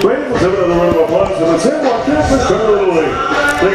And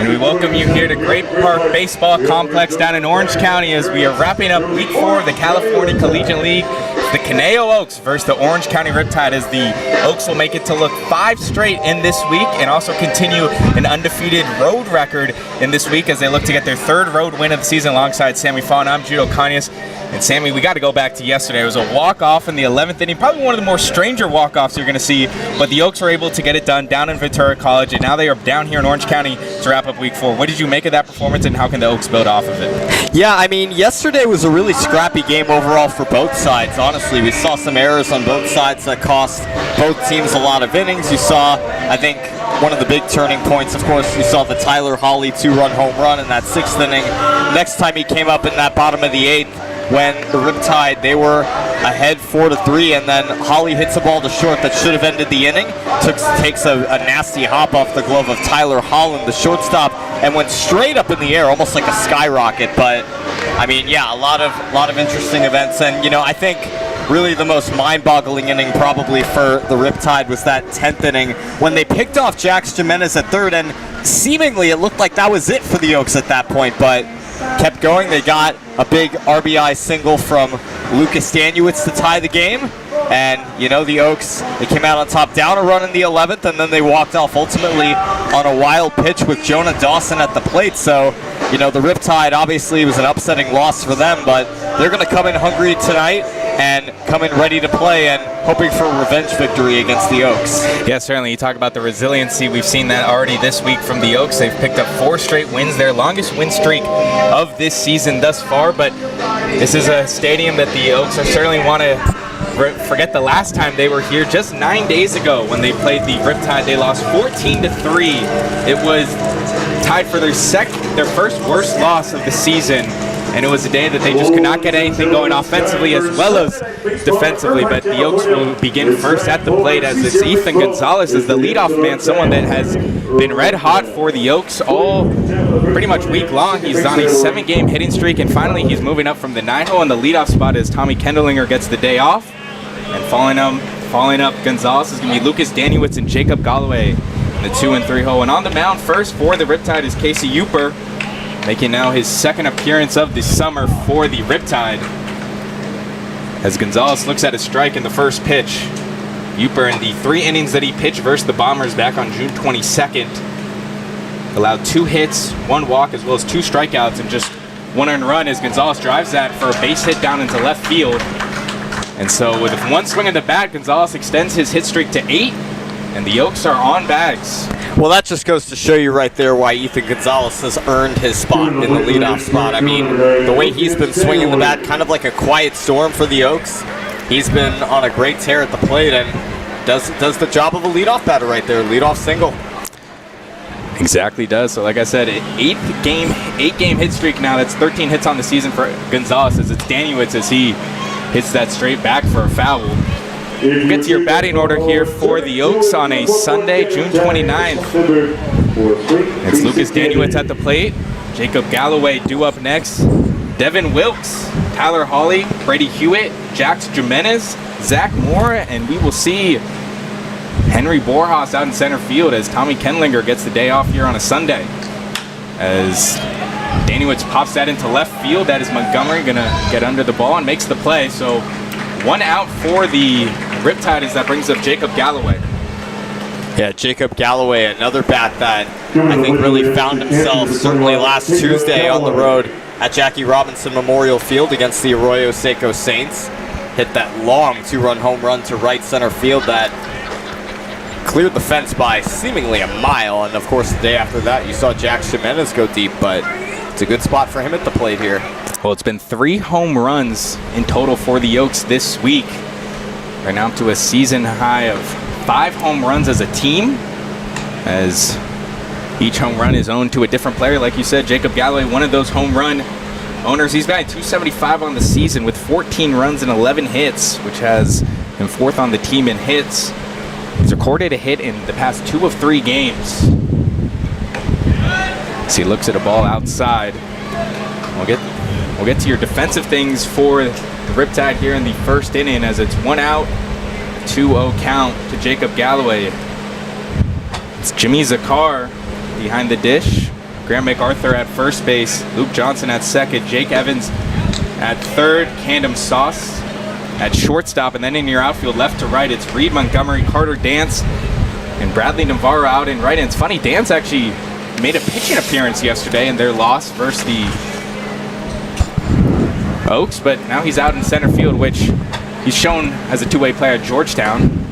we welcome you here to Great Park Baseball Complex down in Orange County as we are wrapping up Week 4 of the California Collegiate League. The Conejo Oaks versus the Orange County Riptide, as the Oaks will make it to look 5 straight in this week and also continue an undefeated road record in this week as they look to get their 3rd road win of the season alongside Sammy Fawn. I'm Judo Kanyas. And Sammy, we got to go back to yesterday. It was a walk-off in the 11th inning, probably one of the more stranger walk-offs you're going to see, but the Oaks were able to get it done down in Ventura College, and now they are down here in Orange County to wrap up Week 4. What did you make of that performance, and how can the Oaks build off of it? Yeah, I mean, yesterday was a really scrappy game overall for both sides. Honestly, we saw some errors on both sides that cost both teams a lot of innings. You saw, I think, one of the big turning points, of course, you saw the Tyler Hawley 2-run home run in that 6th inning. Next time he came up in that bottom of the 8th, when the Riptide, they were ahead 4-3, and then Hawley hits a ball to short that should have ended the inning. Takes a nasty hop off the glove of Tyler Holland, the shortstop, and went straight up in the air, almost like a skyrocket. But I mean, yeah, a lot of interesting events, and you know, I think really the most mind-boggling inning probably for the Riptide was that 10th inning when they picked off Jax Jimenez at 3rd, and seemingly it looked like that was it for the Oaks at that point, but kept going. They got a big RBI single from Lucas Danuitz to tie the game, and you know, the Oaks, they came out on top, down a run in the 11th, and then they walked off ultimately on a wild pitch with Jonah Dawson at the plate. So you know, the Riptide, obviously it was an upsetting loss for them, but they're going to come in hungry tonight and come in ready to play and hoping for a revenge victory against the Oaks. Yeah, certainly. You talk about the resiliency. We've seen that already this week from the Oaks. They've picked up 4 straight wins, their longest win streak of this season thus far, but this is a stadium that the Oaks certainly want to forget the last time they were here just 9 days ago when they played the Riptide. They lost 14-3. It was tied for their first worst loss of the season, and it was a day that they just could not get anything going offensively as well as defensively. But the Oaks will begin first at the plate as it's Ethan Gonzalez as the leadoff man, someone that has been red hot for the Oaks all pretty much week long. He's on a 7-game hitting streak, and finally he's moving up from the 9-hole in the leadoff spot as Tommy Kendlinger gets the day off. And following up Gonzalez is going to be Lucas Danuitz and Jacob Galloway in the 2 and 3 hole. And on the mound first for the Riptide is Casey Uper, making now his 2nd appearance of the summer for the Riptide. As Gonzalez looks at a strike in the first pitch. Uper, in the 3 innings that he pitched versus the Bombers back on June 22nd, allowed 2 hits, 1 walk, as well as 2 strikeouts, and just 1 earned run as Gonzalez drives that for a base hit down into left field. And so with 1 swing of the bat, Gonzalez extends his hit streak to 8, and the Oaks are on bags. Well, that just goes to show you right there why Ethan Gonzalez has earned his spot in the leadoff spot. I mean, the way he's been swinging the bat, kind of like a quiet storm for the Oaks. He's been on a great tear at the plate and does the job of a leadoff batter right there, leadoff single. Exactly does. So like I said, 8-game hit streak now. That's 13 hits on the season for Gonzalez, as it's Danuitz as he hits that straight back for a foul. We'll get to your batting order here for the Oaks on a Sunday, June 29th. It's Lucas Danuitz at the plate. Jacob Galloway due up next. Devin Wilkes, Tyler Hawley, Brady Hewitt, Jax Jimenez, Zach Moore, and we will see Henry Borjas out in center field as Tommy Kendlinger gets the day off here on a Sunday. As Danuitz pops that into left field, that is Montgomery going to get under the ball and makes the play. So 1 out for the Riptide as that brings up Jacob Galloway. Yeah, Jacob Galloway, another bat that I think really found himself certainly last Tuesday on the road at Jackie Robinson Memorial Field against the Arroyo Seco Saints. Hit that long 2-run home run to right center field that cleared the fence by seemingly a mile. And of course, the day after that, you saw Jax Jimenez go deep, but it's a good spot for him at the plate here. Well, it's been 3 home runs in total for the Oaks this week. They're now up to a season high of 5 home runs as a team, as each home run is owned to a different player. Like you said, Jacob Galloway, one of those home run owners. He's batting .275 on the season with 14 runs and 11 hits, which has him 4th on the team in hits. He's recorded a hit in the past 2 of 3 games. So he looks at a ball outside. We'll get to your defensive things for the Riptide here in the first inning, as it's 1 out, 2-0 count to Jacob Galloway. It's Jimmy Zakar behind the dish. Graham MacArthur at first base. Luke Johnson at second. Jake Evans at third. Candom Sauce at shortstop. And then in your outfield, left to right, it's Reed Montgomery, Carter Dance, and Bradley Navarro out in right. And it's funny, Dance actually made a pitching appearance yesterday in their loss versus the Oaks, but now he's out in center field, which he's shown as a two-way player at Georgetown.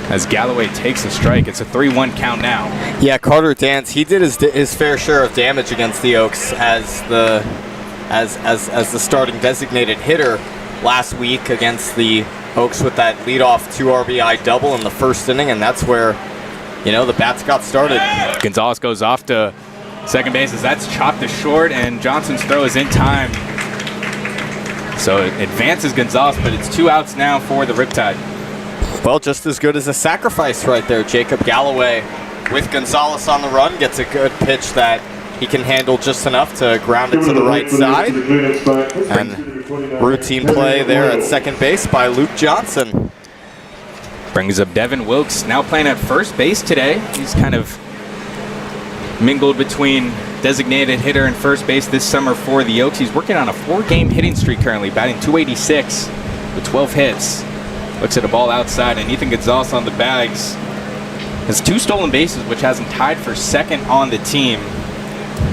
As Galloway takes a strike, it's a 3-1 count now. Yeah, Carter Dance, he did his fair share of damage against the Oaks as the starting designated hitter last week against the Oaks with that leadoff 2 RBI double in the first inning, and that's where, you know, the bats got started. Gonzalez goes off to second base as that's chopped to short, and Johnson's throw is in time. So it advances Gonzalez, but it's 2 outs now for the Riptide. Well, just as good as a sacrifice right there. Jacob Galloway with Gonzalez on the run gets a good pitch that he can handle just enough to ground it to the right side. And routine play there at second base by Luke Johnson. Brings up Devin Wilkes, now playing at first base today. He's kind of mingled between designated hitter and first base this summer for the Oaks. He's working on a 4-game hitting streak currently, batting .286 with 12 hits. Looks at a ball outside, and Ethan Gonzalez on the bags has 2 stolen bases, which has him tied for second on the team.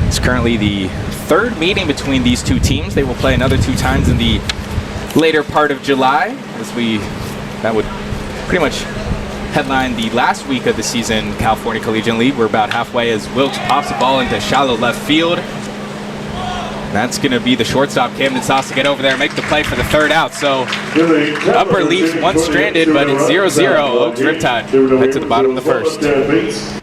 It's currently the 3rd meeting between these 2 teams. They will play another 2 times in the later part of July, that would pretty much headline the last week of the season California Collegiate League. We're about halfway as Wilkes pops the ball into shallow left field. That's going to be the shortstop, Camden Sauce, to get over there and make the play for the 3rd out. So Upper leaves one stranded, but it's 0-0. Oaks Riptide head to the bottom of the 1st.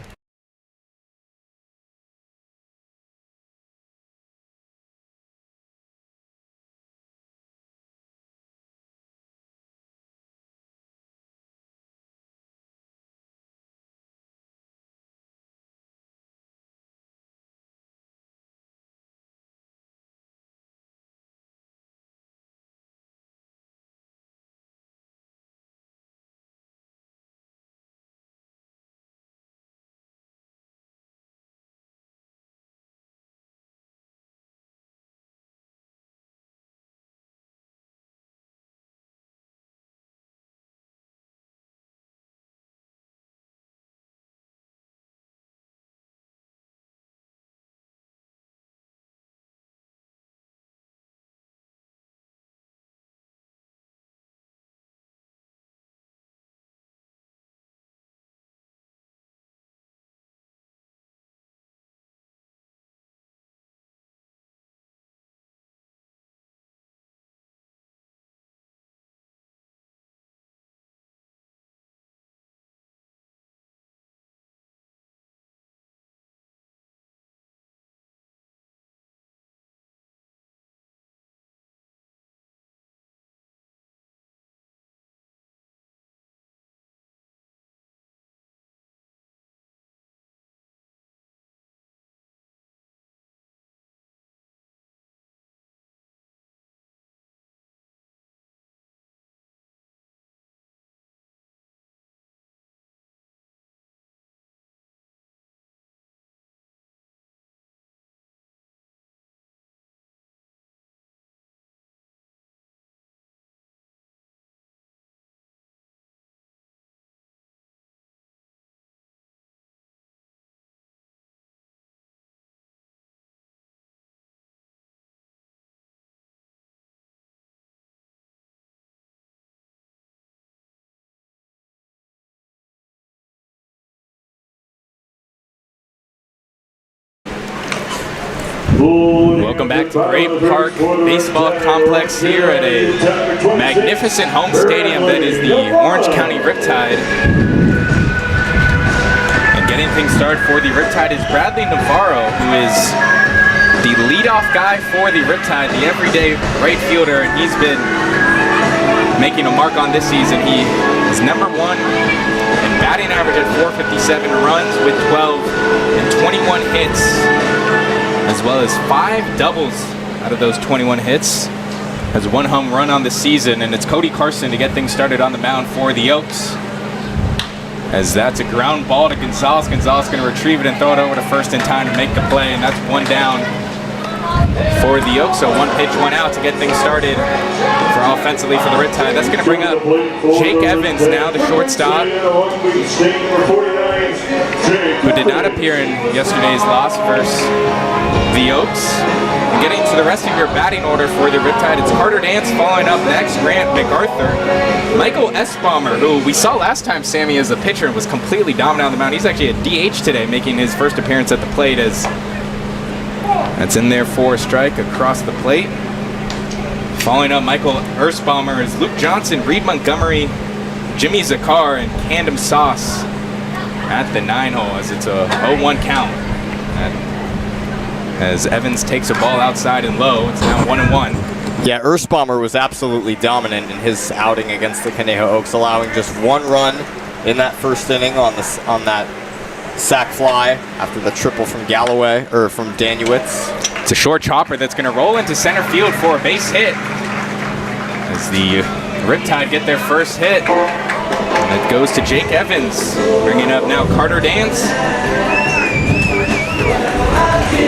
Welcome back to Great Park Baseball Complex here at a magnificent home stadium that is the Orange County Riptide. And getting things started for the Riptide is Bradley Navarro, who is the leadoff guy for the Riptide, the everyday right fielder, and he's been making a mark on this season. He is #1 in batting average at 457 runs with 12 and 21 hits, as well as 5 doubles out of those 21 hits. Has 1 home run on the season, and it's Cody Carson to get things started on the mound for the Oaks. As that's a ground ball to Gonzalez. Gonzalez going to retrieve it and throw it over to first in time to make the play, and that's one down for the Oaks. So one pitch, one out to get things started for offensively for the Riptide. That's going to bring up Jake Evans now, the shortstop, who did not appear in yesterday's loss versus the Oaks. And getting to the rest of your batting order for the Riptide, it's Carter Dance following up next, Grant MacArthur, Michael Espalmer, who we saw last time Sammy as a pitcher and was completely dominant on the mound. He's actually a DH today, making his first appearance at the plate, as that's in there for a strike across the plate. Following up Michael Espalmer is Luke Johnson, Reed Montgomery, Jimmy Zakar, and Candom Sauce at the 9-hole, as it's a 0-1 count. As Evans takes a ball outside and low, it's now 1-1. Yeah, Erspalmer was absolutely dominant in his outing against the Conejo Oaks, allowing just one run in that first inning on that sac fly after the triple from Galloway, or from Danuitz. It's a short chopper that's going to roll into center field for a base hit, as the Riptide get their first hit. And it goes to Jake Evans, bringing up now Carter Dance,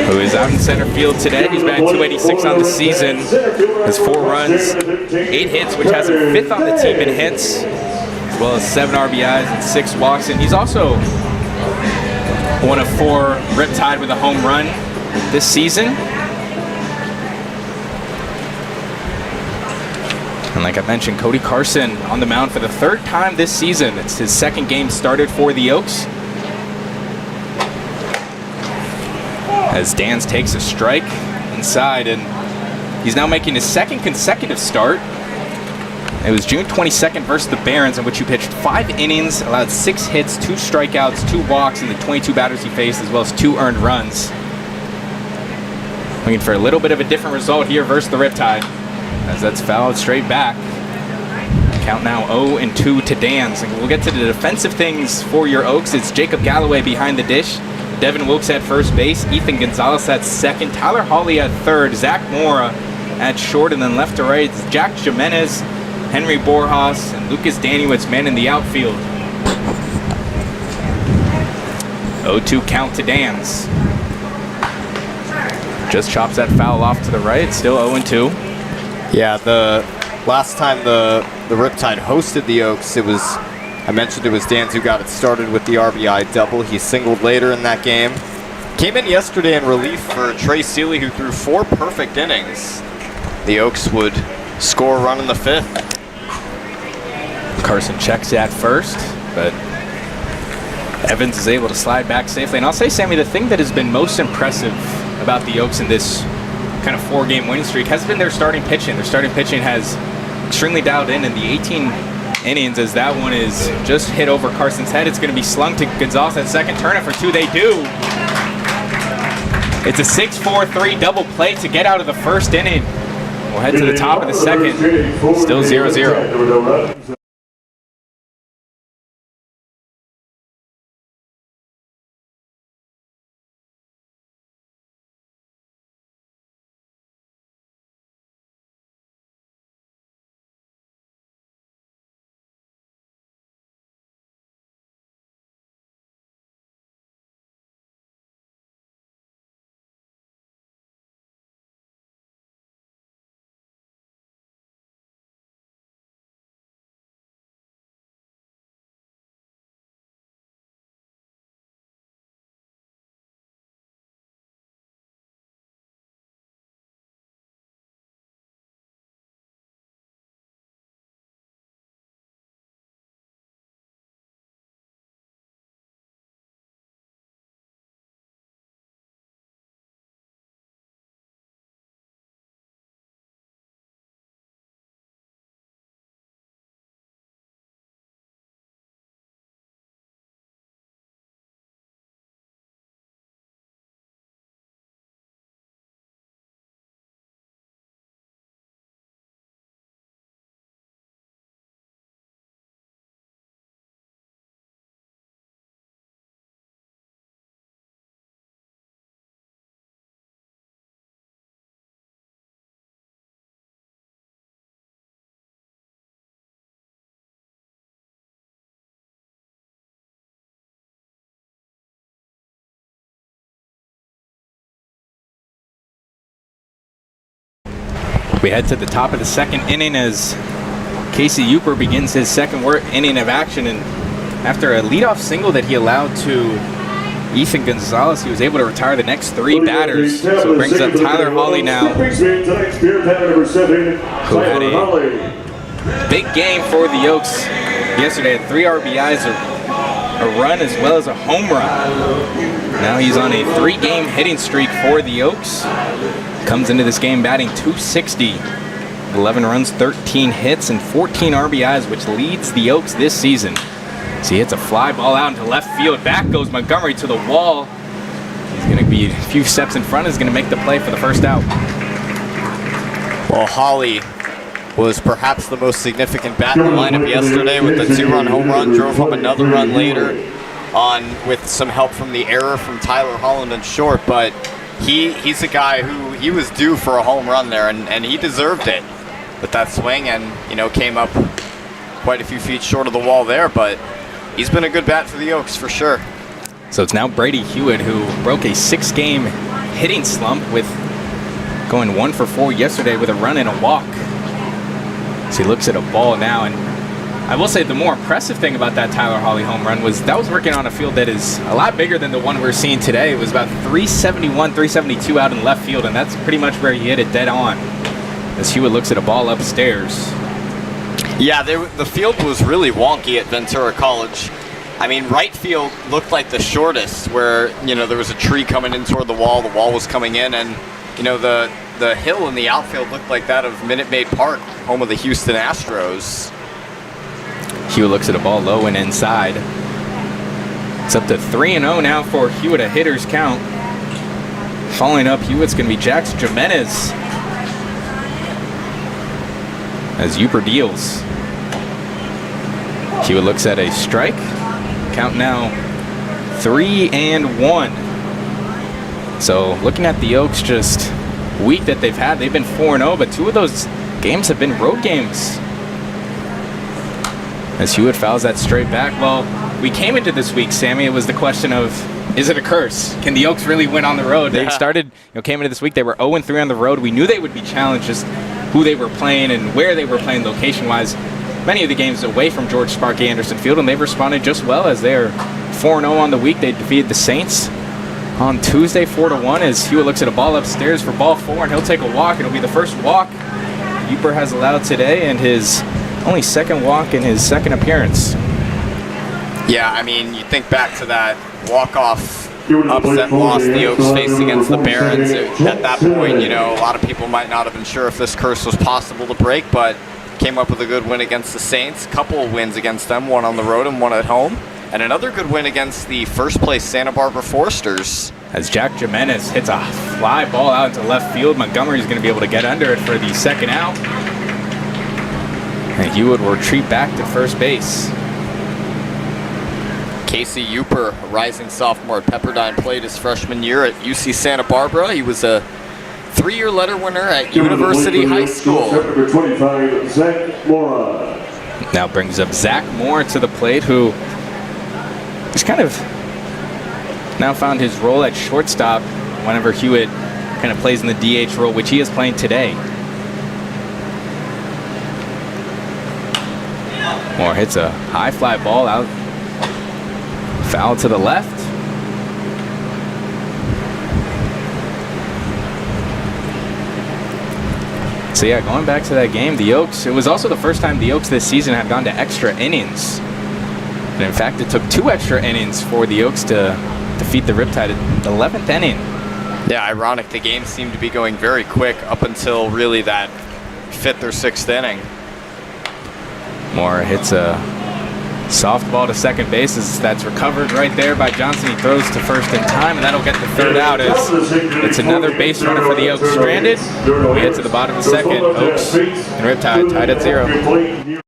who is out in center field today. He's batting .286 on the season, has 4 runs, 8 hits, which has him 5th on the team in hits, as well as 7 RBIs and 6 walks. And he's also one of 4 Riptide with a home run this season. And like I mentioned, Cody Carson on the mound for the 3rd time this season. It's his 2nd game started for the Oaks. As Danz takes a strike inside, and he's now making his 2nd consecutive start. It was June 22nd versus the Barons, in which he pitched 5 innings, allowed 6 hits, 2 strikeouts, 2 walks in the 22 batters he faced, as well as 2 earned runs. Looking for a little bit of a different result here versus the Riptide, as that's fouled straight back. Count now 0-2 to Danz. And we'll get to the defensive things for your Oaks. It's Jacob Galloway behind the dish, Devin Wilkes at first base, Ethan Gonzalez at 2nd, Tyler Hawley at 3rd, Zach Mora at short, and then left to right, it's Jack Jimenez, Henry Borjas, and Lucas Danuitz, man in the outfield. 0-2 count to Danz. Just chops that foul off to the right, still 0-2. Yeah, the last time the Riptide hosted the Oaks, I mentioned it was Danz who got it started with the RBI double. He singled later in that game. Came in yesterday in relief for Trey Seeley, who threw 4 perfect innings. The Oaks would score a run in the 5th. Carson checks at first, but Evans is able to slide back safely. And I'll say, Sammy, the thing that has been most impressive about the Oaks in this kind of 4-game winning streak has been their starting pitching. Their starting pitching has extremely dialed in the 18 innings, as that one is just hit over Carson's head. It's going to be slung to Gonzalez at 2nd. Turn it for 2. They do. It's a 6-4-3 double play to get out of the 1st inning. We'll head to the top of the 2nd. Still 0-0. We head to the top of the second inning as Casey Uper begins his second inning of action, and after a leadoff single that he allowed to Ethan Gonzalez, he was able to retire the next 3 batters. So it brings up Tyler Hawley now, who had a big game for the Oaks yesterday. Had 3 RBIs, a run, as well as a home run. Now he's on a 3-game hitting streak for the Oaks. Comes into this game batting .260. 11 runs, 13 hits, and 14 RBIs, which leads the Oaks this season. So he hits a fly ball out into left field. Back goes Montgomery to the wall. He's going to be a few steps in front. Is going to make the play for the first out. Well, Hawley was perhaps the most significant bat in the lineup yesterday with the 2-run home run. Drove home another run later with some help from the error from Tyler Holland in short. But he's a guy who he was due for a home run there, and he deserved it with that swing, and came up quite a few feet short of the wall there, but he's been a good bat for the Oaks for sure. So it's now Brady Hewitt, who broke a 6-game hitting slump with going 1 for 4 yesterday with a run and a walk. So he looks at a ball now, and I will say the more impressive thing about that Tyler Hawley home run was that was working on a field that is a lot bigger than the one we're seeing today. It was about 371, 372 out in left field, and that's pretty much where he hit it dead on. As Hewitt looks at a ball upstairs. Yeah, the field was really wonky at Ventura College. I mean, right field looked like the shortest, where there was a tree coming in toward the wall was coming in, and the hill in the outfield looked like that of Minute Maid Park, home of the Houston Astros. Hewitt looks at a ball low and inside. It's up to 3-0 now for Hewitt, a hitter's count. Following up, Hewitt's going to be Jax Jimenez, as Uper deals. Hewitt looks at a strike. Count now 3-1. So looking at the Oaks, just week that they've had, they've been 4-0, but 2 of those games have been road games. As Hewitt fouls that straight back. Well, we came into this week, Sammy, it was the question of, is it a curse? Can the Oaks really win on the road? They came into this week, they were 0-3 on the road. We knew they would be challenged, just who they were playing and where they were playing location-wise. Many of the games away from George Sparky Anderson Field, and they've responded just well as they're 4-0 on the week. They defeated the Saints on Tuesday 4-1 as Hewitt looks at a ball upstairs for ball 4, and he'll take a walk. It'll be the first walk Uper has allowed today and his only second walk in his second appearance. Yeah, I mean, you think back to that walk-off upset loss the Oaks faced against the Barons. At that point, a lot of people might not have been sure if this curse was possible to break, but came up with a good win against the Saints. Couple of wins against them, one on the road and one at home. And another good win against the first-place Santa Barbara Foresters. As Jack Jimenez hits a fly ball out into left field, Montgomery's going to be able to get under it for the second out. And Hewitt will retreat back to first base. Casey Uper, a rising sophomore at Pepperdine, played his freshman year at UC Santa Barbara. He was a 3-year letter winner at University High School. Number 25, Zach Mora. Now brings up Zach Moore to the plate, who has kind of now found his role at shortstop whenever Hewitt kind of plays in the DH role, which he is playing today. Moore hits a high fly ball out, foul to the left. So yeah, going back to that game, the Oaks, it was also the first time the Oaks this season had gone to extra innings. And in fact, it took 2 extra innings for the Oaks to defeat the Riptide at the 11th inning. Yeah, ironic. The game seemed to be going very quick up until really that 5th or 6th inning. Moore hits a softball to second base as that's recovered right there by Johnson. He throws to first in time, and that'll get the third out as it's another base runner for the Oaks stranded. We head to the bottom of the second. Oaks and Riptide tied at 0.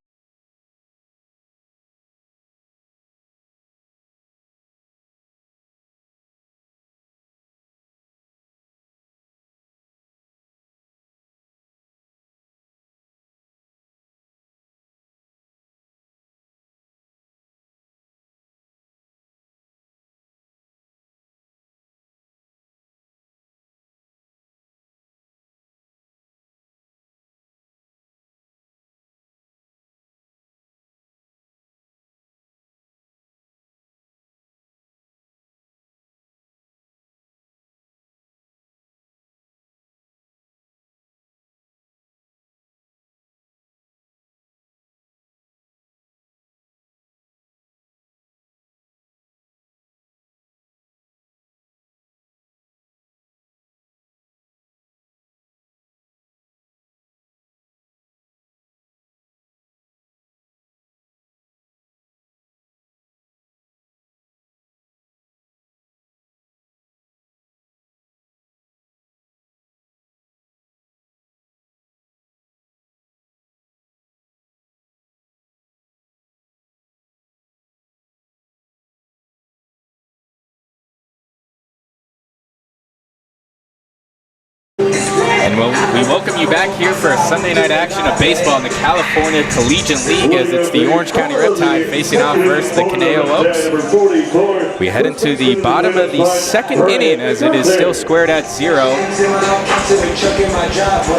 And we welcome you back here for a Sunday night action of baseball in the California Collegiate League as it's the Orange County Riptide facing off versus the Caneo Oaks. We head into the bottom of the second inning as it is still squared at 0.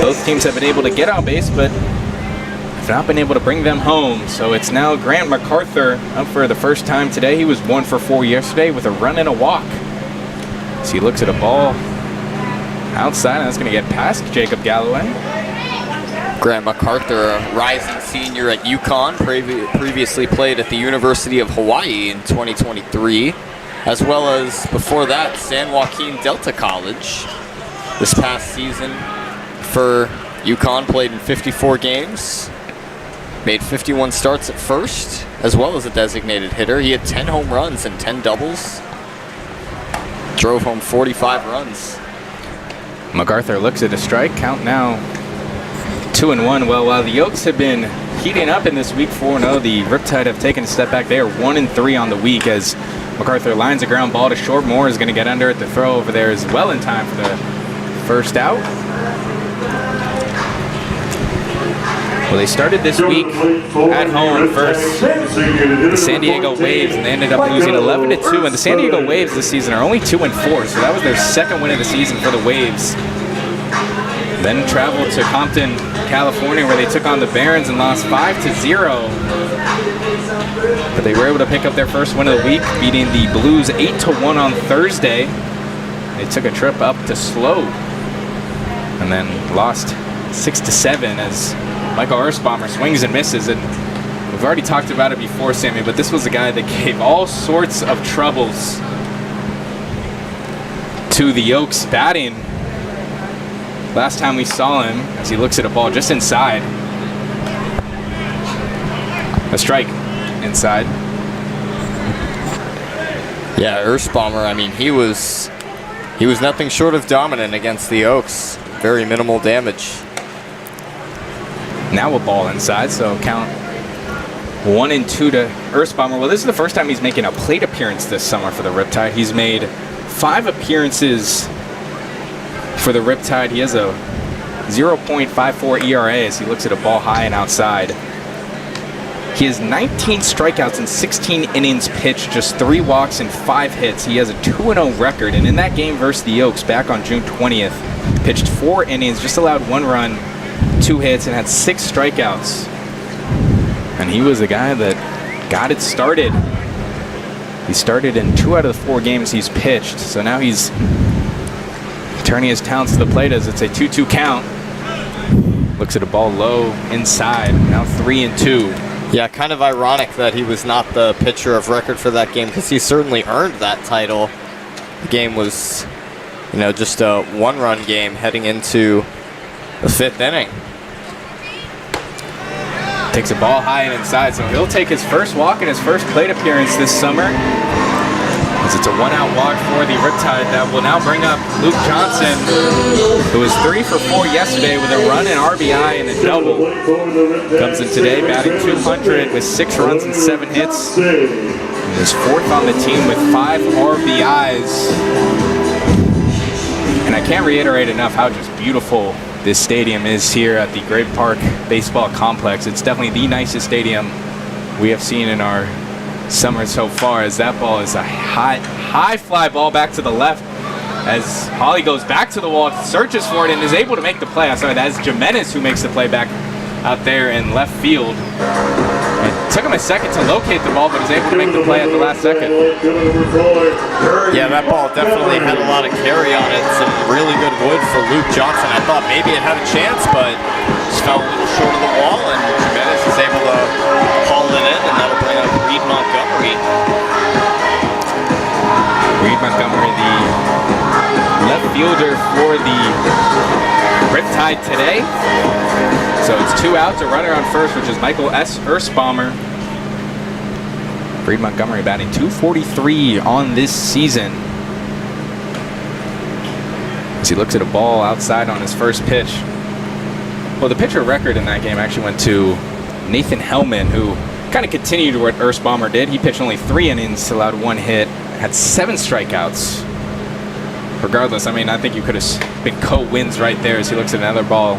Both teams have been able to get on base, but have not been able to bring them home. So it's now Grant MacArthur up for the first time today. He was 1 for 4 yesterday with a run and a walk. So he looks at a ball outside, and that's going to get past Jacob Galloway. Grant MacArthur, a rising senior at UConn, previously played at the University of Hawaii in 2023, as well as before that, San Joaquin Delta College. This past season for UConn, played in 54 games, made 51 starts at first, as well as a designated hitter. He had 10 home runs and 10 doubles, drove home 45 runs. MacArthur looks at a strike, count now 2-1. Well, while the Oaks have been heating up in this week 4-0, the Riptide have taken a step back. They are 1-3 on the week as MacArthur lines a ground ball to short. Moore is going to get under it. The throw over there is well in time for the first out. Well, they started this week at home versus the San Diego Waves, and they ended up losing 11-2. And the San Diego Waves this season are only 2-4, so that was their second win of the season for the Waves. Then traveled to Compton, California, where they took on the Barons and lost 5-0. But they were able to pick up their first win of the week, beating the Blues 8-1 on Thursday. They took a trip up to Slow, and then lost 6-7 as Michael Ersbommer swings and misses. And we've already talked about it before, Sammy, but this was a guy that gave all sorts of troubles to the Oaks batting. Last time we saw him, as he looks at a ball just inside. A strike inside. Yeah, Ersbommer, I mean, he was nothing short of dominant against the Oaks. Very minimal damage. Now a ball inside, so count 1-2 to Ersbommer. Well, this is the first time he's making a plate appearance this summer for the Riptide. He's made 5 appearances for the Riptide. He has a 0.54 ERA as he looks at a ball high and outside. He has 19 strikeouts in 16 innings pitched, just 3 walks and 5 hits. He has a 2-0 record, and in that game versus the Oaks back on June 20th, pitched 4 innings, just allowed 1 run, 2 hits, and had 6 strikeouts. And he was a guy that got it started. He started in 2 out of the 4 games he's pitched, so now he's turning his talents to the plate as it's a 2-2 count. Looks at a ball low inside, now 3-2. Yeah, kind of ironic that he was not the pitcher of record for that game, because he certainly earned that title. The game was, just a 1-run game heading into the 5th inning. Takes a ball high and inside, so he'll take his first walk in his first plate appearance this summer. As it's a 1-out walk for the Riptide that will now bring up Luke Johnson, who was 3 for 4 yesterday with a run, an RBI, and a double. Comes in today batting .200 with 6 runs and 7 hits. And is 4th on the team with 5 RBIs. And I can't reiterate enough how just beautiful this stadium is here at the Grape Park Baseball Complex. It's definitely the nicest stadium we have seen in our summer so far, as that ball is a high fly ball back to the left as Holly goes back to the wall, searches for it, and is able to make the play. I'm sorry, that's Jimenez who makes the play back out there in left field. It took him a second to locate the ball, but was able to make the play at the last second. Yeah, that ball definitely had a lot of carry on it. Some really good wood for Luke Johnson. I thought maybe it had a chance, but just fell a little short of the wall, and Jimenez is able to haul it in, and that'll bring up Reed Montgomery. Reed Montgomery, the left fielder for the Riptide today. So it's 2 outs, a runner on first, which is Michael S. Ersbommer. Reed Montgomery batting .243 on this season. As he looks at a ball outside on his first pitch. Well, the pitcher record in that game actually went to Nathan Hellman, who kind of continued what Ersbommer did. He pitched only 3 innings, allowed 1 hit, had 7 strikeouts. regardless, I mean, I think you could have been co-wins right there as he looks at another ball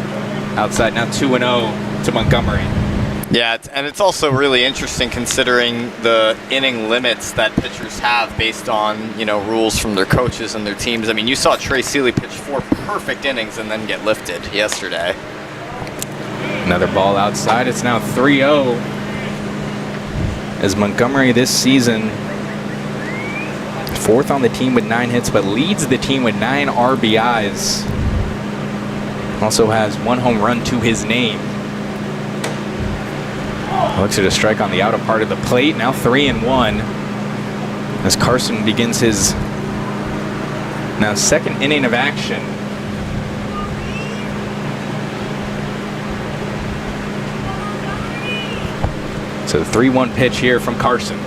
outside. Now 2-0 to Montgomery. Yeah, and it's also really interesting considering the inning limits that pitchers have based on, rules from their coaches and their teams. I mean, you saw Trey Seeley pitch 4 perfect innings and then get lifted yesterday. Another ball outside. It's now 3-0 as Montgomery this season 4th on the team with 9 hits, but leads the team with 9 RBIs. Also has 1 home run to his name. Looks at a strike on the outer part of the plate. Now 3-1 as Carson begins his now 2nd inning of action. So the 3-1 pitch here from Carson.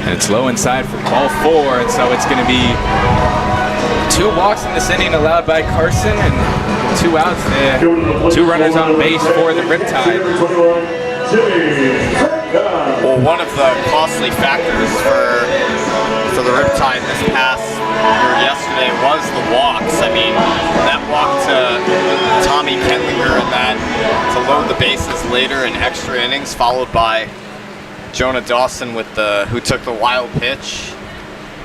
And it's low inside for ball 4, and so it's going to be 2 walks in this inning allowed by Carson and 2 outs there. 2 runners on base for the Riptide. Well, one of the costly factors for the Riptide this past yesterday was the walks. I mean, that walk to Tommy Kendlinger and that to load the bases later in extra innings, followed by Jonah Dawson who took the wild pitch.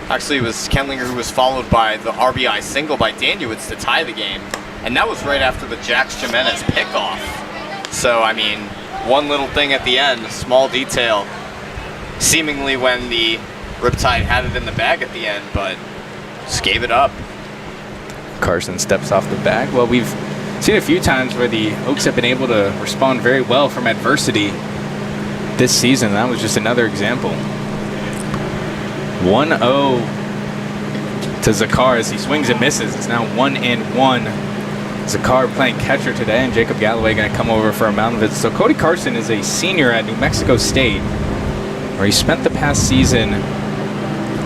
Actually, it was Kendlinger who was followed by the RBI single by Daniewicz to tie the game. And that was right after the Jax Jimenez pickoff. So, I mean, one little thing at the end, a small detail, seemingly when the Riptide had it in the bag at the end, but just gave it up. Carson steps off the bag. Well, we've seen a few times where the Oaks have been able to respond very well from adversity this season. That was just another example. 1-0 to Zakar as he swings and misses. It's now 1-1. Zakar playing catcher today, and Jacob Galloway going to come over for a mound visit. So Cody Carson is a senior at New Mexico State, where he spent the past season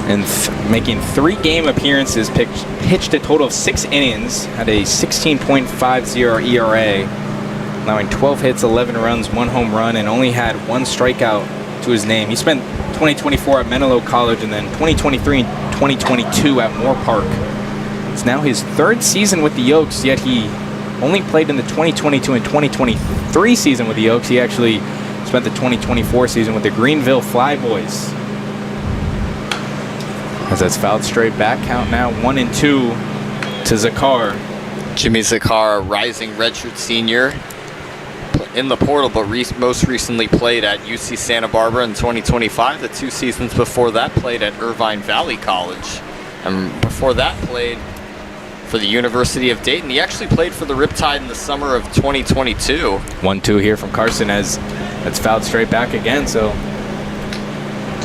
and making 3 game appearances, pitched a total of 6 innings, had a 16.50 ERA, allowing 12 hits, 11 runs, 1 home run, and only had 1 strikeout to his name. He spent 2024 at Menlo College and then 2023 and 2022 at Moore Park. It's now his 3rd season with the Oaks, yet he only played in the 2022 and 2023 season with the Oaks. He actually spent the 2024 season with the Greenville Flyboys. As that's fouled straight back, count now 1-2 to Zakar. Jimmy Zakar, a rising redshirt senior in the portal, but most recently played at UC Santa Barbara in 2025. The 2 seasons before that played at Irvine Valley College. And before that played for the University of Dayton. He actually played for the Riptide in the summer of 2022. 1-2 here from Carson as that's fouled straight back again. So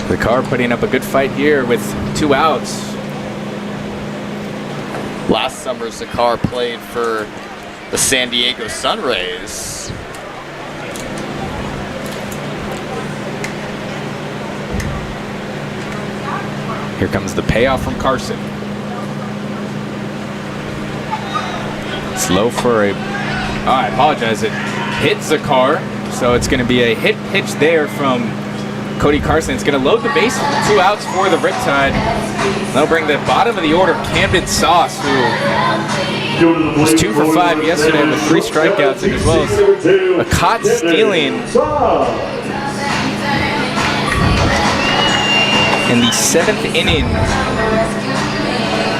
Zakar putting up a good fight here with 2 outs. Last summer, Zakar played for the San Diego Sunrays. Here comes the payoff from Carson. It's low for a... Oh, I apologize. It hit Zakar. So it's going to be a hit pitch there from Cody Carson. It's going to load the base. 2 outs for the Riptide. They'll bring the bottom of the order, Camden Sauce, who was 2 for 5 yesterday with 3 strikeouts, and as well as a caught stealing in the 7th inning.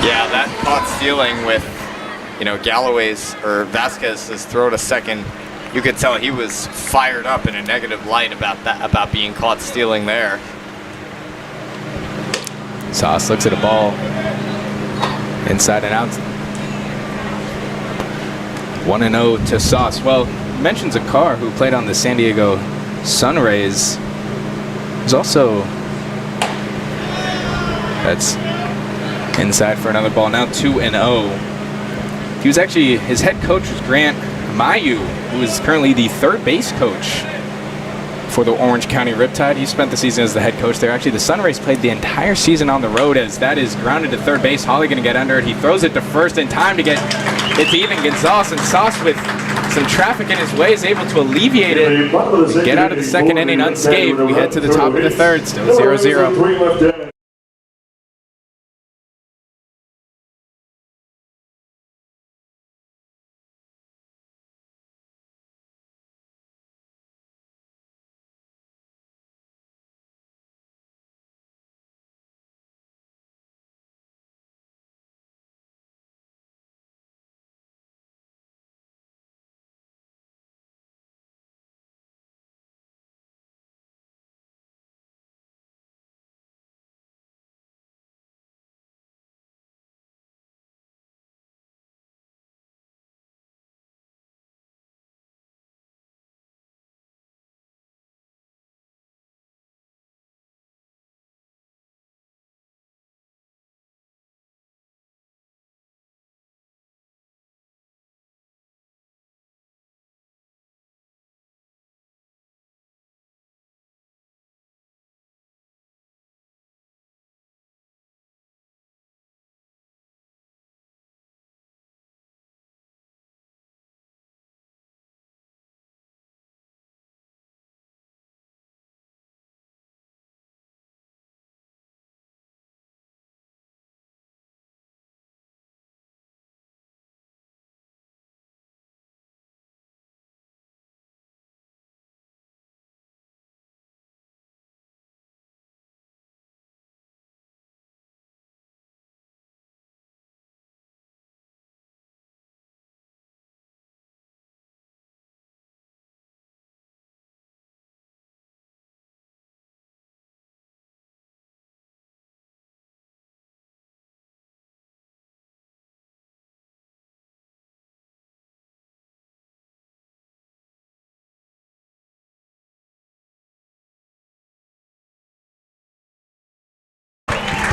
Yeah, that caught stealing with, Galloway's or Vasquez's throw to second. You could tell he was fired up in a negative light about being caught stealing there. Sauce looks at a ball inside and out. 1-0 to Sauce. Well, you mentioned Zakar, who played on the San Diego Sunrays. There's also... That's inside for another ball. Now 2-0. He was actually, his head coach was Grant Mayu, who is currently the 3rd base coach for the Orange County Riptide. He spent the season as the head coach there. Actually, the Sunrays played the entire season on the road, as that is grounded to 3rd base. Holly going to get under it. He throws it to first in time to get it to even Gonzalez, and Sauce with some traffic in his way, is able to alleviate it, get out of the second inning unscathed. We head to the top of the third, still 0-0.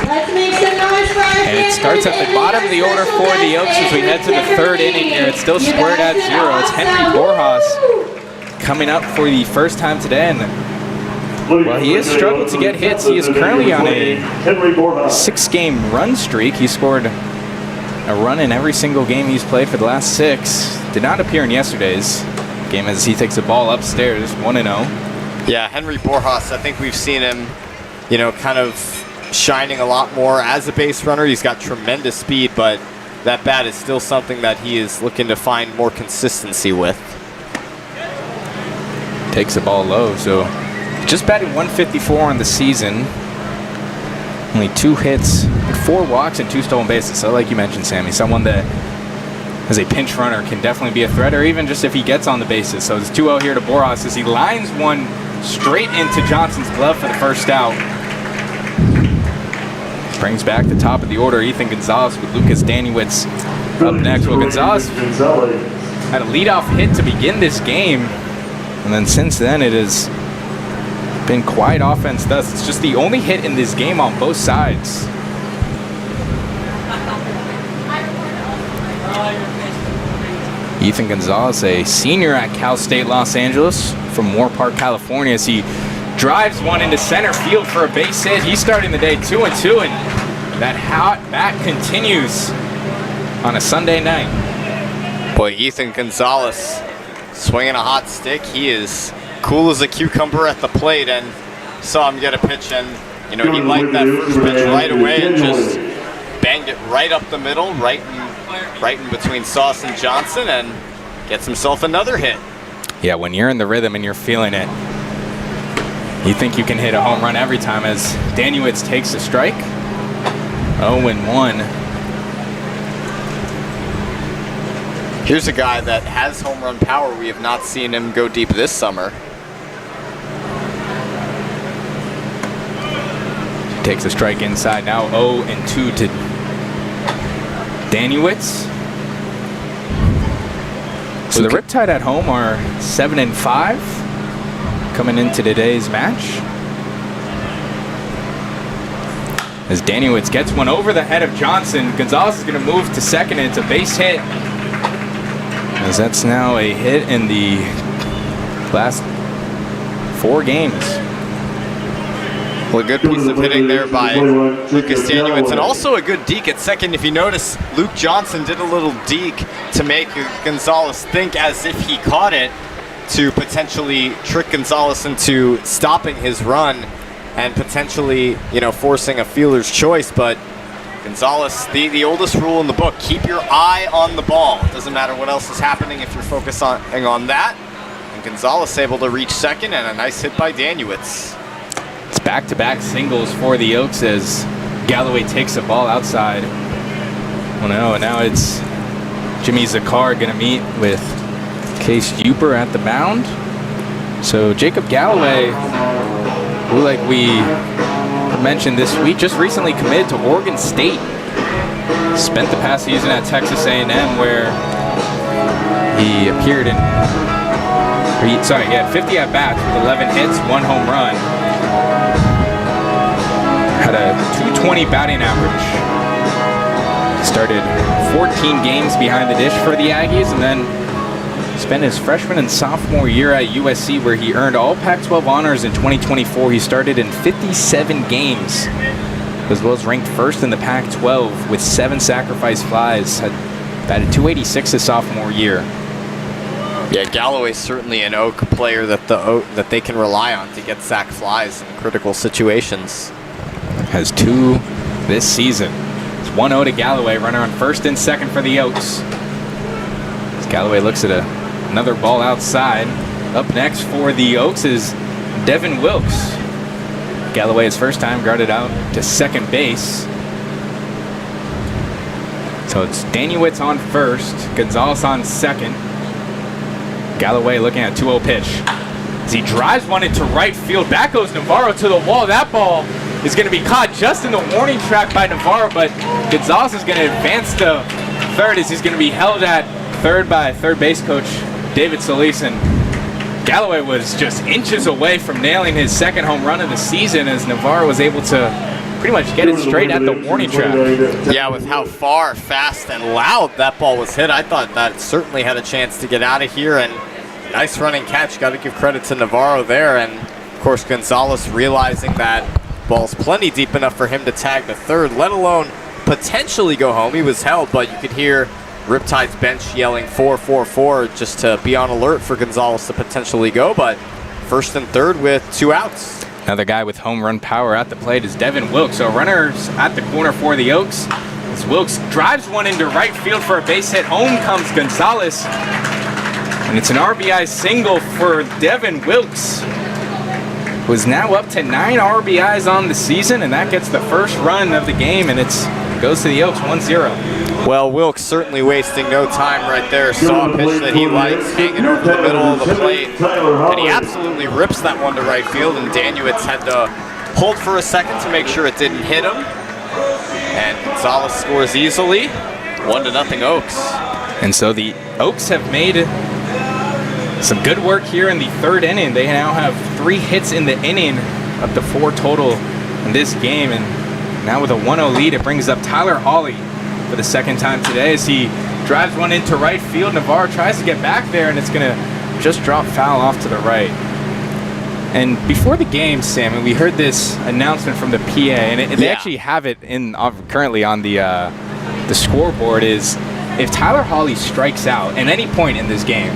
Let's make some noise for our And it starts at the bottom of the order for the Oaks as we head to the third inning here. It's still squared at 0. It's Henry Borjas coming up for the first time today. And, well, he has struggled to get hits. He is currently on a 6-game run streak. He scored a run in every single game he's played for the last 6. Did not appear in yesterday's game as he takes a ball upstairs, 1-0. Yeah, Henry Borjas, I think we've seen him, you know, kind of shining a lot more as a base runner. He's got tremendous speed, but that bat is still something that he is looking to find more consistency with. Takes the ball low, so just batting 154 on the season. Only 2 hits, 4 walks, and 2 stolen bases. So like you mentioned, Sammy, someone that as a pinch runner can definitely be a threat, or even just if he gets on the bases. So it's 2-0 here to Borjas as he lines one straight into Johnson's glove for the first out. Brings back the top of the order, Ethan Gonzalez with Lucas Daniewicz up next. Well, Gonzalez had a leadoff hit to begin this game, and then since then it has been quiet offense thus. It's just the only hit in this game on both sides. Ethan Gonzalez, a senior at Cal State Los Angeles from Moore Park, California, as he drives one into center field for a base hit. He's starting the day 2-2, and that hot bat continues on a Sunday night. Boy, Ethan Gonzalez swinging a hot stick. He is cool as a cucumber at the plate, and saw him get a pitch, and you know, he liked that first pitch right away and just banged it right up the middle, right in between Sauce and Johnson, and gets himself another hit. Yeah, when you're in the rhythm and you're feeling it, you think you can hit a home run every time, as Daniewicz takes a strike. 0-1. Here's a guy that has home run power. We have not seen him go deep this summer. Takes a strike inside now. 0-2 to Daniewicz. So the Riptide at home are 7-5 coming into today's match. As Daniewicz gets one over the head of Johnson, Gonzalez is going to move to second, and it's a base hit. As that's now a hit in the last 4 games. Well, a good piece of hitting there by Lucas Danuitz, and also a good deke at second. If you notice, Luke Johnson did a little deke to make Gonzalez think as if he caught it, to potentially trick Gonzalez into stopping his run and potentially, you know, forcing a fielder's choice. But Gonzalez, the oldest rule in the book, keep your eye on the ball. It doesn't matter what else is happening if you're focusing on that. And Gonzalez able to reach second, and a nice hit by Danuitz. It's back-to-back singles for the Oaks as Galloway takes the ball outside. Oh no, and now it's Jimmy Zakar going to meet with Case Uper at the mound. So Jacob Galloway, who, like we mentioned this week, just recently committed to Oregon State. Spent the past season at Texas A&M, where he appeared in, he had 50 at-bats with 11 hits, 1 home run. Had a .220 batting average. Started 14 games behind the dish for the Aggies, and then spent his freshman and sophomore year at USC, where he earned all Pac-12 honors in 2024. He started in 57 games, as well as ranked first in the Pac-12 with 7 sacrifice flies. Had batted .286 his sophomore year. Yeah, Galloway's certainly an Oak player that they can rely on to get sac flies in critical situations. Has 2 this season. It's 1-0 to Galloway, runner on first and second for the Oaks. As Galloway looks at another ball outside. Up next for the Oaks is Devin Wilkes. Galloway, his first time, grounded out to second base. So it's Danuitz on first, Gonzalez on second. Galloway looking at a 2-0 pitch. As he drives one into right field, back goes Navarro to the wall. That ball is going to be caught just in the warning track by Navarro, but Gonzalez is going to advance to third as he's going to be held at third by third base coach David Solis. And Galloway was just inches away from nailing his second home run of the season, as Navarro was able to pretty much get it straight at the warning track. Yeah, with how far, fast, and loud that ball was hit, I thought that certainly had a chance to get out of here. And nice running catch. Got to give credit to Navarro there. And of course, Gonzalez realizing that ball's plenty deep enough for him to tag the third, let alone potentially go home. He was held, but you could hear Riptide's bench yelling 4-4-4 just to be on alert for Gonzalez to potentially go. But first and third with 2 outs. Another guy with home run power at the plate is Devin Wilkes. So runners at the corner for the Oaks. As Wilkes drives one into right field for a base hit. Home comes Gonzalez. And it's an RBI single for Devin Wilkes, who is now up to 9 RBIs on the season, and that gets the first run of the game, and it goes to the Oaks 1-0. Well, Wilkes certainly wasting no time right there. Saw a pitch that he likes, hanging over the middle of the plate, and he absolutely rips that one to right field, and Danuitz had to hold for a second to make sure it didn't hit him. And Gonzalez scores easily, 1-0 Oaks. And so the Oaks have made some good work here in the third inning. They now have 3 hits in the inning, up to 4 total in this game. And now with a 1-0 lead, it brings up Tyler Hawley for the second time today as he drives one into right field. Navarro tries to get back there, and it's going to just drop foul off to the right. And before the game, Sam, and we heard this announcement from the PA, and they actually have it in currently on the scoreboard, is if Tyler Hawley strikes out at any point in this game,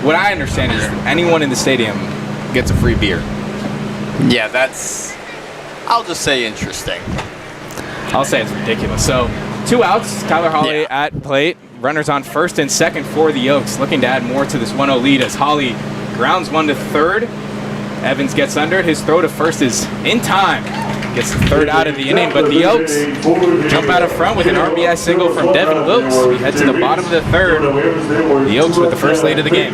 what I understand is anyone in the stadium gets a free beer. Yeah, that's, I'll just say, interesting. I'll say it's ridiculous. So 2 outs, Tyler Hawley at plate. Runners on first and second for the Oaks, looking to add more to this 1-0 lead as Hawley grounds one to third. Evans gets under it. His throw to first is in time. Gets the third out of the inning, but the Oaks jump out of front with an RBI single from Devin Wilkes. We head to the bottom of the third. The Oaks with the first lead of the game.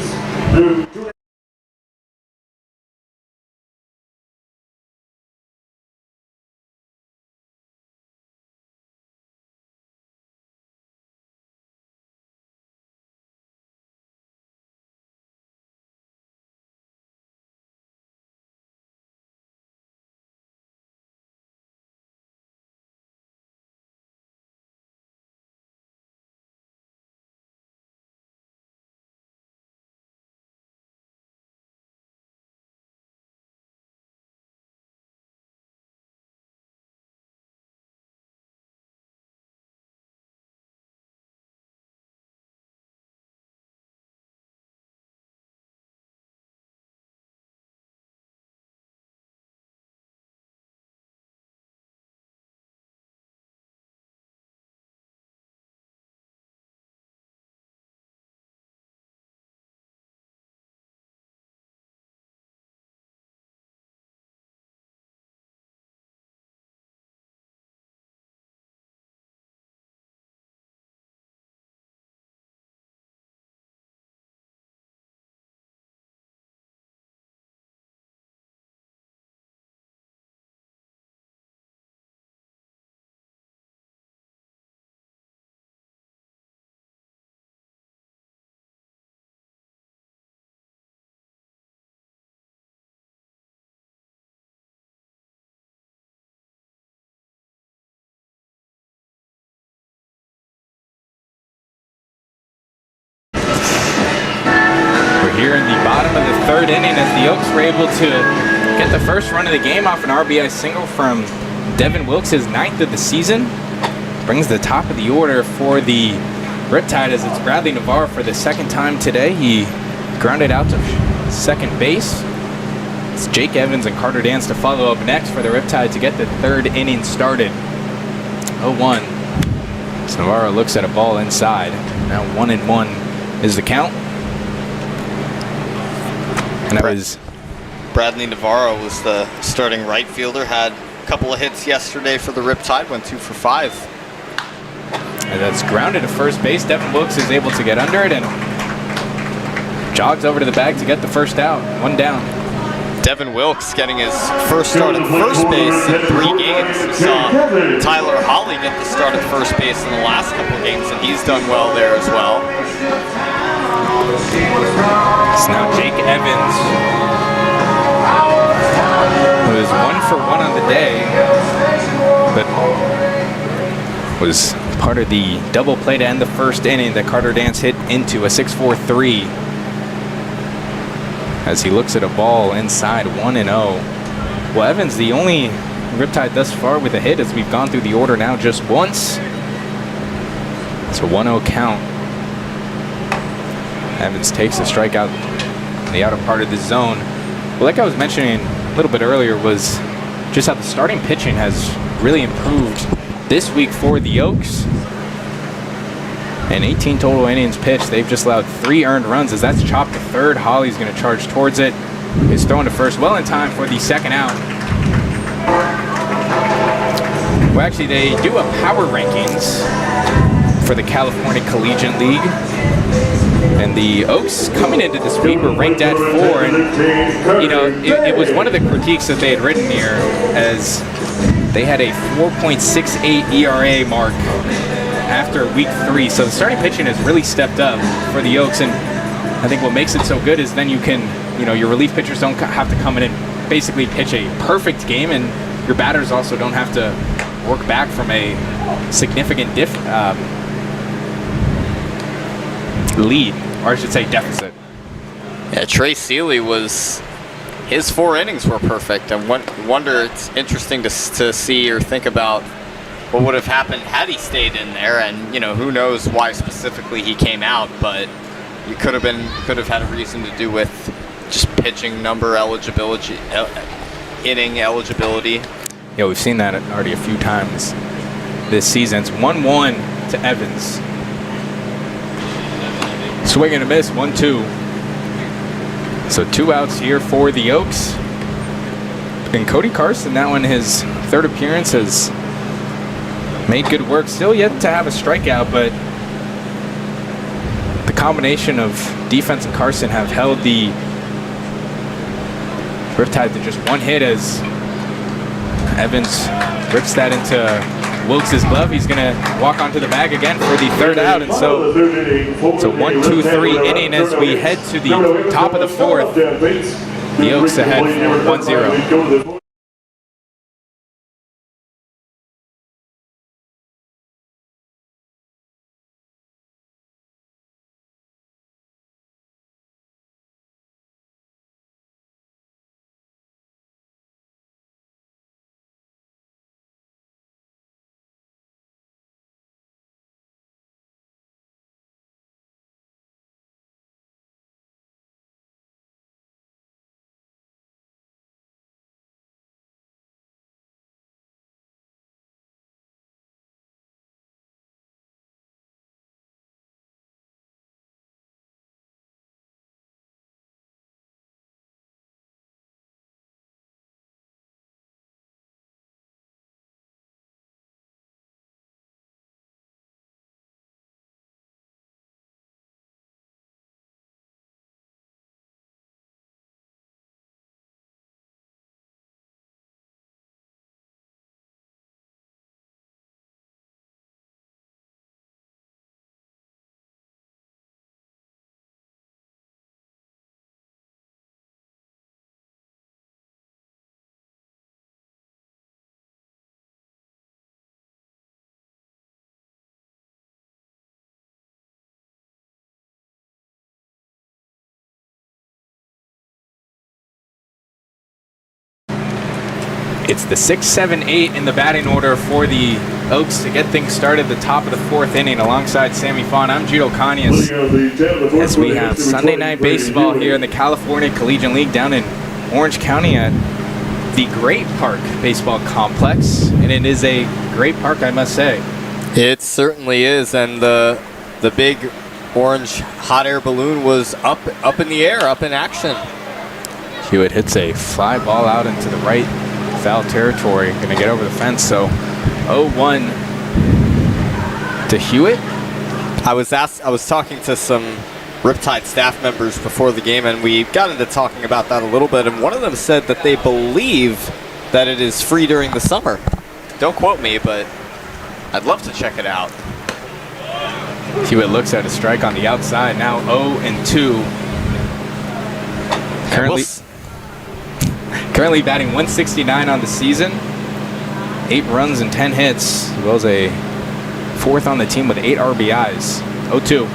the bottom of the third inning as the Oaks were able to get the first run of the game off an RBI single from Devin Wilkes, his 9th of the season. Brings the top of the order for the Riptide as it's Bradley Navarro for the second time today. He grounded out to second base. It's Jake Evans and Carter Dance to follow up next for the Riptide to get the third inning started. 0-1. So Navarro looks at a ball inside. Now 1-1 is the count. And that was Bradley Navarro was the starting right fielder. Had a couple of hits yesterday for the Riptide. Went 2 for 5. And that's grounded to first base. Devin Wilkes is able to get under it and jogs over to the bag to get the first out. 1 down. Devin Wilkes getting his first start at first base in 3 games. We saw Tyler Holly get the start at first base in the last couple of games, and he's done well there as well. It's now Jake Evans, who is 1 for 1 on the day, but was part of the double play to end the first inning that Carter Dance hit into a 6-4-3. As he looks at a ball inside, 1-0. Well, Evans, the only Riptide thus far with a hit as we've gone through the order now just once. It's a 1-0 count. Evans takes a strikeout in the outer part of the zone. Well, like I was mentioning a little bit earlier, was just how the starting pitching has really improved this week for the Oaks. And 18 total innings pitched. They've just allowed 3 earned runs as that's chopped to third. Holly's going to charge towards it. He's throwing to first well in time for the second out. Well, actually, they do a power rankings for the California Collegiate League. And the Oaks coming into this week were ranked at 4. And, you know, it was one of the critiques that they had written here as they had a 4.68 ERA mark after week 3. So the starting pitching has really stepped up for the Oaks, and I think what makes it so good is then you can, you know, your relief pitchers don't have to come in and basically pitch a perfect game, and your batters also don't have to work back from a significant lead, or I should say deficit. Yeah, Trey Seeley was, his 4 innings were perfect. I wonder, it's interesting to see or think about what would have happened had he stayed in there, and you know, who knows why specifically he came out, but you could have had a reason to do with just pitching number eligibility, hitting eligibility. Yeah, we've seen that already a few times this season. It's 1-1 to Evans. Swing and a miss, 1-2. So 2 outs here for the Oaks. And Cody Carson, that one his 3rd appearance, has made good work. Still yet to have a strikeout, but the combination of defense and Carson have held the Riptide to just 1 hit as Evans rips that into Wilkes' glove. He's going to walk onto the bag again for the 3rd out, and so it's a 1-2-3 inning as we head to the top of the 4th. The Oaks ahead 1-0. It's the 6, 7, 8 in the batting order for the Oaks to get things started at the top of the 4th inning alongside Sammy Fawn. I'm Judo Conyas as we have Sunday Night Baseball here in the California Collegiate League down in Orange County at the Great Park Baseball Complex. And it is a great park, I must say. It certainly is, and the big orange hot air balloon was up in the air, up in action. Hewitt hits a fly ball out into the right foul territory, going to get over the fence. So 0-1 to Hewitt. I was talking to some Riptide staff members before the game, and we got into talking about that a little bit, and one of them said that they believe that it is free during the summer. Don't quote me, but I'd love to check it out. Hewitt looks at a strike on the outside, now 0-2. Currently batting 169 on the season, 8 runs and 10 hits, as well as a 4th on the team with 8 RBIs. 0-2.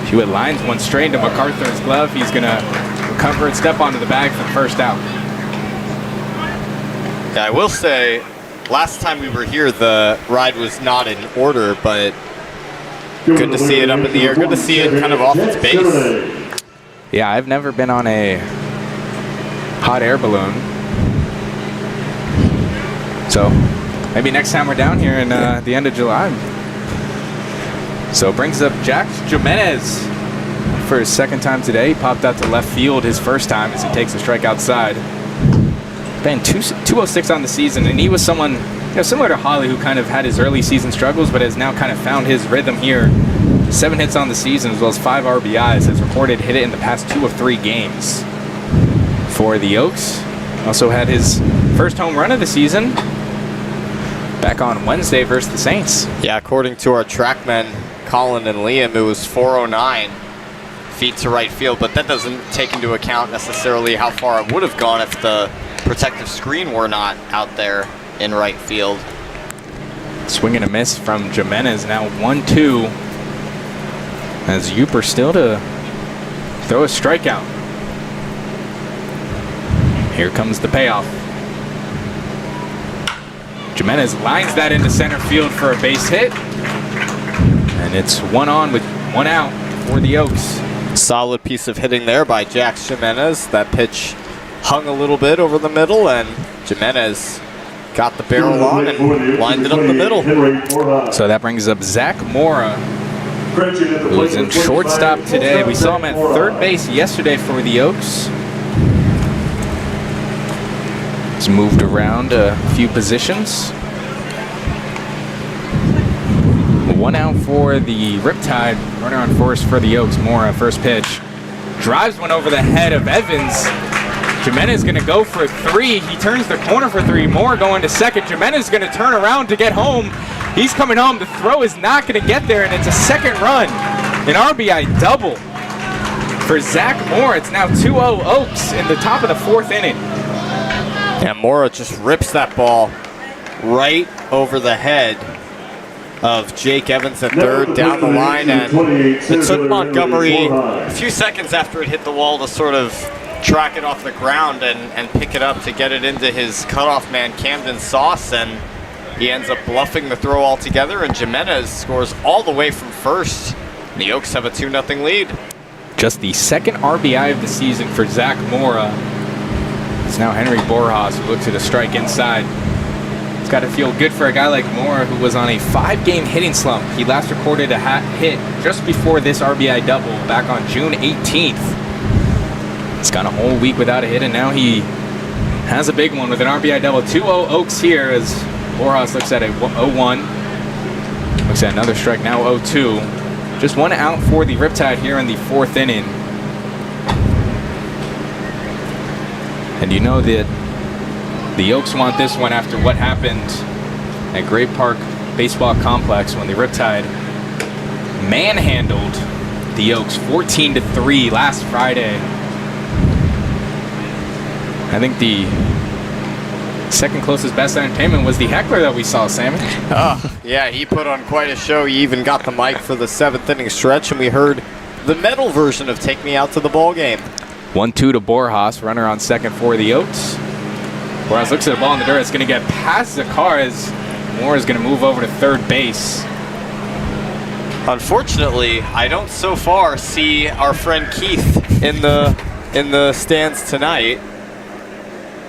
Hewitt lines one straight into MacArthur's glove. He's going to recover and step onto the bag for the first out. Yeah, I will say, last time we were here, the ride was not in order, but good to see it up in the air. Good to see it kind of off its base. Yeah, I've never been on a hot air balloon. So maybe next time we're down here in the end of July. So it brings up Jack Jimenez for his 2nd time today. He popped out to left field his 1st time as he takes a strike outside. Been 206 on the season, and he was someone similar to Holly, who kind of had his early season struggles, but has now kind of found his rhythm here. 7 hits on the season, as well as 5 RBIs. Has recorded hit it in the past 2 of 3 games for the Oaks. Also had his 1st home run of the season back on Wednesday versus the Saints. Yeah, according to our trackmen, Colin and Liam, it was 409 feet to right field, but that doesn't take into account necessarily how far it would have gone if the protective screen were not out there in right field. Swing and a miss from Jimenez, now 1-2. As Uper still to throw a strikeout. Here comes the payoff. Jimenez lines that into center field for a base hit. And it's 1 on with 1 out for the Oaks. Solid piece of hitting there by Jack Jimenez. That pitch hung a little bit over the middle, and Jimenez got the barrel on and lined it up the middle. So that brings up Zach Mora, who's in shortstop today. We saw him at 3rd base yesterday for the Oaks. He's moved around a few positions. 1 out for the Riptide. Runner on first for the Oaks. Mora, first pitch. Drives one over the head of Evans. Jimenez going to go for 3. He turns the corner for 3. Mora going to second. Jimenez going to turn around to get home. He's coming home. The throw is not going to get there, and it's a 2nd run. An RBI double for Zach Mora. It's now 2-0 Oaks in the top of the 4th inning. And Mora just rips that ball right over the head of Jake Evans at 3rd, down the line, and it took Montgomery a few seconds after it hit the wall to sort of track it off the ground and pick it up to get it into his cutoff man Camden Sauce, and he ends up bluffing the throw altogether, and Jimenez scores all the way from 1st. The Oaks have a 2-0 lead. Just the 2nd RBI of the season for Zach Mora. It's now Henry Borjas who looks at a strike inside. It's got to feel good for a guy like Mora, who was on a 5-game hitting slump. He last recorded a hit just before this RBI double back on June 18th. It's gone a whole week without a hit, and now he has a big one with an RBI double. 2-0 Oaks here as Borjas looks at a 0-1. Looks at another strike, now 0-2. Just 1 out for the Riptide here in the 4th inning. And you know that the Oaks want this one after what happened at Great Park Baseball Complex when the Riptide manhandled the Oaks 14-3 last Friday. I think the second closest best entertainment was the heckler that we saw, Sammy. Oh, yeah, he put on quite a show. He even got the mic for the 7th inning stretch, and we heard the metal version of Take Me Out to the Ball Game. 1-2 to Borjas, runner on second for the Oaks. Boras looks at the ball in the dirt. It's going to get past Zakar as Moore is going to move over to third base. Unfortunately, I don't so far see our friend Keith in the stands tonight.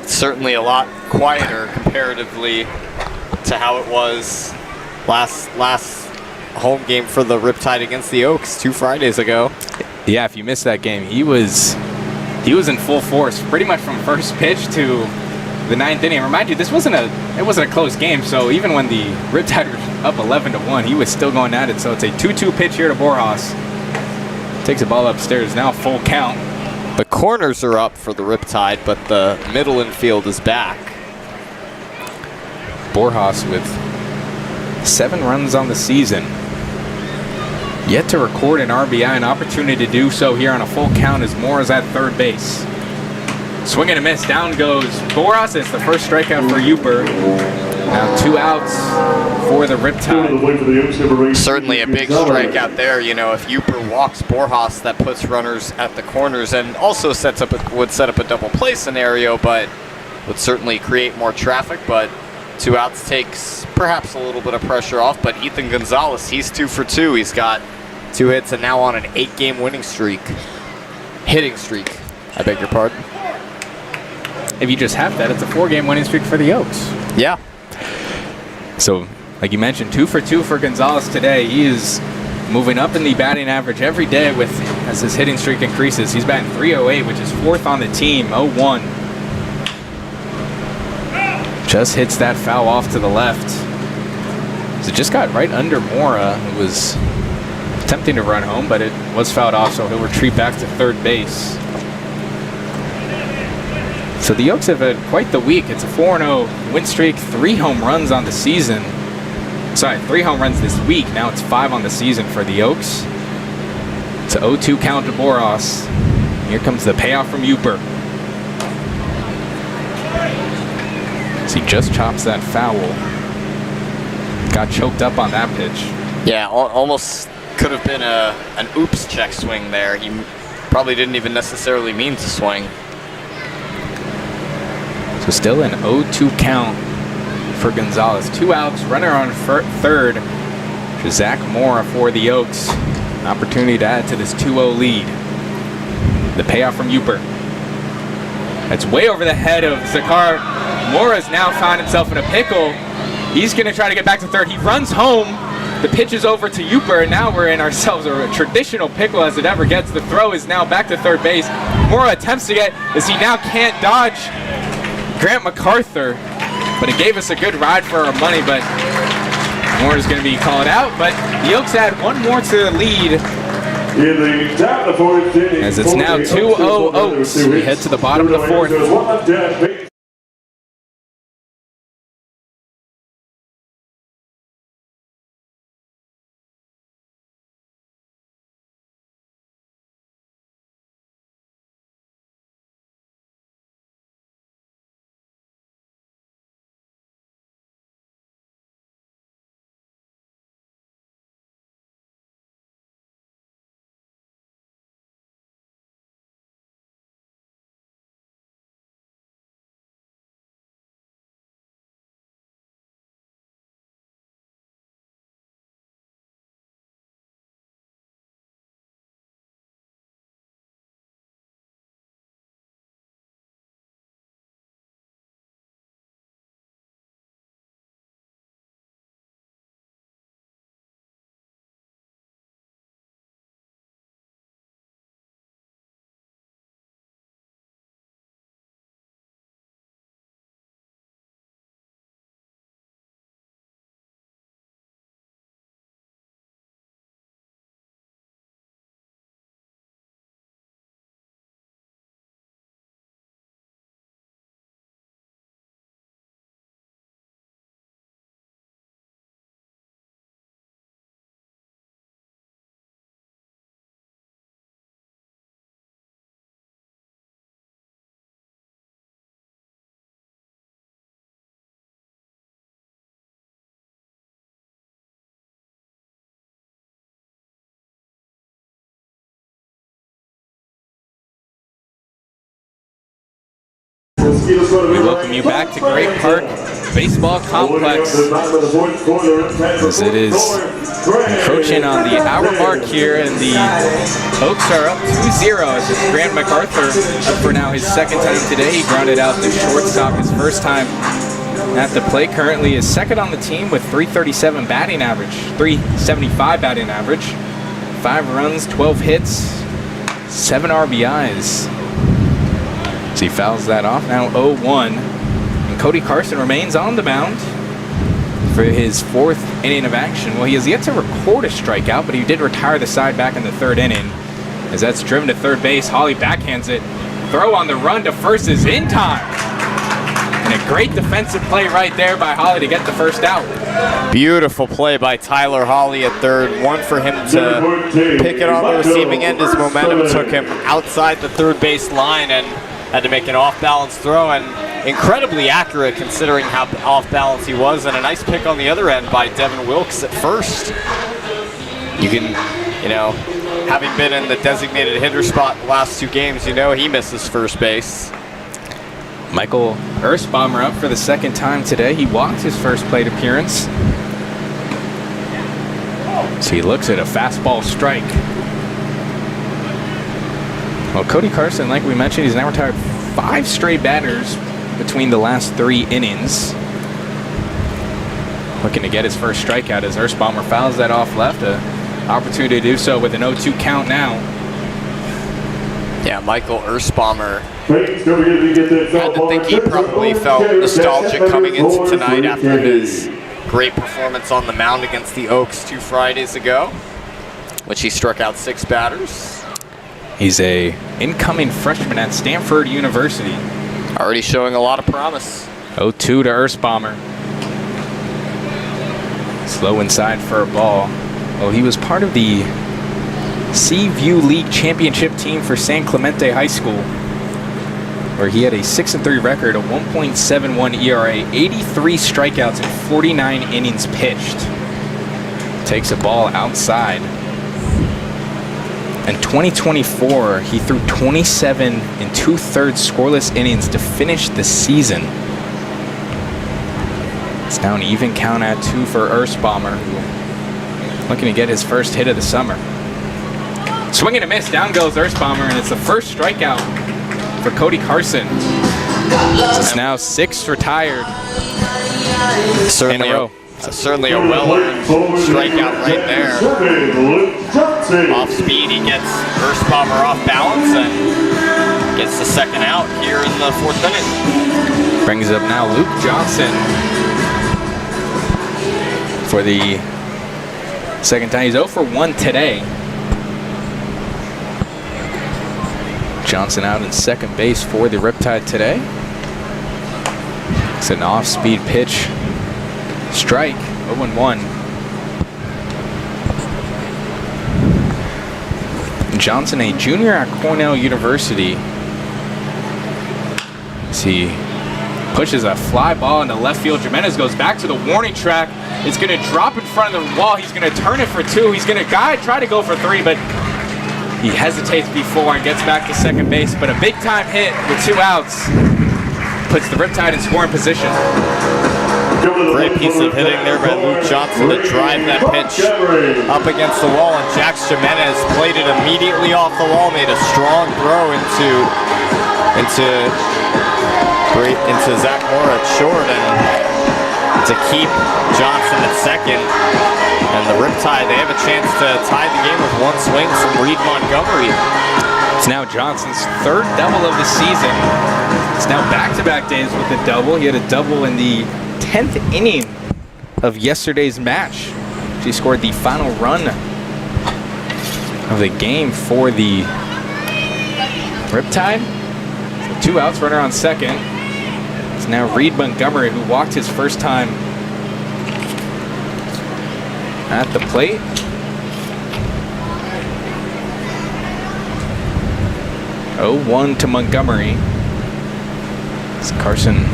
It's certainly a lot quieter comparatively to how it was last home game for the Riptide against the Oaks 2 Fridays ago. Yeah, if you missed that game, he was in full force pretty much from first pitch to the 9th inning. Remind you, it wasn't a close game, so even when the Riptide were up 11-1, he was still going at it. So it's a 2-2 pitch here to Borjas. Takes the ball upstairs, now full count. The corners are up for the Riptide, but the middle infield is back. Borjas with 7 runs on the season. Yet to record an RBI, an opportunity to do so here on a full count as Moore is at third base. Swing and a miss, down goes Borjas. It's the first strikeout for Uper. Now 2 outs for the Riptide. Certainly a big strikeout there. You know, if Uper walks Borjas, that puts runners at the corners and also would set up a double play scenario, but would certainly create more traffic. But 2 outs takes perhaps a little bit of pressure off. But Ethan Gonzalez, he's 2 for 2. He's got 2 hits and now on an 8-game winning streak. Hitting streak, I beg your pardon. If you just have that, it's a 4-game winning streak for the Oaks. Yeah. So, like you mentioned, 2 for 2 for Gonzalez today. He is moving up in the batting average every day as his hitting streak increases. He's batting .308, which is 4th on the team, 0-1. Just hits that foul off to the left. So it just got right under Mora, who was attempting to run home, but it was fouled off, so he'll retreat back to third base. So the Oaks have had quite the week. It's a 4-0 win streak, 3 home runs on the season. Sorry, 3 home runs this week. Now it's 5 on the season for the Oaks. It's a 0-2 count to Borjas. Here comes the payoff from Uper. So he just chops that foul. Got choked up on that pitch. Yeah, almost could have been an oops check swing there. He probably didn't even necessarily mean to swing. So still an 0-2 count for Gonzalez. 2 outs, runner on third. Zach Mora for the Oaks. An opportunity to add to this 2-0 lead. The payoff from Uper. That's way over the head of Zakar. Mora's now found himself in a pickle. He's going to try to get back to third. He runs home. The pitch is over to Uper, and now we're in ourselves a traditional pickle as it ever gets. The throw is now back to third base. Mora attempts to get, as he now can't dodge Grant MacArthur, but it gave us a good ride for our money, but Moore is going to be called out. But the Oaks add 1 more to the lead as it's now 2-0 Oaks. We head to the bottom of the 4th. We welcome you back to Great Park Baseball Complex as it is encroaching on the hour mark here, and the Oaks are up 2-0 as Grant MacArthur, up for now his second time today. He grounded out the shortstop his first time at the plate. Currently is second on the team with .337 batting average, .375 batting average, 5 runs, 12 hits, 7 RBIs. So he fouls that off, now 0-1. And Cody Carson remains on the mound for his 4th inning of action. Well, he has yet to record a strikeout, but he did retire the side back in the 3rd inning. As that's driven to third base, Holly backhands it. Throw on the run to first is in time. And a great defensive play right there by Holly to get the first out. Beautiful play by Tyler Holly at third. One for him to pick it on the receiving end. His momentum took him outside the third base line and had to make an off-balance throw, and incredibly accurate considering how off-balance he was, and a nice pick on the other end by Devin Wilkes at first. You can, having been in the designated hitter spot the last 2 games, he misses first base. Michael Ersbaumer up for the 2nd time today. He walked his first plate appearance. So he looks at a fastball strike. Well, Cody Carson, like we mentioned, he's now retired 5 straight batters between the last 3 innings. Looking to get his first strikeout as Ersbaumer fouls that off left. An opportunity to do so with an 0-2 count now. Yeah, Michael Ersbaumer. I think he probably felt nostalgic coming into tonight after his great performance on the mound against the Oaks 2 Fridays ago, which he struck out 6 batters. He's a incoming freshman at Stanford University. Already showing a lot of promise. 0-2 to Ersbaumer. Slow inside for a ball. Well, he was part of the Seaview League championship team for San Clemente High School, where he had a 6-3 record, a 1.71 ERA, 83 strikeouts, and 49 innings pitched. Takes a ball outside. In 2024, he threw 27 2/3 scoreless innings to finish the season. It's now an even count at 2 for Ersbaumer, looking to get his first hit of the summer. Swing and a miss, down goes Ersbaumer, and it's the first strikeout for Cody Carson. It's now 6 retired in a row. Certainly a well-earned strikeout right there. Off speed, he gets Ersbaumer off balance and gets the 2nd out here in the 4th inning. Brings up now Luke Johnson for the 2nd time. He's 0 for 1 today. Johnson out in 2nd base for the Riptide today. It's an off-speed pitch. Strike, 0-1. Johnson, a junior at Cornell University. As he pushes a fly ball into left field. Jimenez goes back to the warning track. It's going to drop in front of the wall. He's going to turn it for 2. He's going to try to go for 3, but he hesitates before and gets back to 2nd base. But a big-time hit with 2 outs puts the Riptide in scoring position. Great piece of hitting there by Luke Johnson to drive that pitch up against the wall, and Jax Jimenez played it immediately off the wall, made a strong throw into Zach Moore at short, and to keep Johnson at 2nd. And the Riptide, they have a chance to tie the game with 1 swing from Reed Montgomery. It's now Johnson's 3rd double of the season. It's now back-to-back days with a double. He had a double in the 10th inning of yesterday's match. He scored the final run of the game for the Riptide. So 2 outs, runner on 2nd. It's now Reed Montgomery, who walked his first time at the plate. Oh, 0-1 to Montgomery. As Carson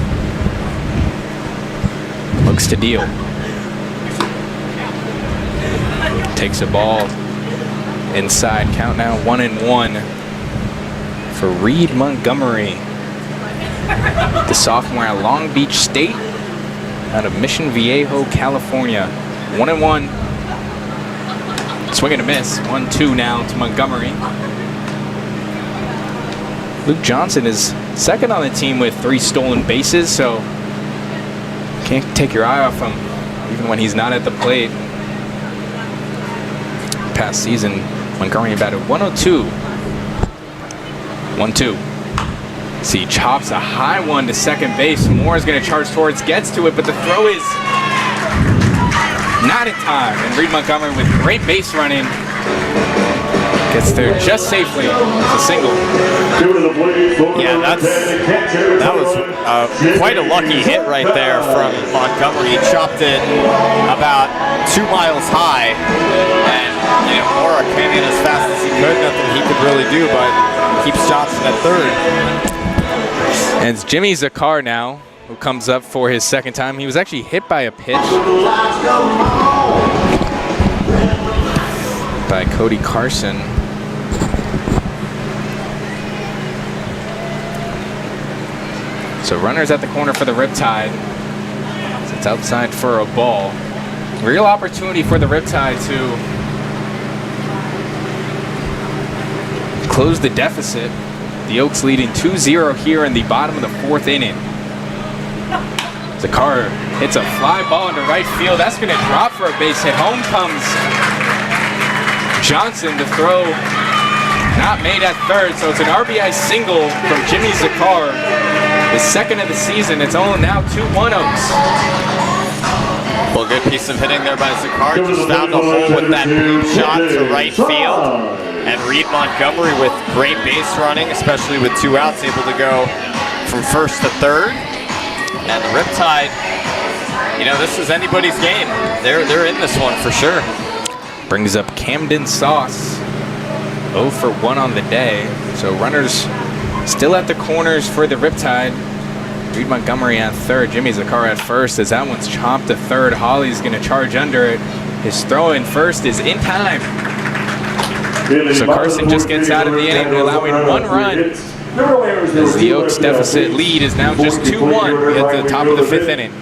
looks to deal. Takes a ball inside. Count now 1-1 for Reed Montgomery. the sophomore at Long Beach State out of Mission Viejo, California. 1-1. Swing and a miss. 1-2 now to Montgomery. Luke Johnson is second on the team with 3 stolen bases, so can't take your eye off him even when he's not at the plate. Past season, Montgomery batted 102. 1-2. See, chops a high one to second base. Moore is going to charge towards, gets to it, but the throw is not in time. And Reed Montgomery with great base running gets there just safely. It's a single. Yeah, that was quite a lucky hit right there from Montgomery. He chopped it about 2 miles high, and Mora came in as fast as he could. Nothing he could really do, but keeps Johnson at third. And it's Jimmy Zakar now, who comes up for his second time. He was actually hit by a pitch by Cody Carson. So runners at the corner for the Riptide. It's outside for a ball. Real opportunity for the Riptide to close the deficit. The Oaks leading 2-0 here in the bottom of the 4th inning. Zakar hits a fly ball into right field. That's going to drop for a base hit. Home comes Johnson. The throw not made at third, so it's an RBI single from Jimmy Zakar. The second of the season. It's only now 2-1 Oaks. Well, good piece of hitting there by Zakar. Just found a hole with that boom shot to right field. And Reed Montgomery with great base running, especially with 2 outs, able to go from first to third. And the Riptide, this is anybody's game. They're in this one for sure. Brings up Camden Sauce. 0 for 1 on the day. So runners still at the corners for the Riptide. Reed Montgomery at third. Jimmy Zakar at first as that one's chopped to third. Holly's going to charge under it. His throw in first is in time. So Carson just gets out of the inning, allowing 1 run. As the Oaks deficit lead is now just 2-1. We at the top of the 5th inning.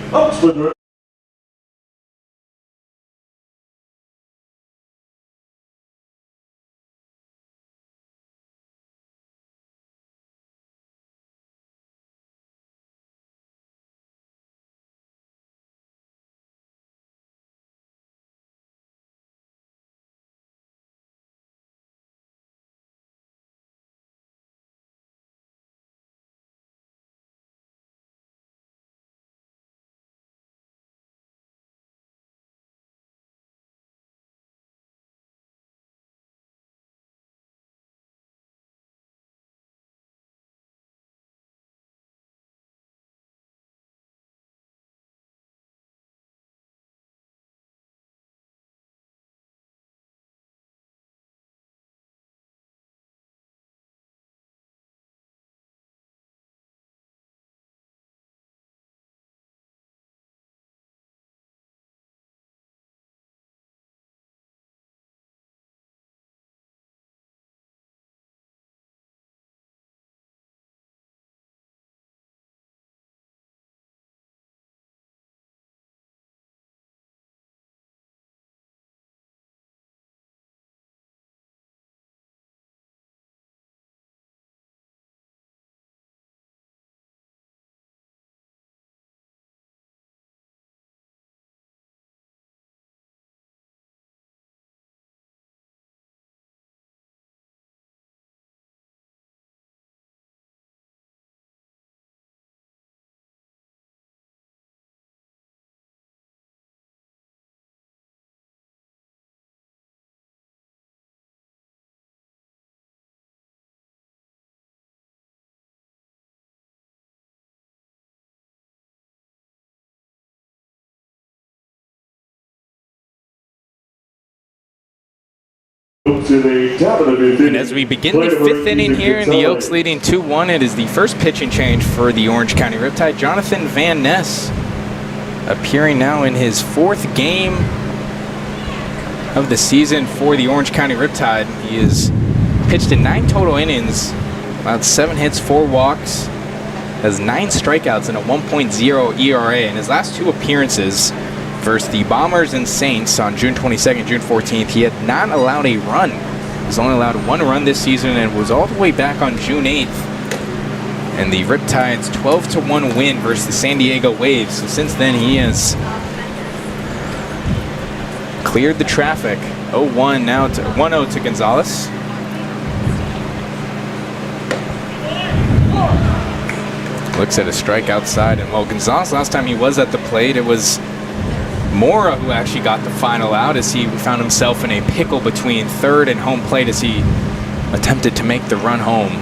And as we begin the 5th inning here in the Oaks leading 2-1, it is the first pitching change for the Orange County Riptide. Jonathan Van Ness appearing now in his 4th game of the season for the Orange County Riptide. He has pitched in 9 total innings, allowed 7 hits, 4 walks, has 9 strikeouts and a 1.0 ERA. In his last 2 appearances versus the Bombers and Saints on June 22nd, June 14th, he had not allowed a run. He's only allowed 1 run this season and was all the way back on June 8th. And the Riptide's 12-1 win versus the San Diego Waves. So since then, he has cleared the traffic. 0-1 now to 1-0 to Gonzalez. Looks at a strike outside, and well, Gonzalez, last time he was at the plate, it was Mora who actually got the final out as he found himself in a pickle between third and home plate as he attempted to make the run home.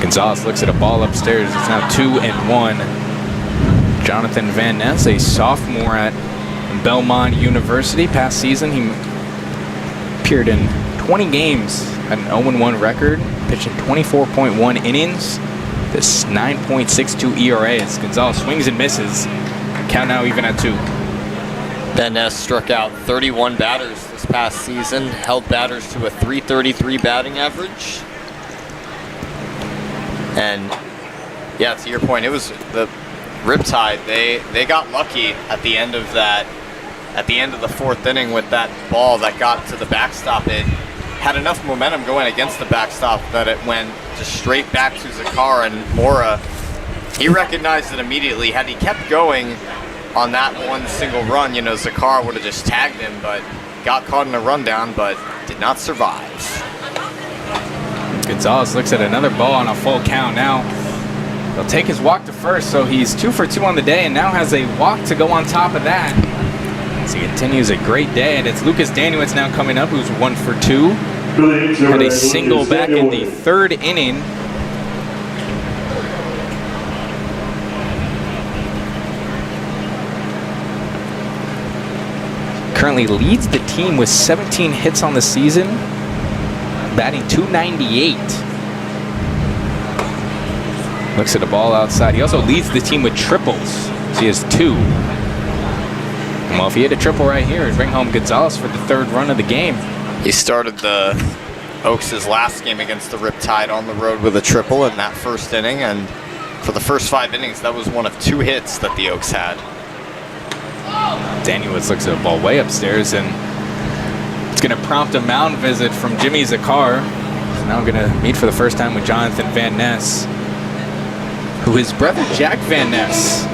Gonzalez looks at a ball upstairs. It's now 2-1. Jonathan Van Ness, a sophomore at Belmont University. Past season, he appeared in 20 games, had an 0-1 record, pitching 24.1 innings. This 9.62 ERA as Gonzalez swings and misses. Count now even at 2. Van Ness struck out 31 batters this past season, held batters to a .333 batting average. And yeah, to your point, it was the Riptide. They got lucky at the end of that, at the end of the 4th inning with that ball that got to the backstop. It had enough momentum going against the backstop that it went just straight back to Zakar, and Mora, he recognized it immediately. Had he kept going on that one single run, you know, Zakar would have just tagged him, but got caught in a rundown, but did not survive. Gonzalez looks at another ball on a full count. Now he'll take his walk to first, so he's 2 for 2 on the day and now has a walk to go on top of that. As he continues a great day, and it's Lucas Daniewicz now coming up, who's 1 for 2. Had a single back in the 3rd inning. Currently leads the team with 17 hits on the season, batting .298. Looks at a ball outside. He also leads the team with triples. So he has 2. Well, if he hit a triple right here, it'd bring home Gonzalez for the 3rd run of the game. He started the Oaks' last game against the Riptide on the road with a triple in that 1st inning, and for the first 5 innings, that was one of 2 hits that the Oaks had. Daniewicz looks at a ball way upstairs, and it's going to prompt a mound visit from Jimmy Zakar. He's now going to meet for the first time with Jonathan Van Ness, who his brother Jack Van Ness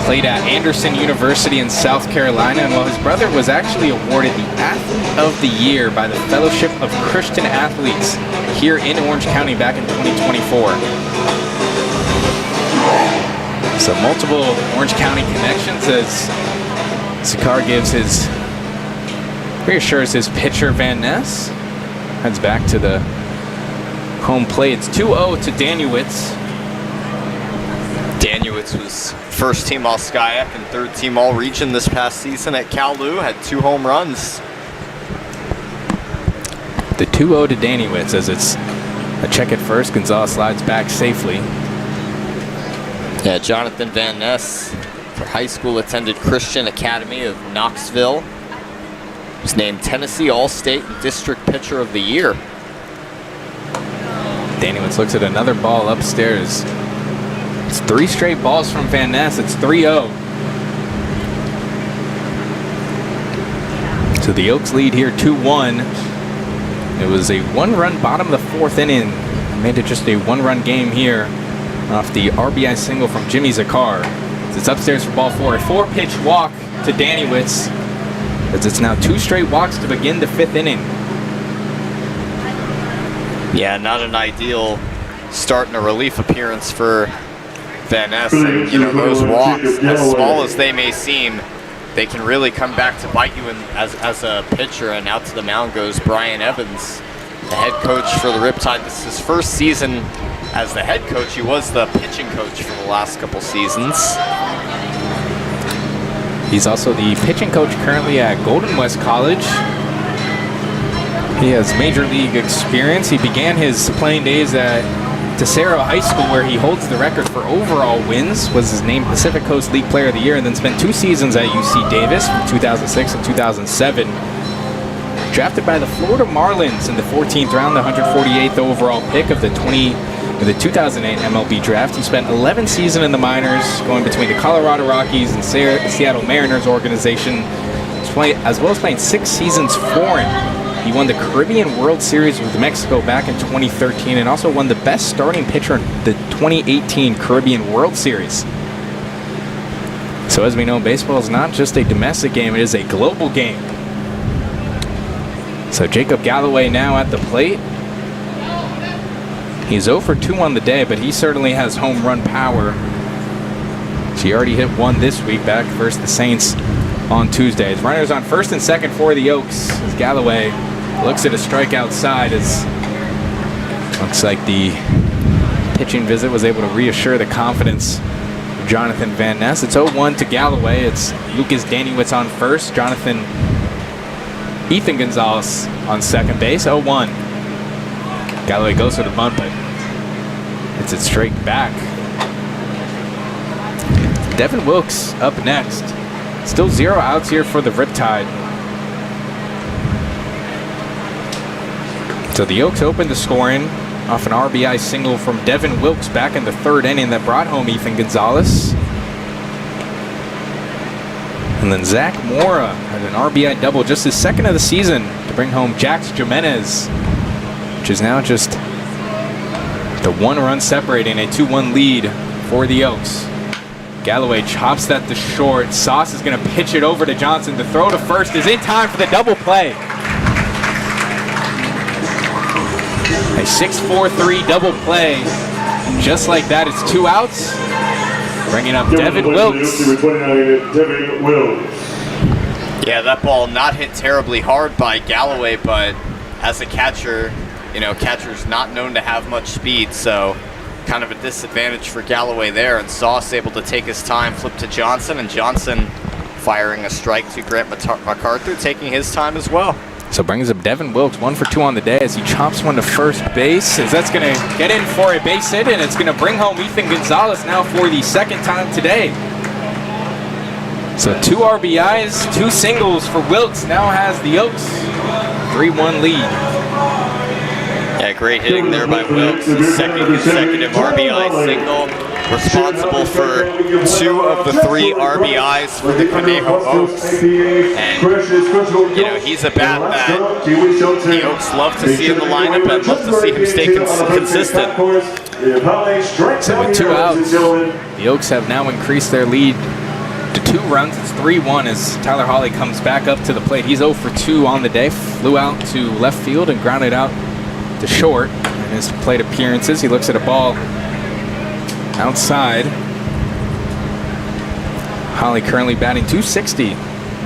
played at Anderson University in South Carolina, and while his brother was actually awarded the Athlete of the Year by the Fellowship of Christian Athletes here in Orange County back in 2024. So multiple Orange County connections as Zakar gives his, reassures his pitcher Van Ness, heads back to the home plate. It's 2-0 to Daniewicz. Daniewicz was 1st team All-SCIAC and 3rd team All-Region this past season at Cal-Lu, had 2 home runs. The 2-0 to Daniewicz as it's a check at first. Gonzalez slides back safely. Yeah, Jonathan Van Ness, for high school, attended Christian Academy of Knoxville. Was named Tennessee All-State and District Pitcher of the Year. Daniewicz looks at another ball upstairs. It's 3 straight balls from Van Ness. It's 3-0. So the Oaks lead here 2-1. It was a 1-run bottom of the 4th inning. Made it just a 1-run game here off the RBI single from Jimmy Zakar. It's upstairs for ball 4. A 4-pitch walk to Daniewicz, as it's now 2 straight walks to begin the 5th inning. Yeah, not an ideal start in a relief appearance for Van Ness. And, you know, those walks, as small as they may seem, they can really come back to bite you as a pitcher. And out to the mound goes Brian Evans, the head coach for the Riptide. This is his 1st season as the head coach. He was the pitching coach for the last couple seasons. He's also the pitching coach currently at Golden West College. He has major league experience. He began his playing days at Tesoro High School, where he holds the record for overall wins, was named Pacific Coast League Player of the Year, and then spent 2 seasons at UC Davis from 2006 and 2007. Drafted by the Florida Marlins in the 14th round, the 148th overall pick of the In the 2008 MLB draft, he spent 11 seasons in the minors, going between the Colorado Rockies and Seattle Mariners organization, as well as playing 6 seasons foreign. He won the Caribbean World Series with Mexico back in 2013 and also won the best starting pitcher in the 2018 Caribbean World Series. So as we know, baseball is not just a domestic game, it is a global game. So Jacob Galloway now at the plate. He's 0 for 2 on the day, but he certainly has home run power. He already hit 1 this week back versus the Saints on Tuesday. His runners on first and second for the Oaks as Galloway looks at a strike outside. As looks like the pitching visit was able to reassure the confidence of Jonathan Van Ness. It's 0-1 to Galloway. It's Lucas Daniewicz on first. Ethan Gonzalez on second base. 0-1. Galloway goes for the bunt, but it's it straight back. Devin Wilkes up next. Still 0 outs here for the Riptide. So the Oaks opened the scoring off an RBI single from Devin Wilkes back in the 3rd inning that brought home Ethan Gonzalez. And then Zach Mora had an RBI double, just his 2nd of the season, to bring home Jax Jimenez, which is now just the 1 run separating a 2-1 lead for the Oaks. Galloway chops that to short. Sauce is going to pitch it over to Johnson. The throw to first is in time for the double play. A 6-4-3 double play. Just like that, it's 2 outs. Bringing up Devin Wilkes. Yeah, that ball not hit terribly hard by Galloway, but as a catcher, you know, catcher's not known to have much speed, so kind of a disadvantage for Galloway there. And Sauce able to take his time, flip to Johnson, and Johnson firing a strike to Grant MacArthur, taking his time as well. So brings up Devin Wilkes, 1 for 2 on the day as he chops one to first base. As that's going to get in for a base hit, and it's going to bring home Ethan Gonzalez now for the 2nd time today. So 2 RBIs, 2 singles for Wilkes. Now has the Oaks 3-1 lead. Yeah, great hitting there by Wilkes. His 2nd consecutive RBI single, responsible for 2 of the 3 RBIs for the Conejo Oaks. And, you know, he's a bat that the Oaks love to see in the lineup and love to see him stay consistent. So with 2 outs, the Oaks have now increased their lead to 2 runs. It's 3-1 as Tyler Hawley comes back up to the plate. He's 0 for 2 on the day. Flew out to left field and grounded out to short in his plate appearances. He looks at a ball outside. Hawley currently batting .260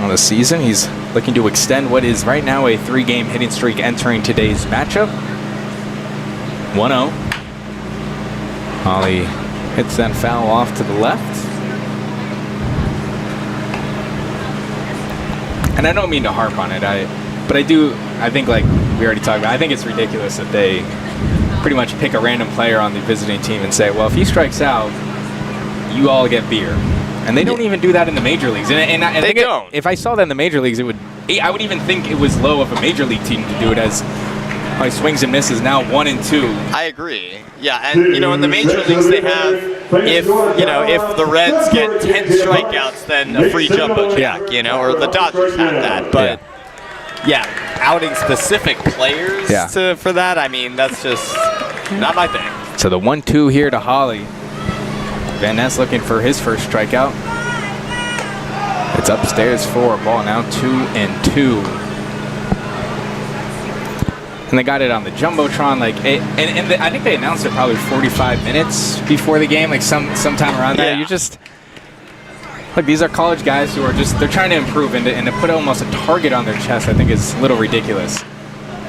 on the season. He's looking to extend what is right now a 3-game hitting streak entering today's matchup. 1-0. Hawley hits that foul off to the left. And I don't mean to harp on it, but I think, like we already talked about, I think it's ridiculous that they pretty much pick a random player on the visiting team and say, well, if he strikes out, you all get beer. And they don't even do that in the major leagues. And I think if I saw that in the major leagues, I would even think it was low of a major league team to do it, as swings and misses now 1 and 2. I agree. Yeah, and you know, in the major leagues they have, if the Reds get 10 strikeouts, then a free jumbo jack, you know, or the Dodgers have that. But yeah, outing specific players for that, I mean, that's just not my thing. So the 1-2 here to Hawley. Van Ness looking for his first strikeout. It's upstairs for a ball now, 2-2. And they got it on the Jumbotron, I think they announced it probably 45 minutes before the game, like sometime around there. You just, look, these are college guys who are they're trying to improve, and to put almost a target on their chest, I think is a little ridiculous.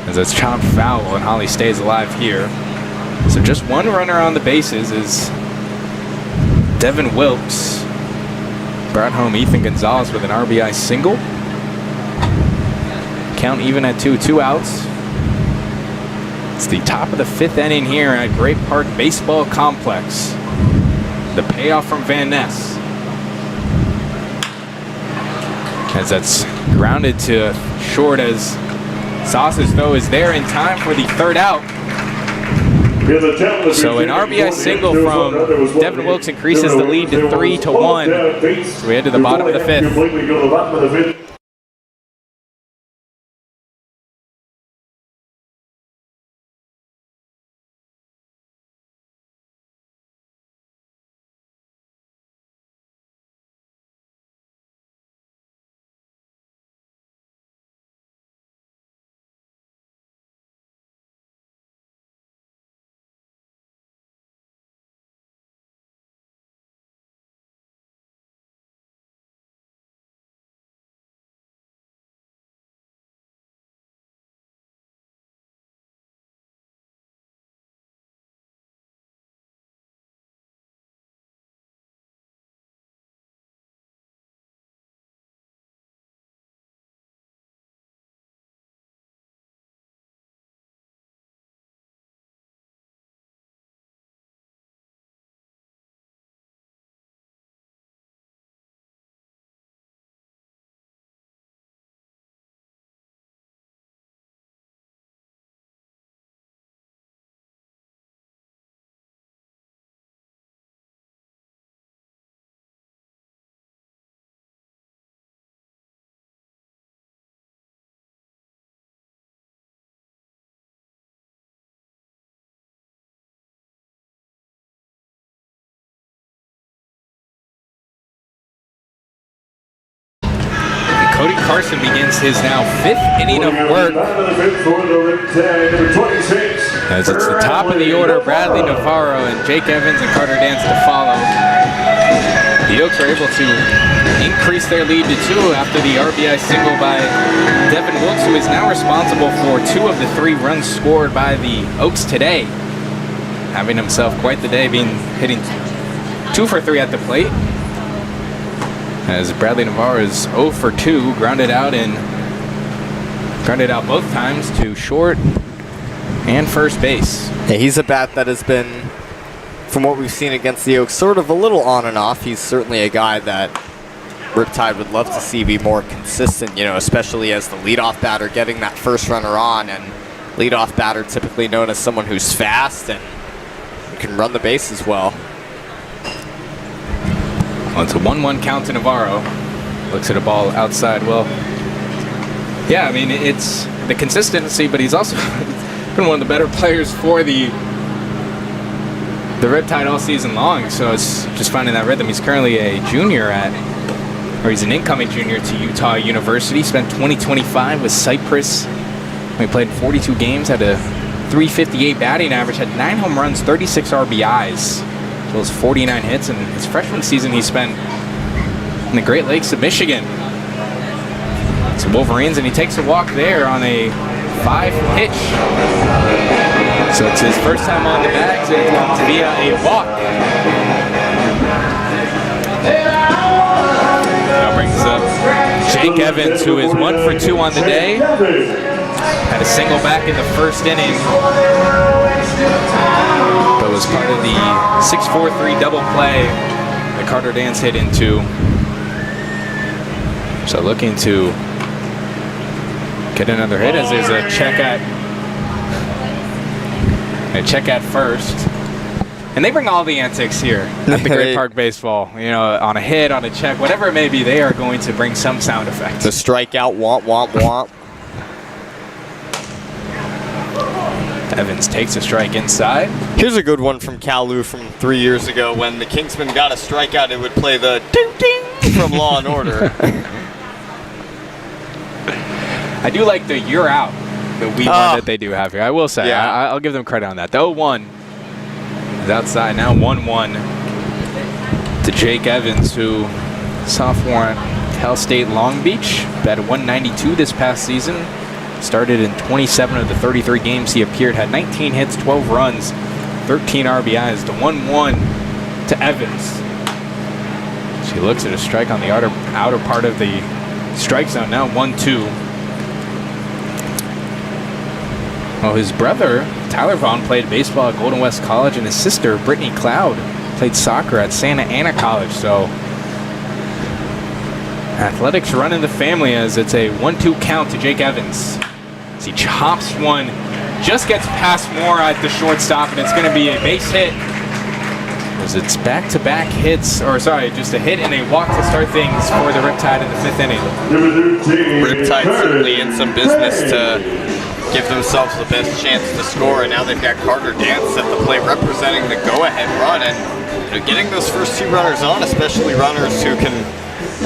As it's chopped foul, and Hawley stays alive here. So just 1 runner on the bases is Devin Wilkes. Brought home Ethan Gonzalez with an RBI single. Count even at 2 outs. It's the top of the 5th inning here at Great Park Baseball Complex. The payoff from Van Ness. As that's grounded to short, as Sauce's throw is there in time for the 3rd out. So an RBI single from Devin Wilkes increases the lead to 3-1. So we head to the bottom of the fifth. Cody Carson begins his now 5th inning of work. As it's the top of the order, Bradley Navarro and Jake Evans and Carter Dance to follow. The Oaks are able to increase their lead to 2 after the RBI single by Devin Wilkes, who is now responsible for 2 of the 3 runs scored by the Oaks today. Having himself quite the day, hitting 2 for 3 at the plate. As Bradley Navarro is 0 for 2, grounded out both times to short and first base. Yeah, he's a bat that has been, from what we've seen against the Oaks, sort of a little on and off. He's certainly a guy that Riptide would love to see be more consistent, you know, especially as the leadoff batter getting that first runner on, and leadoff batter typically known as someone who's fast and can run the bases well. Well, it's a 1-1 count to Navarro. Looks at a ball outside. Well, yeah, I mean, it's the consistency, but he's also been one of the better players for the Riptide all season long. So it's just finding that rhythm. He's currently a junior he's an incoming junior to Utah University. Spent 2025 with Cypress. He played 42 games, had a .358 batting average, had 9 home runs, 36 RBIs. Those 49 hits, and his freshman season he spent in the Great Lakes of Michigan. So Wolverines, and he takes a walk there on a 5-pitch. So it's his first time on the bags, and it comes via a walk. Now brings up Jake Evans, who is 1 for 2 on the day. Had a single back in the first inning, but was part of the 6-4-3 double play that Carter Dance hit into. So looking to get another hit as there's a check at first. And they bring all the antics here at the Great Park Baseball. You know, on a hit, on a check, whatever it may be, they are going to bring some sound effects. The strikeout, womp, womp, womp. Evans takes a strike inside. Here's a good one from Cal Lou from 3 years ago. When the Kingsmen got a strikeout, it would play the ding-ding from Law and Order. I do like the "you're out," the "we won" that they do have here. I will say, yeah. I'll give them credit on that. The 0-1 is outside. Now 1-1 to Jake Evans, who sophomore at Cal State Long Beach, batted .192 this past season. Started in 27 of the 33 games he appeared, had 19 hits, 12 runs, 13 RBIs. The 1-1 to Evans. She looks at a strike on the outer part of the strike zone. Now 1-2. Well, his brother, Tyler Vaughn, played baseball at Golden West College, and his sister, Brittany Cloud, played soccer at Santa Ana College. So athletics run in the family, as it's a 1-2 count to Jake Evans. As he chops one just gets past Moore at the shortstop, and it's going to be a base hit. As it's back-to-back hits, or sorry, just a hit and a walk to start things for the Riptide in the 5th inning. Riptide certainly in some business to give themselves the best chance to score, and now they've got Carter Dance at the plate representing the go-ahead run, and getting those first 2 runners on, especially runners who can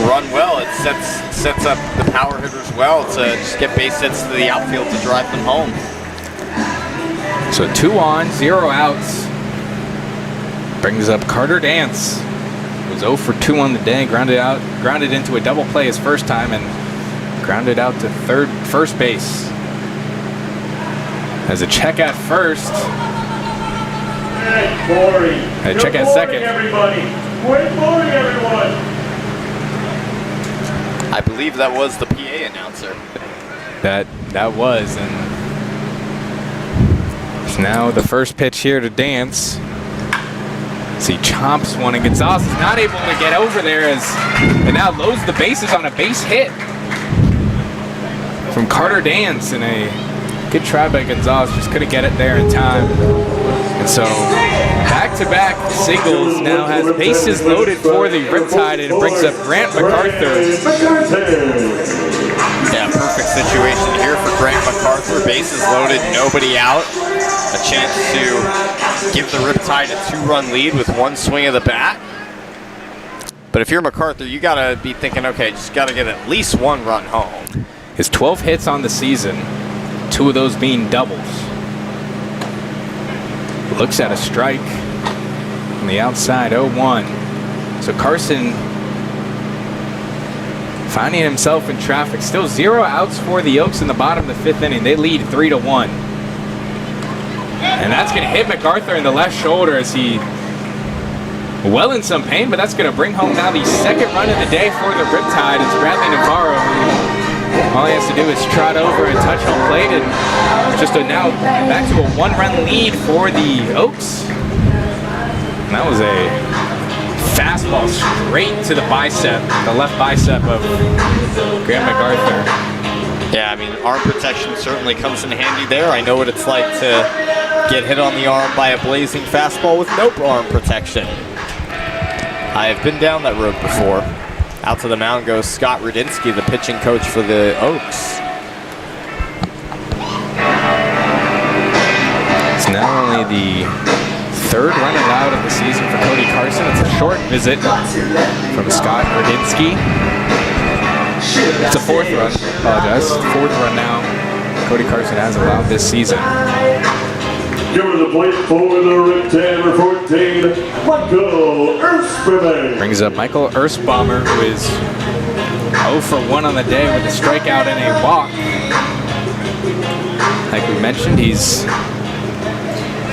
run well, it sets up the power hitters well to just get base hits to the outfield to drive them home. So 2 on, 0 outs. Brings up Carter Dance. Was 0 for 2 on the day, grounded into a double play his first time, and grounded out to first base. As a check at first. A check at second. Everybody. Good morning, everyone. I believe that was the PA announcer. That was, and it's now the first pitch here to Dance. As he chomps one, and Gonzalez is not able to get over there as it now loads the bases on a base hit from Carter Dance, and a good try by Gonzalez, just couldn't get it there in time. And so back-to-back singles now has bases loaded for the Riptide, and it brings up Grant MacArthur. Yeah, perfect situation here for Grant MacArthur. Bases loaded, nobody out. A chance to give the Riptide a 2-run lead with 1 swing of the bat. But if you're MacArthur, you gotta be thinking, okay, just gotta get at least 1 run home. His 12 hits on the season, 2 of those being doubles. Looks at a strike on the outside, 0-1. So Carson finding himself in traffic. Still 0 outs for the Oaks in the bottom of the 5th inning. They lead 3-1. And that's going to hit MacArthur in the left shoulder as he well in some pain, but that's going to bring home now the 2nd run of the day for the Riptide. It's Bradley Navarro. All he has to do is trot over and touch home plate, and just now back to a 1-run lead for the Oaks. And that was a fastball straight to the bicep, the left bicep of Grant MacArthur. Yeah, I mean, arm protection certainly comes in handy there. I know what it's like to get hit on the arm by a blazing fastball with no arm protection. I have been down that road before. Out to the mound goes Scott Rudinsky, the pitching coach for the Oaks. It's now only the 3rd run allowed of the season for Cody Carson. It's a short visit from Scott Rudinsky. It's a 4th run, apologize. 4th run now Cody Carson has allowed this season. Give her the plate for the Riptide, number 14, Michael Ersbaumer. Brings up Michael Ersbaumer, who is 0 for 1 on the day with a strikeout and a walk. Like we mentioned, he's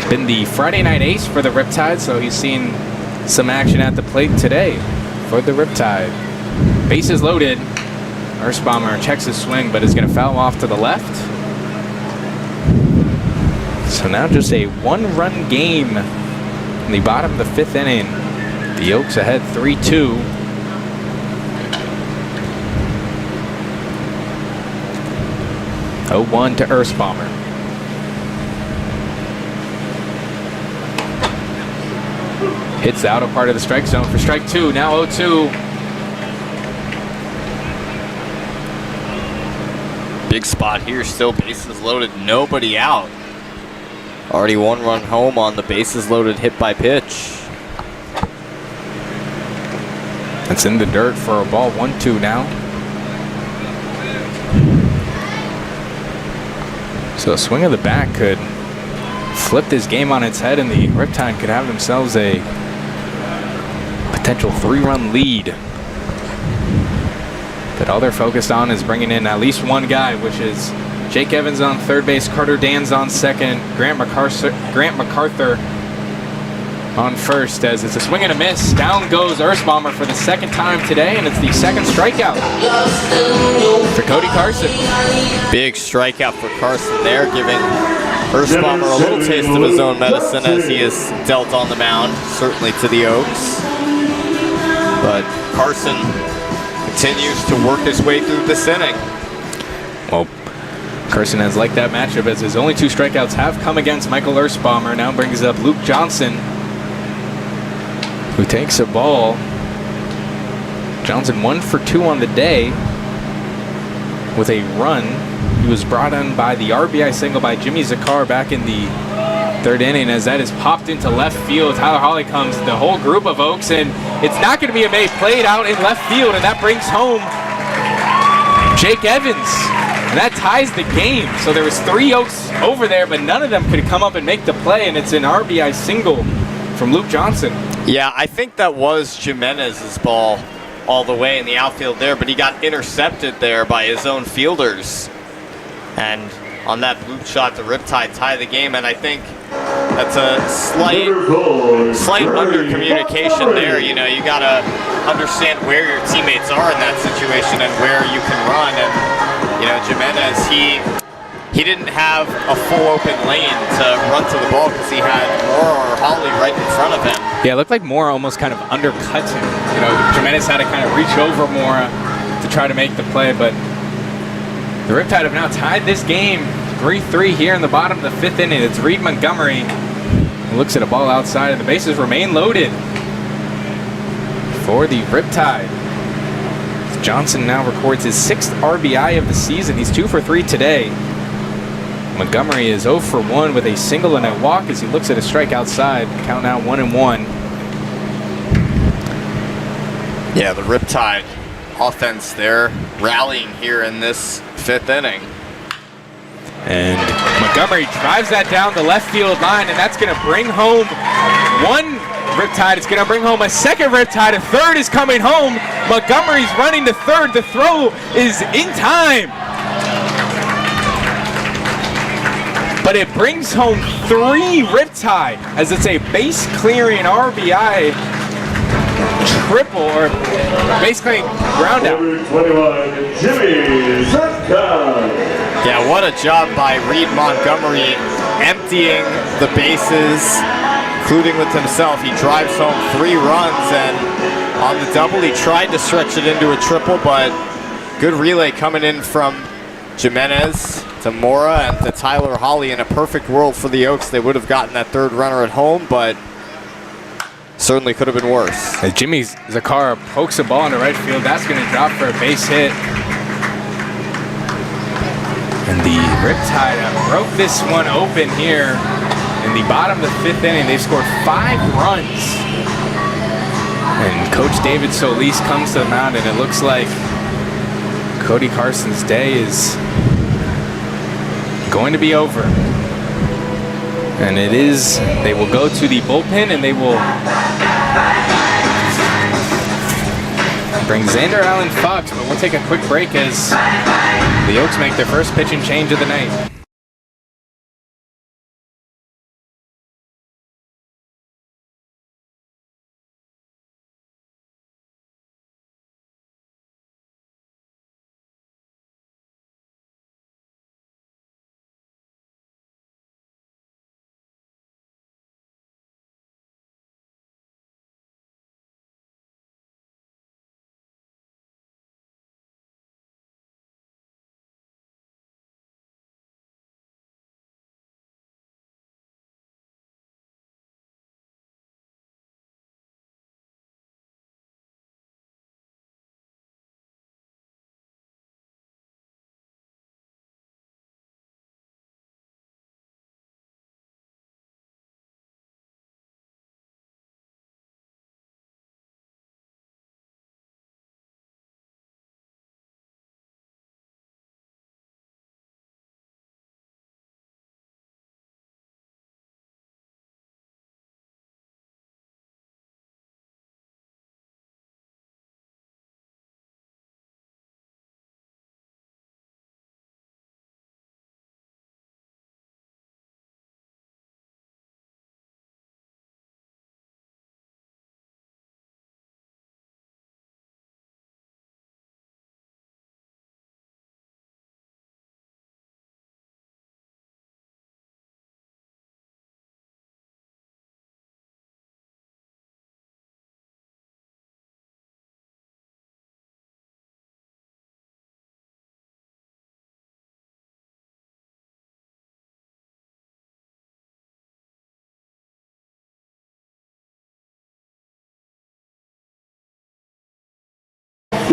been the Friday night ace for the Riptide, so he's seen some action at the plate today for the Riptide. Bases loaded. Ersbaumer checks his swing, but is going to foul off to the left. So now just a 1-run game in the bottom of the 5th inning. The Oaks ahead 3-2. (0-1) to Ersbaumer. Hits the outer part of the strike zone for strike 2. Now 0-2. Big spot here, still bases loaded, nobody out. Already 1 run home on the bases loaded hit by pitch. It's in the dirt for a ball, 1-2 now. So a swing of the bat could flip this game on its head, and the Riptide could have themselves a potential 3-run lead. But all they're focused on is bringing in at least 1 guy, which is Jake Evans on 3rd base, Carter Dans on 2nd, Grant MacArthur on 1st, as it's a swing and a miss. Down goes Ersbaumer for the 2nd time today, and it's the 2nd strikeout for Cody Carson. Big strikeout for Carson there, giving Ersbaumer a little taste of his own medicine as he is dealt on the mound, certainly to the Oaks. But Carson continues to work his way through this inning. Well, Carson has liked that matchup as his only 2 strikeouts have come against Michael Ersbaumer. Now brings up Luke Johnson, who takes a ball. Johnson 1 for 2 on the day with a run. He was brought on by the RBI single by Jimmy Zakar back in the 3rd inning as that is popped into left field. Tyler Hawley comes, the whole group of Oaks, and it's not going to be a May played out in left field, and that brings home Jake Evans. And that ties the game. So there was 3 Oaks over there, but none of them could come up and make the play, and it's an RBI single from Luke Johnson. Yeah, I think that was Jimenez's ball all the way in the outfield there, but he got intercepted there by his own fielders. And on that bloop shot, the Riptide tie the game, and I think that's a slight under communication there. You know, you gotta understand where your teammates are in that situation and where you can run. And you know, Jimenez, he didn't have a full open lane to run to the ball because he had Moore or Hawley right in front of him. Yeah, it looked like Moore almost kind of undercuts him. You know, Jimenez had to kind of reach over Moore to try to make the play, but the Riptide have now tied this game 3-3 here in the bottom of the 5th inning. It's Reed Montgomery who looks at a ball outside, and the bases remain loaded for the Riptide. Johnson now records his 6th RBI of the season. He's 2 for 3 today. Montgomery is 0 for 1 with a single and a walk as he looks at a strike outside. Count now 1-1. Yeah, the Riptide offense there rallying here in this 5th inning. And Montgomery drives that down the left field line, and that's going to bring home 1 Riptide. It's going to bring home a 2nd Riptide. A 3rd is coming home. Montgomery's running to 3rd. The throw is in time. But it brings home 3 Riptide as it's a base clearing RBI triple, or basically ground out. Number 21, Jimmy Zakar. Yeah, what a job by Reed Montgomery emptying the bases, including with himself. He drives home 3 runs, and on the double he tried to stretch it into a triple, but good relay coming in from Jimenez to Mora and to Tyler Hawley. In a perfect world for the Oaks, they would have gotten that 3rd runner at home, but certainly could have been worse. As Jimmy Zakar pokes a ball into right field, that's going to drop for a base hit. And the Riptide broke this one open here in the bottom of the 5th inning. They've scored 5 runs. And Coach David Solis comes to the mound, and it looks like Cody Carson's day is going to be over. And it is, they will go to the bullpen, and they will bring Xander Allen Fox, but we'll take a quick break as the Oaks make their first pitching change of the night.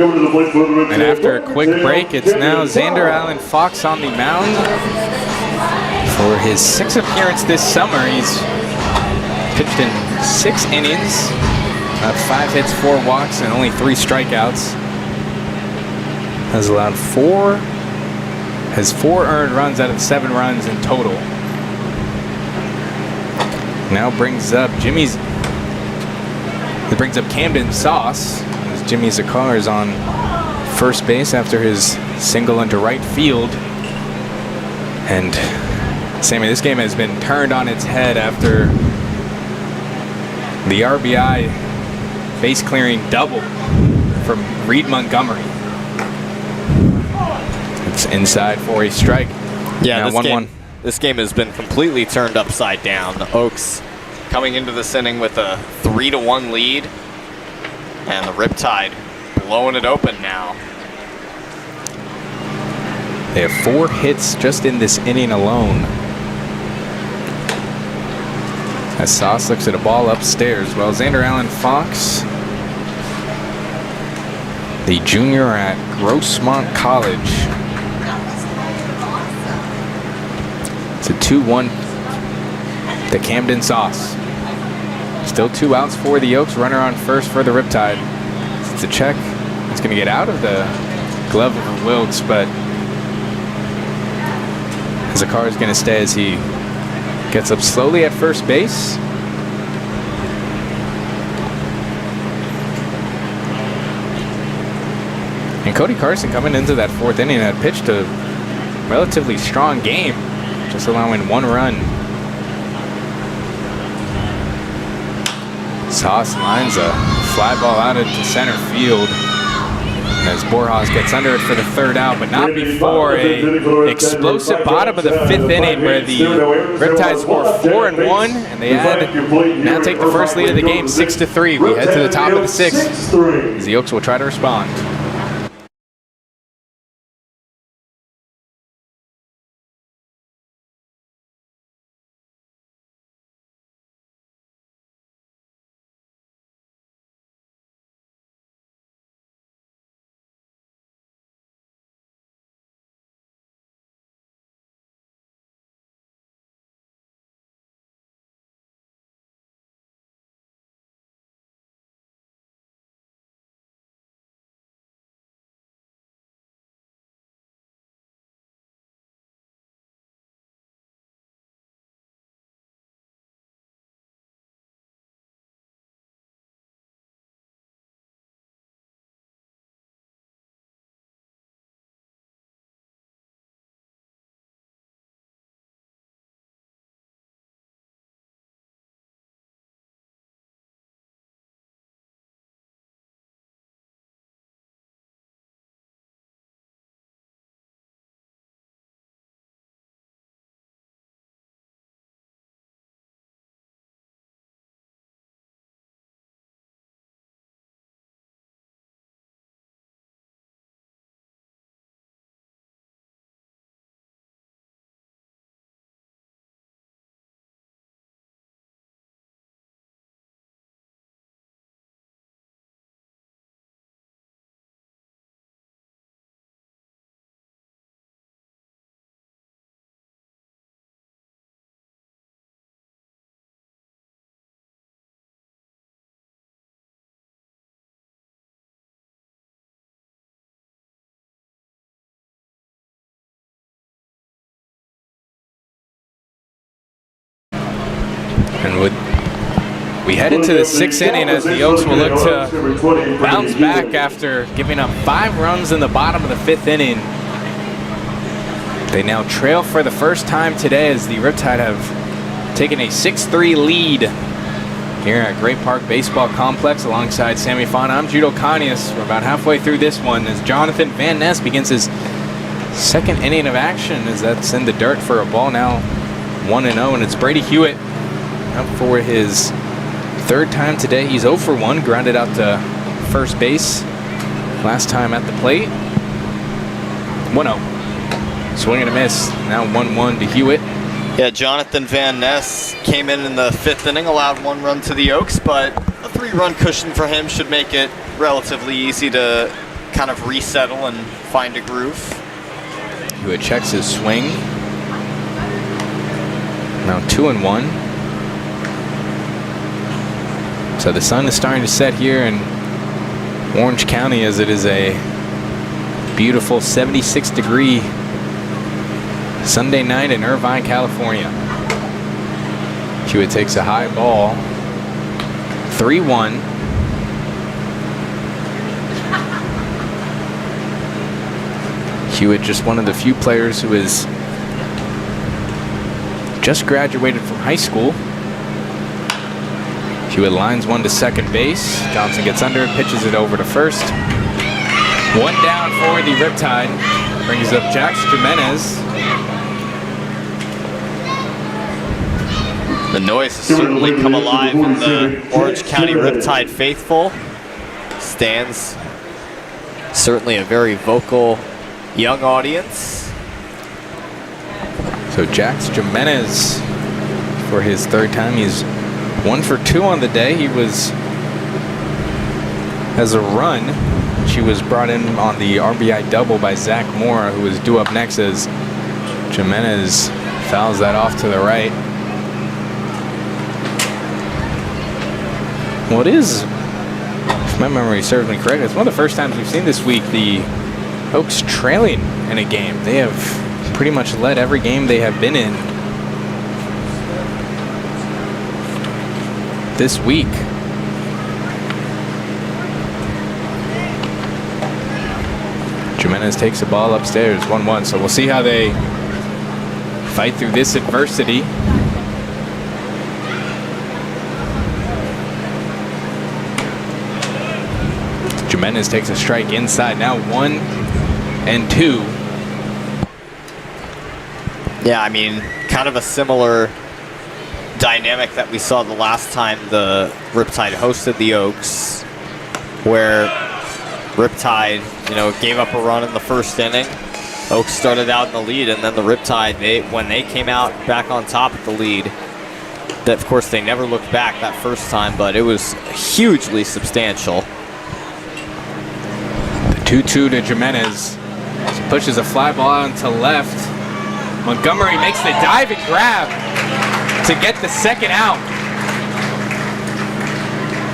Coming to the plate for the Riptide. And after a quick break, it's now Xander Allen Fox on the mound. For his 6th appearance this summer, he's pitched in 6 innings, 5 hits, 4 walks, and only 3 strikeouts. Has allowed 4 earned runs out of 7 runs in total. Now brings up Camden Sauce, as Jimmy Zakar is on first base after his single into right field. And Sammy, this game has been turned on its head after the RBI base clearing double from Reed Montgomery. It's inside for a strike. Yeah, now 1-1. This game has been completely turned upside down. The Oaks coming into this inning with a 3-1 lead, and the Riptide blowing it open now. They have 4 hits just in this inning alone. As Sauce looks at a ball upstairs. Well, Xander Allen Fox, the junior at Grossmont College. It's a 2-1 to Camden Sauce. Still 2 outs for the Oaks. Runner on first for the Riptide. It's a check. It's going to get out of the glove of Wilkes, but Zakar is going to stay as he gets up slowly at first base. And Cody Carson coming into that 4th inning had pitched a relatively strong game, just allowing 1 run. Sauce lines a fly ball out into center field as Borjas gets under it for the 3rd out, but not before a explosive bottom of the 5th inning where the Riptide score 4-1, and they now take the first lead of the game 6-3. We head to the top of the 6th as the Oaks will try to respond. And we head into the 6th inning as the Oaks will look to bounce back after giving up 5 runs in the bottom of the 5th inning. They now trail for the first time today as the Riptide have taken a 6-3 lead here at Great Park Baseball Complex alongside Sammy Fana. I'm Judo Canius. We're about halfway through this one as Jonathan Van Ness begins his 2nd inning of action as that's in the dirt for a ball now 1-0, and it's Brady Hewitt up for his 3rd time today. He's 0 for 1, grounded out to first base last time at the plate. 1-0. Swing and a miss. Now 1-1 to Hewitt. Yeah, Jonathan Van Ness came in the 5th inning, allowed 1 run to the Oaks, but a 3-run cushion for him should make it relatively easy to kind of resettle and find a groove. Hewitt checks his swing. Now 2-1. So the sun is starting to set here in Orange County as it is a beautiful 76-degree Sunday night in Irvine, California. Hewitt takes a high ball. 3-1. Hewitt, just one of the few players who is just graduated from high school. Hewitt lines one to second base. Johnson gets under it, pitches it over to first. One down for the Riptide. Brings up Jax Jimenez. The noise has certainly come alive in the Orange County Riptide faithful. Stands certainly a very vocal young audience. So Jax Jimenez, for his third time, he's 1 for 2 on the day. He has a run. She was brought in on the RBI double by Zach Mora, who was due up next as Jimenez fouls that off to the right. Well, it is, if my memory serves me correct, it's one of the first times we've seen this week the Oaks trailing in a game. They have pretty much led every game they have been in this week. Jimenez takes the ball upstairs, 1-1. So we'll see how they fight through this adversity. Jimenez takes a strike inside, now 1-2. Yeah, I mean, kind of a similar dynamic that we saw the last time the Riptide hosted the Oaks, where Riptide, gave up a run in the first inning. Oaks started out in the lead, and then the Riptide, when they came out back on top of the lead, that of course they never looked back that first time, but it was hugely substantial. 2-2 to Jimenez. She pushes a fly ball out to left. Montgomery makes the dive and grab to get the second out.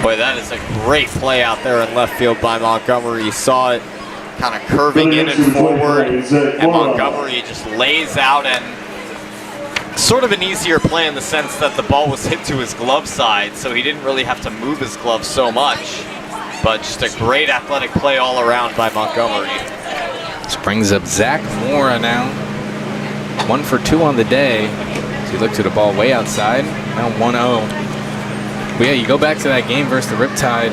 Boy, that is a great play out there in left field by Montgomery. You saw it kind of curving in and forward, and Montgomery just lays out, and sort of an easier play in the sense that the ball was hit to his glove side, so he didn't really have to move his glove so much. But just a great athletic play all around by Montgomery. This brings up Zach Mora now. 1 for 2 on the day. So he looked at the ball way outside. Now 1-0. But yeah, you go back to that game versus the Riptide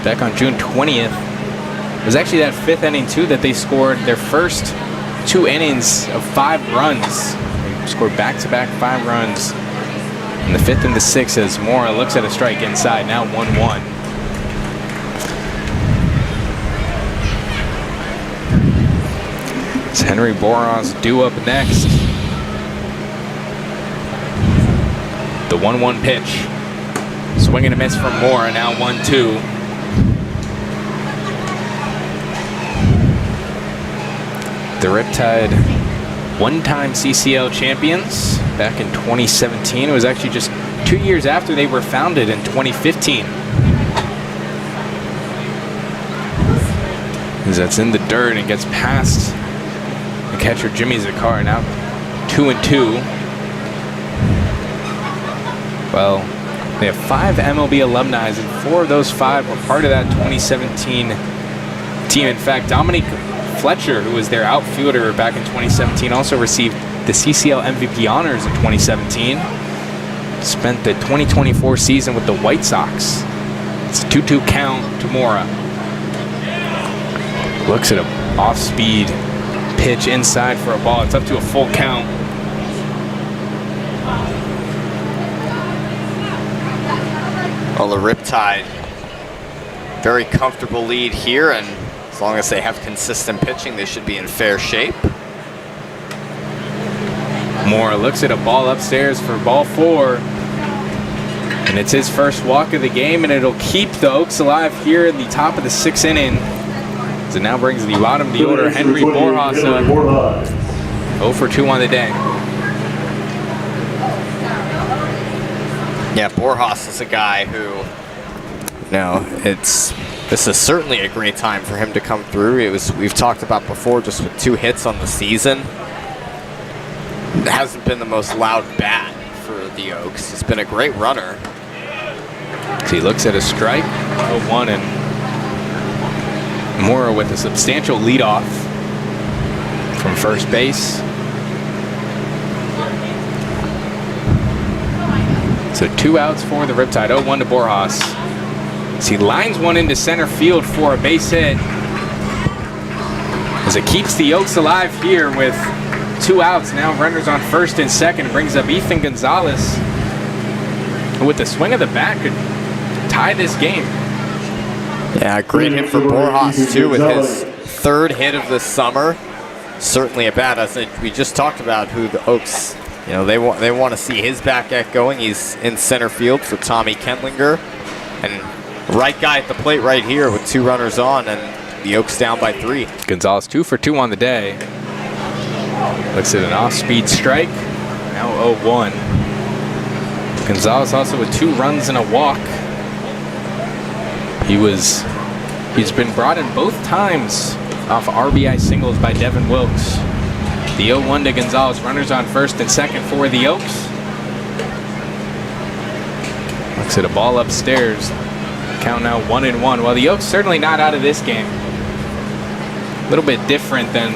back on June 20th. It was actually that 5th inning too that they scored their first 2 innings of 5 runs. They scored back-to-back 5 runs in the 5th and the 6th as Mora looks at a strike inside. Now 1-1. It's Henry Boros due up next. The 1-1 pitch. Swing and a miss from Mora, now 1-2. The Riptide, one-time CCL champions back in 2017. It was actually just 2 years after they were founded in 2015. As that's in the dirt and gets past the catcher Jimmy Zakar, now 2-2. Well, they have 5 MLB alumni, and 4 of those 5 were part of that 2017 team. In fact, Dominique Fletcher, who was their outfielder back in 2017, also received the CCL MVP honors in 2017. Spent the 2024 season with the White Sox. It's a 2-2 count to Mora. Looks at a off-speed pitch inside for a ball. It's up to a full count. Well, the Riptide, very comfortable lead here, and as long as they have consistent pitching, they should be in fair shape. Mora looks at a ball upstairs for ball 4. And it's his first walk of the game, and it'll keep the Oaks alive here in the top of the 6th inning. So now brings the bottom of the order, Henry Borjas up. 0 for 2 on the day. Yeah, Borjas is a guy who, this is certainly a great time for him to come through. We've talked about before, just with 2 hits on the season. It hasn't been the most loud bat for the Oaks. He's been a great runner. So he looks at a strike, 0-1, and Mora with a substantial leadoff from first base. So 2 outs for the Riptide, 0-1 to Borjas. So he lines one into center field for a base hit, as it keeps the Oaks alive here with 2 outs. Now runners on first and second, brings up Ethan Gonzalez, who with the swing of the bat could tie this game. Yeah, great hit for Borjas too, with his 3rd hit of the summer. Certainly a bat, as we just talked about, who the Oaks, they want to see his bat get going. He's in center field for Tommy Kendlinger, and right guy at the plate right here with 2 runners on, and the Oaks down by 3. Gonzalez 2 for 2 on the day. Looks at an off-speed strike. Now 0-1. Gonzalez also with 2 runs and a walk. He's been brought in both times off RBI singles by Devin Wilkes. The 0-1 to Gonzalez. Runners on first and second for the Oaks. Looks at a ball upstairs. Count now 1-1. Well, the Oaks certainly not out of this game. A little bit different than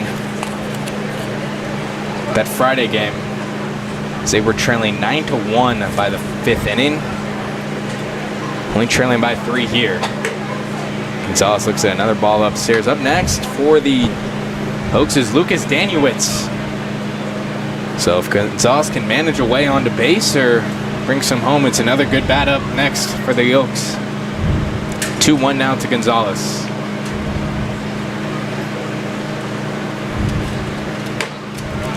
that Friday game, as they were trailing 9-1 by the 5th inning. Only trailing by 3 here. Gonzalez looks at another ball upstairs. Up next for the Oaks is Lucas Danuitz. So if Gonzalez can manage a way onto base or bring some home, it's another good bat up next for the Oaks. 2-1 now to Gonzalez.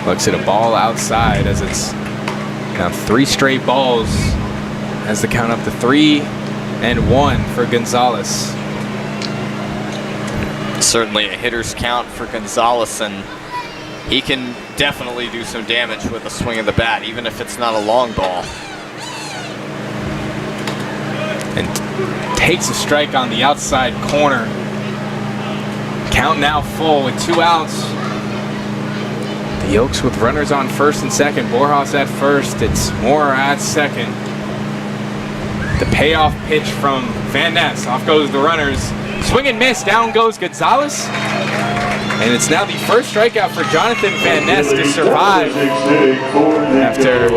Looks at a ball outside, as it's now 3 straight balls as the count up to 3-1 for Gonzalez. Certainly a hitter's count for Gonzalez, and he can definitely do some damage with a swing of the bat, even if it's not a long ball. And takes a strike on the outside corner. Count now full with 2 outs. The Oaks with runners on first and second. Borjas at first. It's Mora at second. The payoff pitch from Van Ness. Off goes the runners. Swing and miss. Down goes Gonzalez. And it's now the first strikeout for Jonathan Van Ness to survive after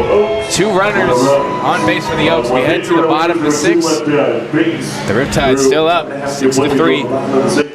2 runners on base for the Oaks. We head to the bottom of the 6th. The Riptide still up 6-3.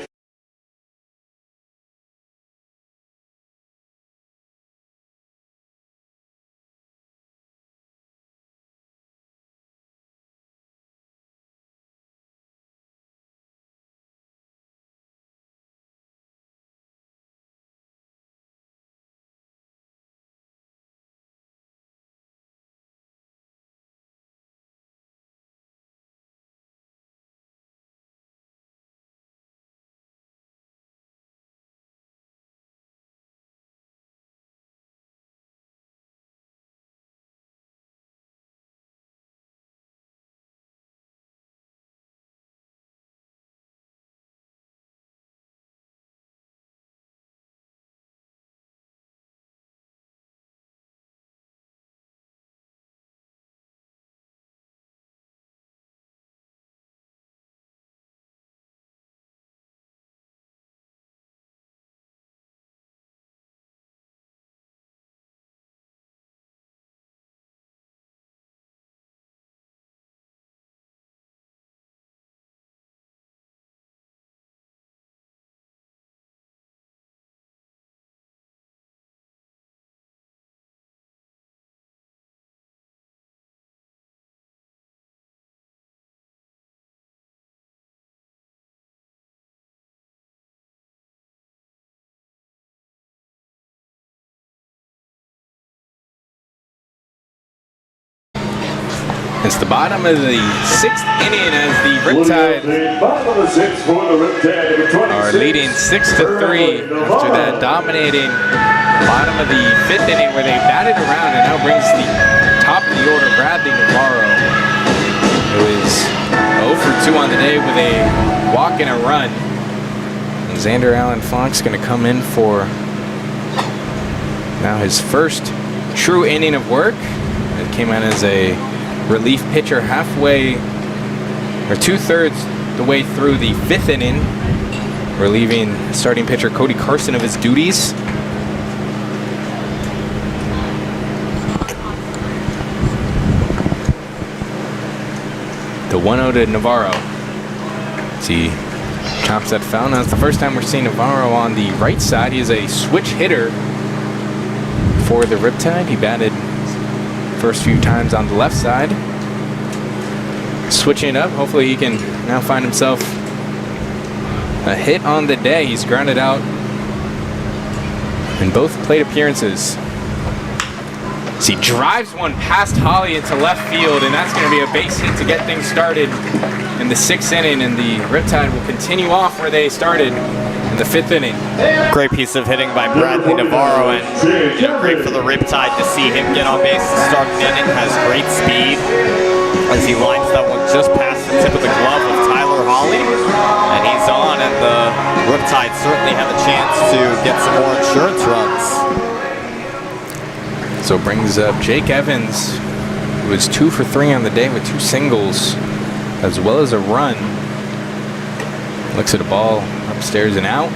It's the bottom of the 6th inning as the Riptide are leading 6-3 after that dominating bottom of the 5th inning where they batted around, and now brings the top of the order Bradley Navarro, who is 0 for 2 on the day with a walk and a run. And Xander Allen Fox going to come in for now his first true inning of work. It came out as a relief pitcher halfway or 2/3 the way through the 5th inning, relieving starting pitcher Cody Carson of his duties. The 1-0 to Navarro. See, chops that foul. Now it's the first time we're seeing Navarro on the right side. He is a switch hitter for the Riptide. He batted first few times on the left side. Switching it up, hopefully he can now find himself a hit on the day. He's grounded out in both plate appearances. So he drives one past Holly into left field, and that's going to be a base hit to get things started in the 6th inning, and the Riptide will continue off where they started in the 5th inning. Great piece of hitting by Bradley Navarro, and great for the Riptide to see him get on base to start the inning. Has great speed as he lines that one just past the tip of the glove of Tyler Holly, and he's on, and the Riptide certainly have a chance to get some more insurance runs. So brings up Jake Evans, who was 2 for 3 on the day with 2 singles, as well as a run. Looks at a ball upstairs and out.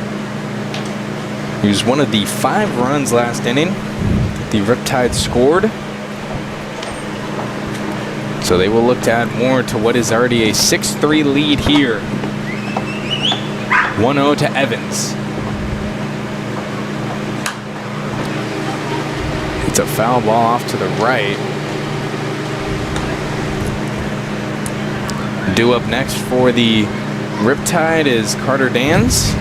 He was one of the 5 runs last inning the Riptide scored. So they will look to add more to what is already a 6-3 lead here. 1-0 to Evans. It's a foul ball off to the right. Due up next for the Riptide is Carter Dans.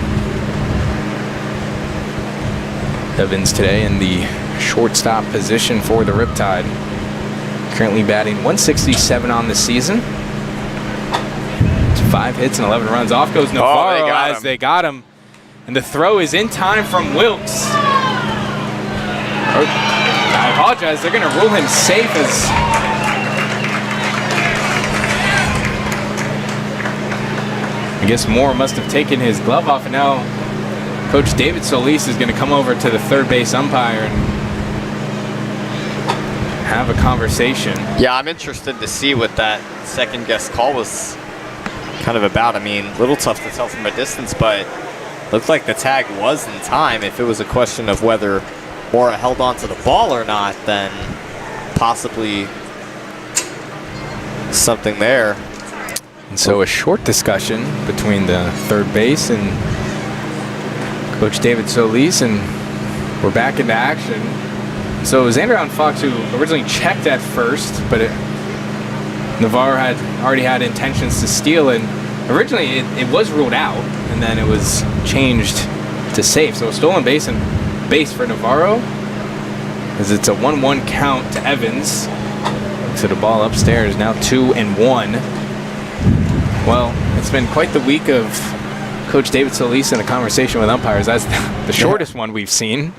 Evans today in the shortstop position for the Riptide. Currently batting .167 on the season. It's 5 hits and 11 runs. Off goes Navarro they got him. And the throw is in time from Wilkes. I apologize, they're going to rule him safe as I guess Moore must have taken his glove off, and now Coach David Solis is going to come over to the third base umpire and have a conversation. Yeah, I'm interested to see what that second guess call was kind of about. I mean, a little tough to tell from a distance, but looked like the tag was in time. If it was a question of whether Mora held on to the ball or not, then possibly something there. And so a short discussion between the third base and Coach David Solis, and we're back into action. So it was Xander Allen Fox who originally checked at first, but Navarro had already had intentions to steal, and originally it was ruled out, and then it was changed to safe. So a stolen base and base for Navarro, as it's a 1-1 count to Evans. Looks at the ball upstairs, now 2-1. Well, it's been quite the week of Coach David Solis in a conversation with umpires. That's the shortest one we've seen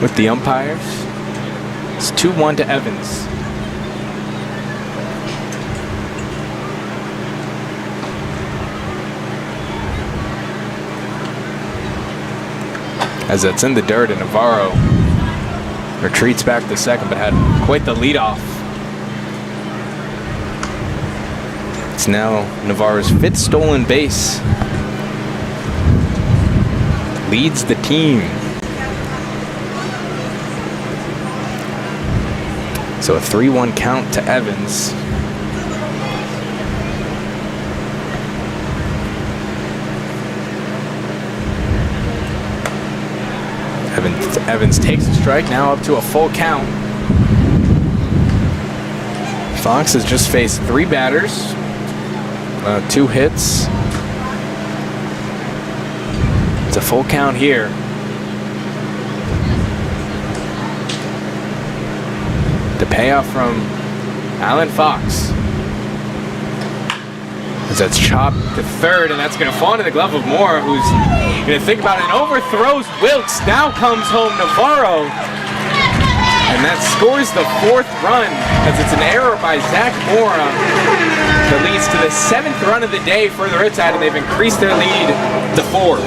with the umpires. It's 2-1 to Evans. As that's in the dirt, and Navarro retreats back to second, but had quite the leadoff. It's now Navarro's 5th stolen base. Leads the team. So a 3-1 count to Evans. Evans takes a strike, now up to a full count. Fox has just faced 3 batters, 2 hits. It's a full count here. The payoff from Alan Fox. As that's chopped to third, and that's going to fall into the glove of Mora, who's going to think about it and overthrows Wilkes. Now comes home Navarro. And that scores the 4th run, as it's an error by Zach Mora that leads to the 7th run of the day for the Riptide, and they've increased their lead to 4.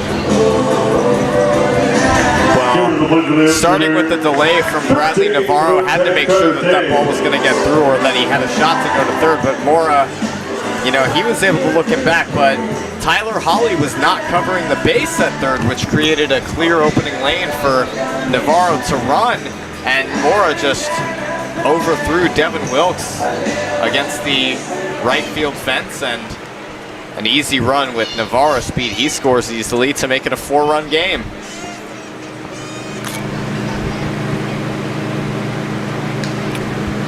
Well, starting with the delay from Bradley, Navarro had to make sure that that ball was going to get through, or that he had a shot to go to third, but Mora, you know, he was able to look him back, but Tyler Holly was not covering the base at third, which created a clear opening lane for Navarro to run. And Mora just overthrew Devin Wilkes against the right field fence, and an easy run with Navarro speed. He scores easily to make it a 4-run game.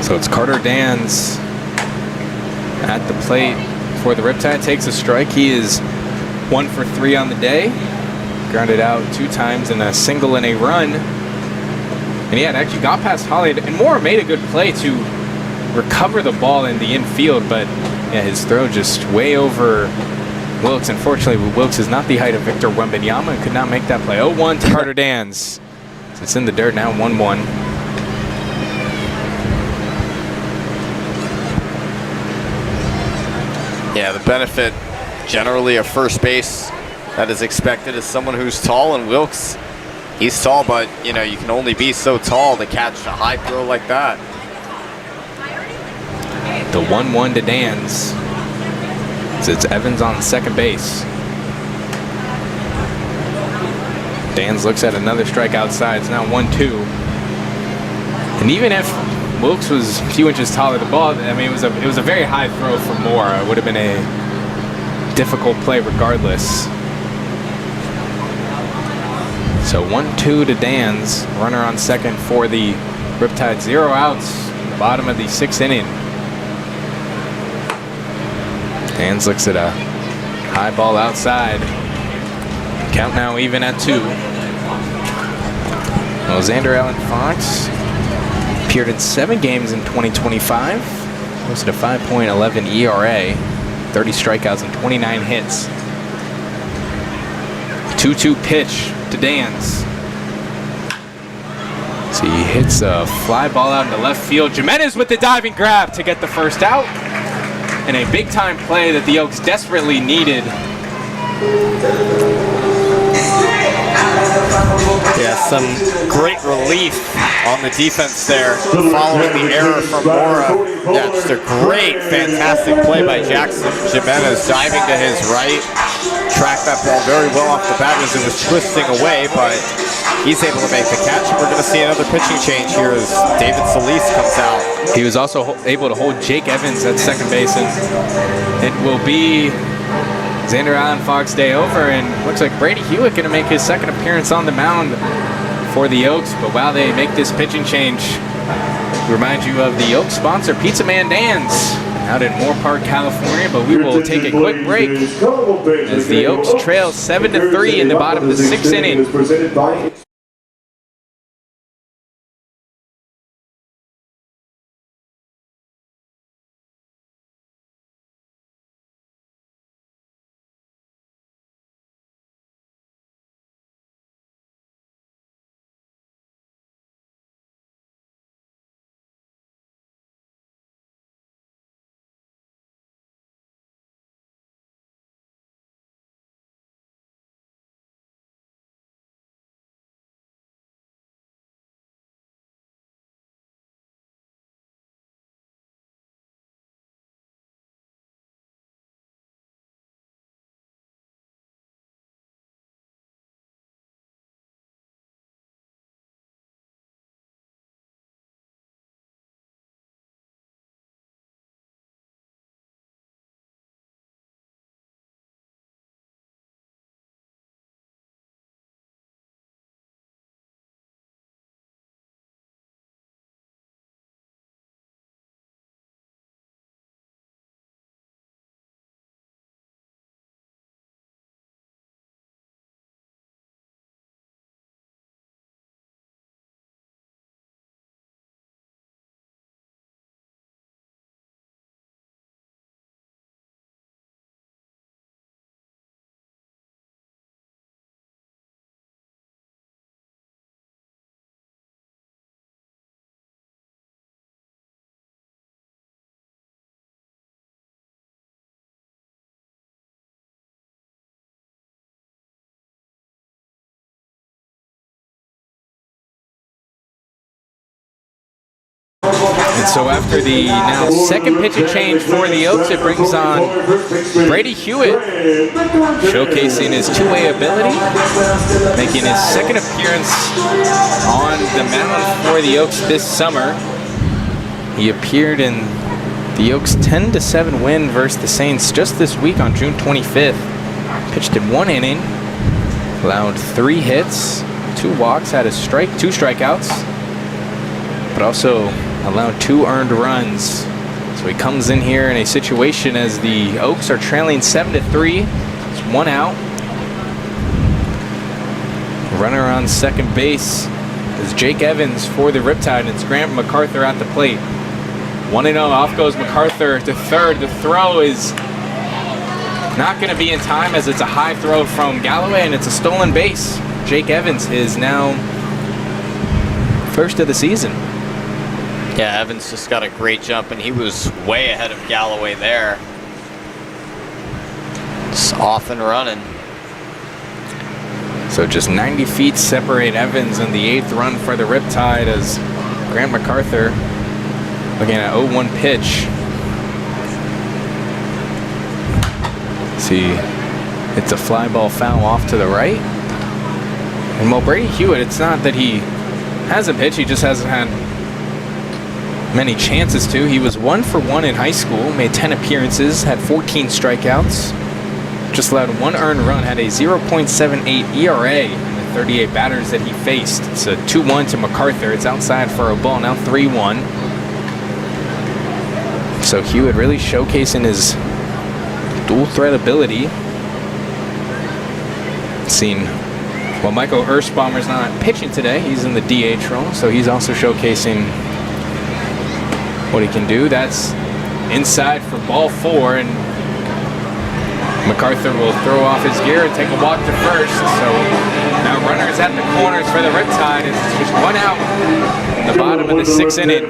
So it's Carter Dans at the plate for the Riptide. Takes a strike. He is 1 for 3 on the day. Grounded out 2 times and a single and a run. And yeah, it actually got past Holly, and Mora made a good play to recover the ball in the infield, but yeah, his throw just way over Wilkes. Unfortunately, Wilkes is not the height of Victor Wembanyama and could not make that play. 0-1 to Carter Dans. So it's in the dirt now, 1-1. Yeah, the benefit generally of first base that is expected is someone who's tall, and Wilkes, he's tall, but you know, you can only be so tall to catch a high throw like that. The 1-1 to Dans. So it's Evans on second base. Dans looks at another strike outside. It's now 1-2. And even if Wilkes was a few inches taller, the ball, I mean, it was a very high throw for Mora. It would have been a difficult play regardless. So 1-2 to Dans. Runner on second for the Riptide. 0 outs. Bottom of the 6th inning. Dans looks at a high ball outside. Count now even at 2. Well, Xander Allen Fox appeared in 7 games in 2025. Posted a 5.11 ERA. 30 strikeouts and 29 hits. 2-2 pitch to Dans. So he hits a fly ball out into left field. Jimenez with the diving grab to get the first out. And a big time play that the Oaks desperately needed. Yeah, some great relief on the defense there following the error from Mora. Yeah, just a great, fantastic play by Jackson Jimenez, diving to his right. Tracked that ball very well off the bat as it was twisting away, but he's able to make the catch. We're going to see another pitching change here as David Solis comes out. He was also able to hold Jake Evans at second base, and it will be Xander Allen Fox day over, and looks like Brady Hewitt going to make his second appearance on the mound for the Oaks. But while they make this pitching change, we remind you of the Oaks sponsor, Pizza Man Dan's, out in Moore Park, California. But we will take a quick break as the Oaks trail 7-3 in the bottom of the 6th inning. And so after the now second pitching change for the Oaks, it brings on Brady Hewitt, showcasing his two-way ability, making his second appearance on the mound for the Oaks this summer. He appeared in the Oaks' 10-7 win versus the Saints just this week on June 25th. Pitched in 1 inning, allowed 3 hits, 2 walks, had a two strikeouts, but also allowed 2 earned runs. So he comes in here in a situation as the Oaks are trailing 7-3. It's 1 out. Runner on second base is Jake Evans for the Riptide, and it's Grant MacArthur at the plate. 1-0, off goes MacArthur to third. The throw is not going to be in time as it's a high throw from Galloway, and it's a stolen base. Jake Evans is now first of the season. Yeah, Evans just got a great jump, and he was way ahead of Galloway there. Just off and running. So just 90 feet separate Evans and the 8th run for the Riptide as Grant MacArthur looking at 0-1 pitch. See, it's a fly ball foul off to the right. And while Brady Hewitt, it's not that he hasn't pitched, he just hasn't had many chances to. He was 1 for 1 in high school, made 10 appearances, had 14 strikeouts, just allowed 1 earned run, had a 0.78 ERA in the 38 batters that he faced. It's a 2-1 to MacArthur. It's outside for a ball, now 3-1. So Hewitt really showcasing his dual threat ability. Seen, well, Michael Ersbaumer's not pitching today. He's in the DH role, so he's also showcasing what he can do. That's inside for ball 4, and MacArthur will throw off his gear and take a walk to first. So now runners at the corners for the Riptide. It's just 1 out in the bottom of the 6th inning.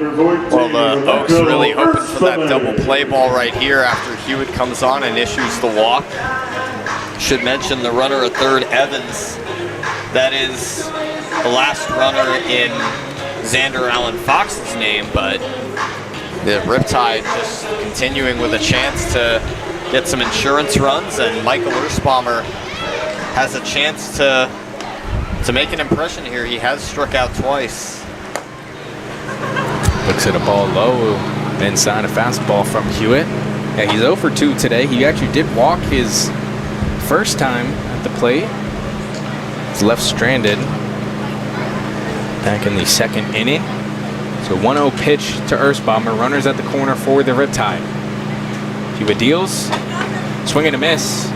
Well, the Oaks really hoping for that double play ball right here after Hewitt comes on and issues the walk. Should mention the runner at third, Evans. That is the last runner in Xander Allen Fox's name, but the Riptide just continuing with a chance to get some insurance runs, and Michael Ersbaumer has a chance to make an impression here. He has struck out twice. Looks at a ball low, inside a fastball from Hewitt. Yeah, he's 0 for 2 today. He actually did walk his first time at the plate. He's left stranded back in the 2nd inning. So 1-0 pitch to Ersbaumer. Runners at the corner for the Riptide. Hewitt deals. Swing and a miss.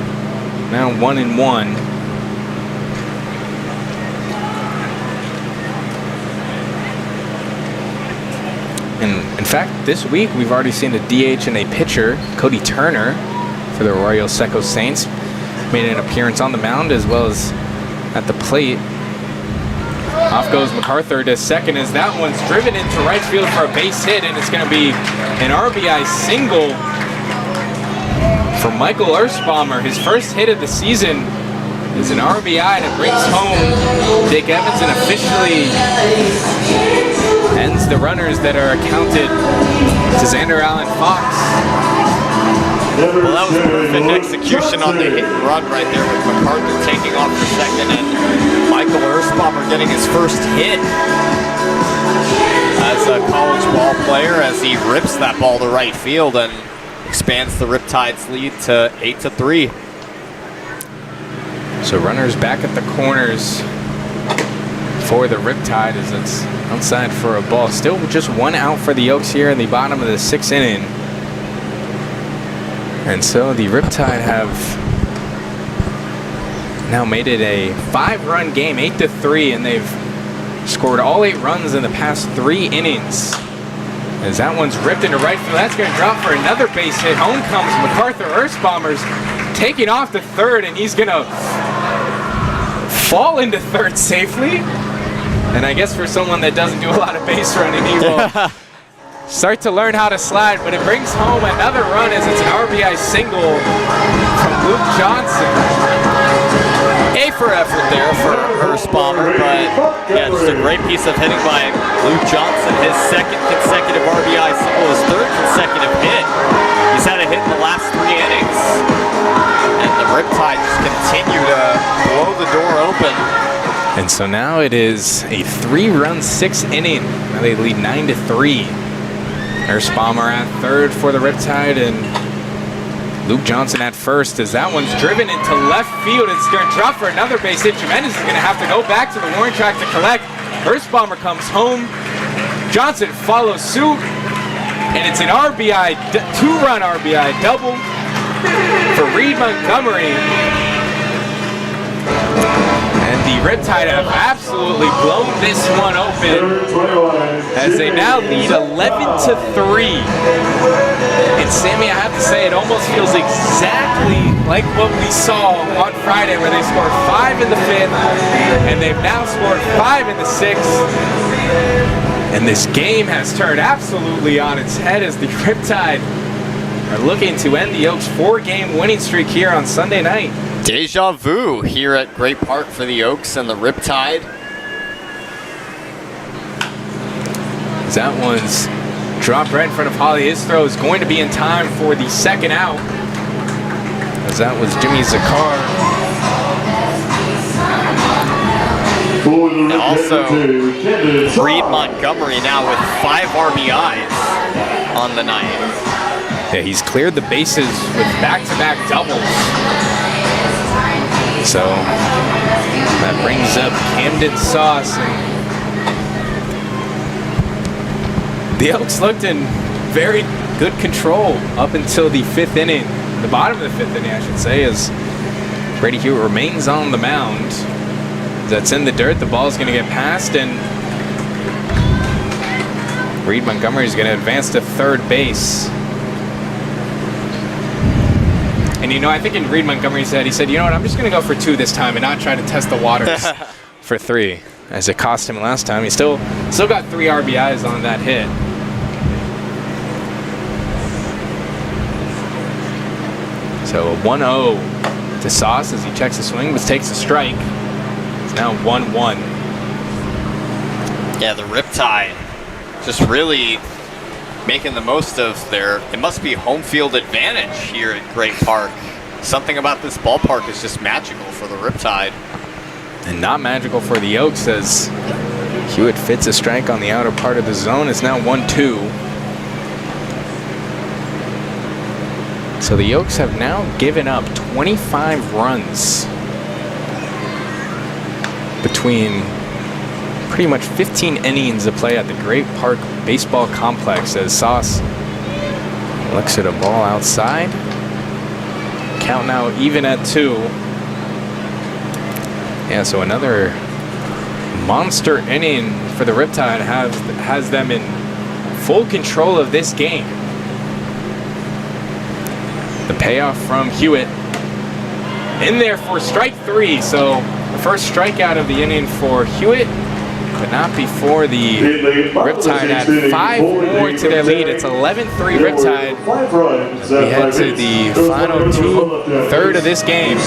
Now 1-1. And in fact, this week we've already seen a DH and a pitcher, Cody Turner, for the Arroyo Seco Saints, made an appearance on the mound as well as at the plate. Off goes MacArthur to second as that one's driven into right field for a base hit, and it's going to be an RBI single for Michael Ersbaumer. His first hit of the season is an RBI that brings home Jake Evans and officially ends the runners that are accounted to Xander Allen Fox. Well, that was perfect execution on the hit and run right there with MacArthur taking off for second and Michael Ersbaumer getting his first hit as a college ball player as he rips that ball to right field and expands the Riptide's lead to 8-3. So runners back at the corners for the Riptide as it's outside for a ball. Still just 1 out for the Oaks here in the bottom of the 6th inning. And so the Riptide have now made it a 5-run game, 8-3, and they've scored all 8 runs in the past 3 innings. As that one's ripped into right field, that's going to drop for another base hit. Home comes MacArthur. Ersbaumer's taking off to third, and he's going to fall into third safely. And I guess for someone that doesn't do a lot of base running, he will start to learn how to slide, but it brings home another run as it's an RBI single from Luke Johnson. okay for effort there for Hurstbomber, but yeah, just a great piece of hitting by Luke Johnson. His second consecutive RBI single, his third consecutive hit. He's had a hit in the last 3 innings. And the Riptide just continue to blow the door open. And so now it is a 3-run 6th inning. Now they lead 9-3. Hurstbomber at third for the Riptide, and Luke Johnson at first as that one's driven into left field. It's going to drop for another base hit. Tremendous is going to have to go back to the warning track to collect. Hurstbomber comes home. Johnson follows suit, and it's an RBI, 2-run RBI double for Reed Montgomery. And the Riptide have absolutely blown this one open as they now lead 11-3. And Sammy, I have to say, it almost feels exactly like what we saw on Friday, where they scored 5 in the 5th, and they've now scored 5 in the 6th. And this game has turned absolutely on its head as the Riptide are looking to end the Oaks' 4-game winning streak here on Sunday night. Deja vu here at Great Park for the Oaks and the Riptide. That one's dropped right in front of Holly. His throw is going to be in time for the second out, as that was Jimmy Zakar. And also, Reed Montgomery now with 5 RBIs on the night. Yeah, he's cleared the bases with back-to-back doubles. So that brings up Camden Sauce. And the Elks looked in very good control up until the 5th inning, the bottom of the 5th inning, I should say, as Brady Hewitt remains on the mound. That's in the dirt. The ball is going to get passed, and Reed Montgomery is going to advance to third base. And you know, I think in Reed Montgomery's head, he said, you know what, I'm just going to go for 2 this time and not try to test the waters for 3, as it cost him last time. He still got 3 RBIs on that hit. So a 1-0 to Sauce as he checks the swing, but takes a strike. It's now 1-1. Yeah, the Riptide just really making the most of their, it must be home field advantage here at Great Park. Something about this ballpark is just magical for the Riptide. And not magical for the Oaks, as Hewitt fits a strike on the outer part of the zone. It's now 1-2. So the Oaks have now given up 25 runs between pretty much 15 innings of play at the Great Park Baseball Complex, as Sauce looks at a ball outside. Count now even at 2. Yeah, so another monster inning for the Riptide has them in full control of this game. The payoff from Hewitt in there for strike 3. So the first strikeout of the inning for Hewitt, but not before the Riptide add 5 more to their lead. It's 11-3 Riptide. We head to the final 2/3 of this game.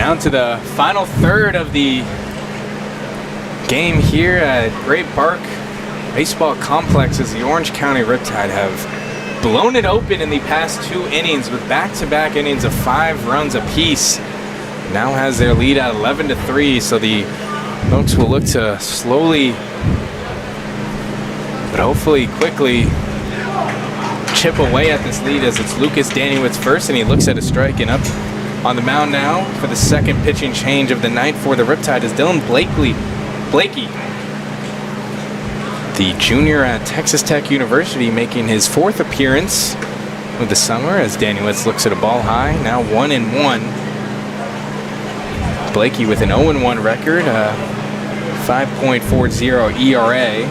Down to the final third of the game here at Great Park Baseball Complex as the Orange County Riptide have blown it open in the past 2 innings with back-to-back innings of 5 runs apiece. Now has their lead at 11-3, so the Oaks will look to slowly, but hopefully quickly, chip away at this lead as it's Lucas Daniewicz first, and he looks at a strike. And up on the mound now for the second pitching change of the night for the Riptide is Dylan Blakey, the junior at Texas Tech University, making his 4th appearance of the summer as Daniewicz looks at a ball high, now 1-1. Blakey with an 0-1 record, 5.40 ERA.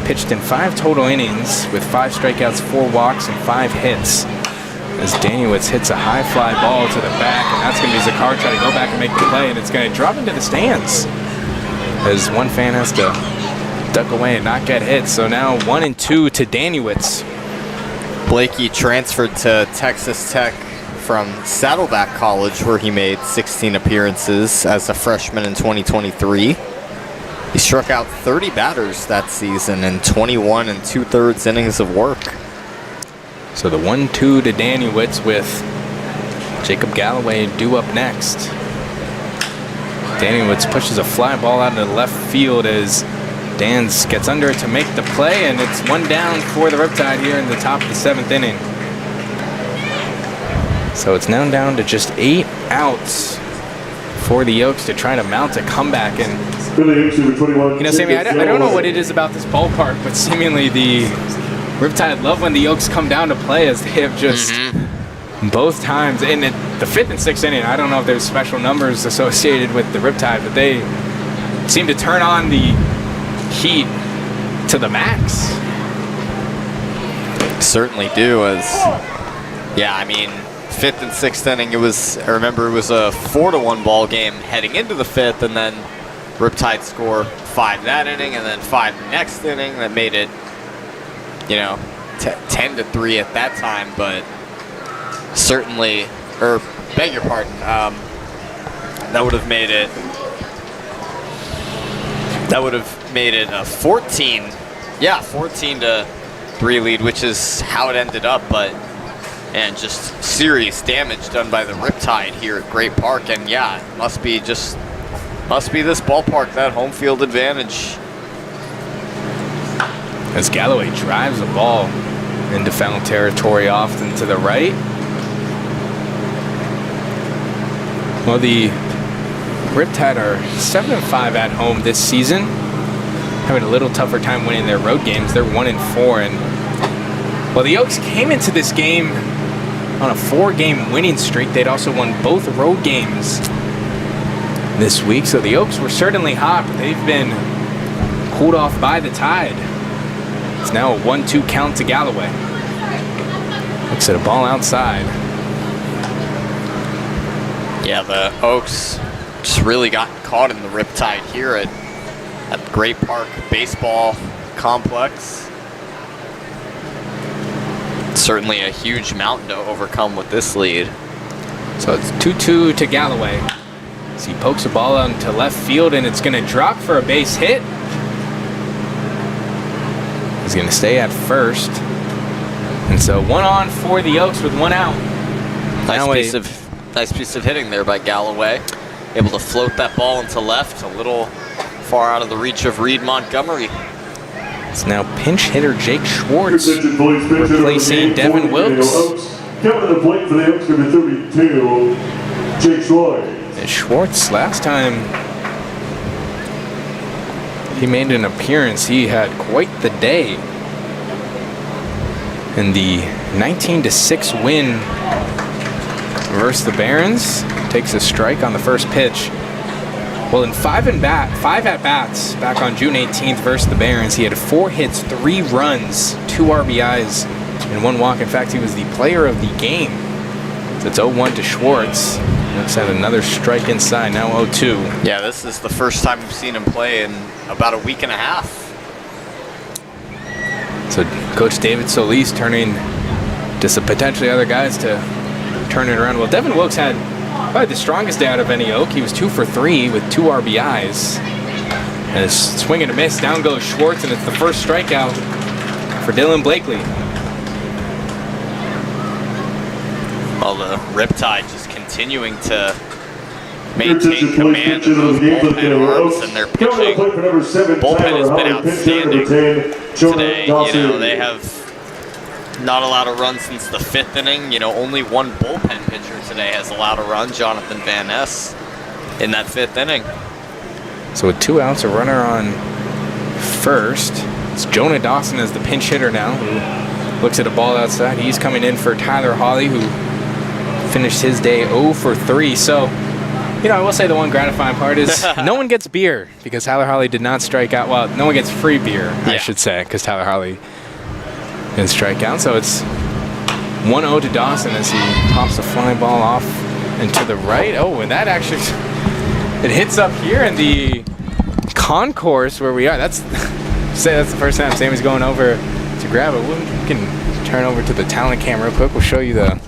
Pitched in 5 total innings with 5 strikeouts, 4 walks, and 5 hits. As Daniewicz hits a high fly ball to the back, and that's going to be Zakar trying to go back and make the play, and it's going to drop into the stands as one fan has to duck away and not get hit. So now 1-2 to Daniewicz. Blakey transferred to Texas Tech from Saddleback College, where he made 16 appearances as a freshman in 2023. He struck out 30 batters that season in 21 2/3 innings of work. So the 1-2 to Daniewicz with Jacob Galloway due up next. Daniewicz pushes a fly ball out into the left field as Dans gets under it to make the play, and it's 1 down for the Riptide here in the top of the 7th inning. So it's now down to just 8 outs for the Oaks to try to mount a comeback. And you know, Sammy, I don't know what it is about this ballpark, but seemingly the Riptide love when the Oaks come down to play, as they have just both times in the 5th and 6th inning. I don't know if there's special numbers associated with the Riptide, but they seem to turn on the heat to the max. Certainly do. Yeah, I mean, 5th and 6th inning, I remember it was a 4-1 ball game heading into the 5th, and then Riptide score 5 that inning and then 5 the next inning. That made it, 10-3 at that time, but certainly, beg your pardon, that would have made it a 14-3 lead, which is how it ended up. But and just serious damage done by the Riptide here at Great Park, and yeah, it must be this ballpark, that home field advantage. As Galloway drives a ball into foul territory off and to the right. Well, the Riptide are 7-5 at home this season, having a little tougher time winning their road games. They're 1-4, and well, the Oaks came into this game on a 4-game winning streak. They'd also won both road games this week, so the Oaks were certainly hot, but they've been cooled off by the Tide. It's now a 1-2 count to Galloway. Looks at a ball outside. Yeah, the Oaks just really got caught in the Riptide here at Great Park Baseball Complex. Certainly a huge mountain to overcome with this lead. So it's 2-2 to Galloway. So he pokes a ball out into left field, and it's going to drop for a base hit. He's going to stay at first. And so 1 on for the Oaks with 1 out. Nice piece of hitting there by Galloway. Able to float that ball into left, a little far out of the reach of Reed Montgomery. It's now pinch hitter Jake Schwartz replacing Devin Wilkes. Coming to the plate for the Oaks, number 32, Jake Schwartz. And Schwartz, last time he made an appearance, he had quite the day in the 19-6 win versus the Barons. Takes a strike on the first pitch. Well, in 5 at-bats back on June 18th versus the Barons, he had 4 hits, 3 runs, 2 RBIs, and 1 walk. In fact, he was the player of the game. So it's 0-1 to Schwartz. Looks at another strike inside, now 0-2. Yeah, this is the first time we've seen him play in about a week and a half. So Coach David Solis turning to some potentially other guys to turn it around. Well, Devin Wilkes had Probably the strongest day out of any Oak. He was 2 for 3 with 2 RBIs. And a swing and a miss. Down goes Schwartz, and it's the first strikeout for Dylan Blakely. Well, the Riptide just continuing to maintain command of those bullpen arms, and their pitching bullpen has been outstanding today. You know, they have not allowed a run since the 5th inning. You know, only one bullpen pitcher today has allowed a run, Jonathan Van Ness, in that 5th inning. So with 2 outs, a runner on first. It's Jonah Dawson as the pinch hitter now, who looks at a ball outside. He's coming in for Tyler Hawley, who finished his day 0 for 3. So, you know, I will say the one gratifying part is no one gets beer because Tyler Hawley did not strike out. Well, no one gets free beer, I should say, because Tyler Hawley didn't strike out. So it's 1-0 to Dawson as he pops a fly ball off and to the right. Oh, and that actually, it hits up here in the concourse where we are. That's the first time Sammy's going over to grab it. We can turn over to the talent cam real quick. We'll show you the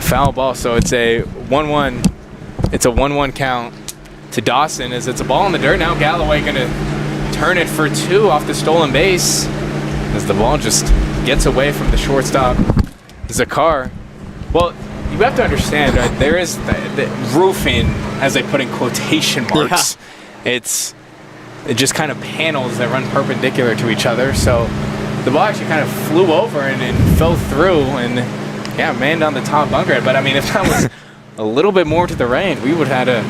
foul ball. So it's a 1-1. It's a 1-1 count to Dawson as it's a ball in the dirt. Now Galloway gonna turn it for 2 off the stolen base as the ball just gets away from the shortstop, Zakar. Well, you have to understand, right? There is the roofing, as they put in quotation marks. Yeah. It just kind of panels that run perpendicular to each other. So the ball actually kind of flew over and fell through and manned on the top bunker. But I mean, if that was a little bit more to the right, we would have to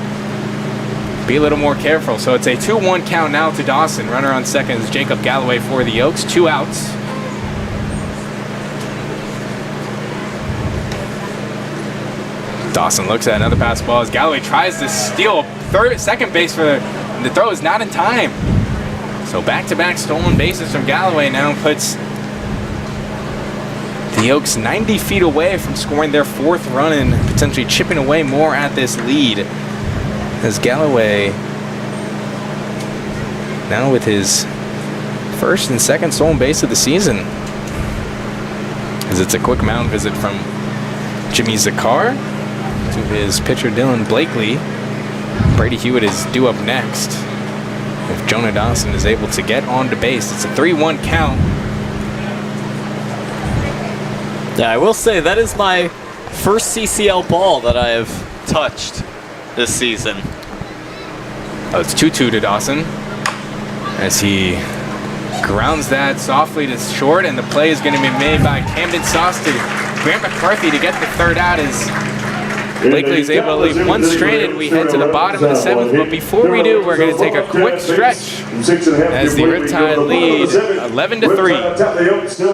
be a little more careful. So it's a 2-1 count now to Dawson. Runner on second is Jacob Galloway for the Oaks. 2 outs. Dawson looks at another pass ball as Galloway tries to steal second base for the throw is not in time. So back-to-back stolen bases from Galloway now puts the Oaks 90 feet away from scoring their 4th run and potentially chipping away more at this lead. As Galloway now with his 1st and 2nd stolen base of the season. As it's a quick mound visit from Jimmy Zakar to his pitcher Dylan Blakely. Brady Hewitt is due up next. If Jonah Dawson is able to get onto base, it's a 3-1 count. Yeah, I will say that is my first CCL ball that I have touched this season. Oh, it's 2-2 to Dawson as he grounds that softly to short, and the play is going to be made by Camden Sauce to Grant McCarthy to get the 3rd out as Blakely is able to leave one stranded. We head to the bottom of the 7th, but before we do, we're going to take a quick stretch as the Riptide lead 11-3.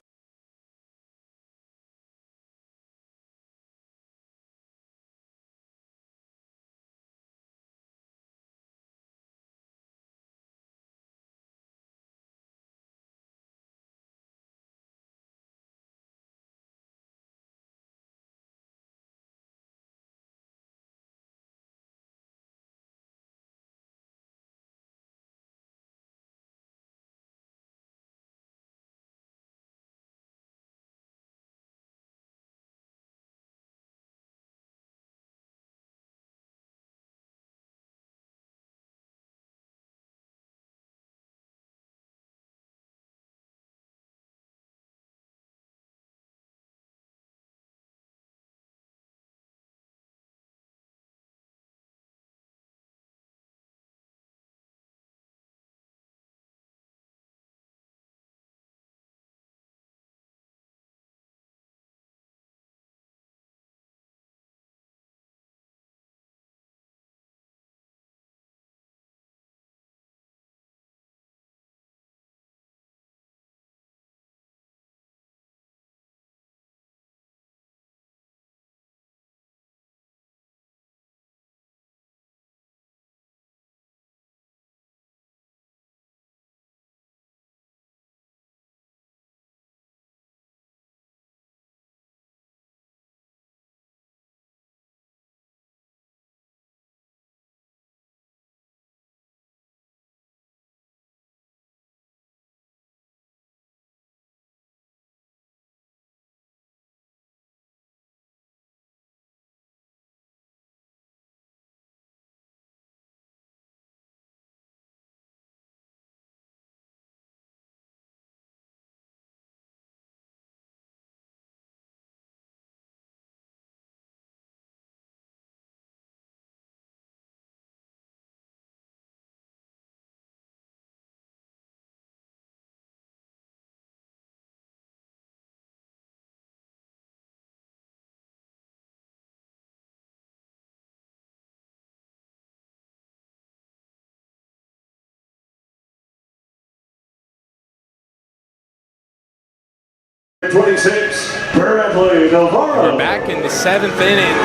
26, Bradley Navarro. We're back in the 7th inning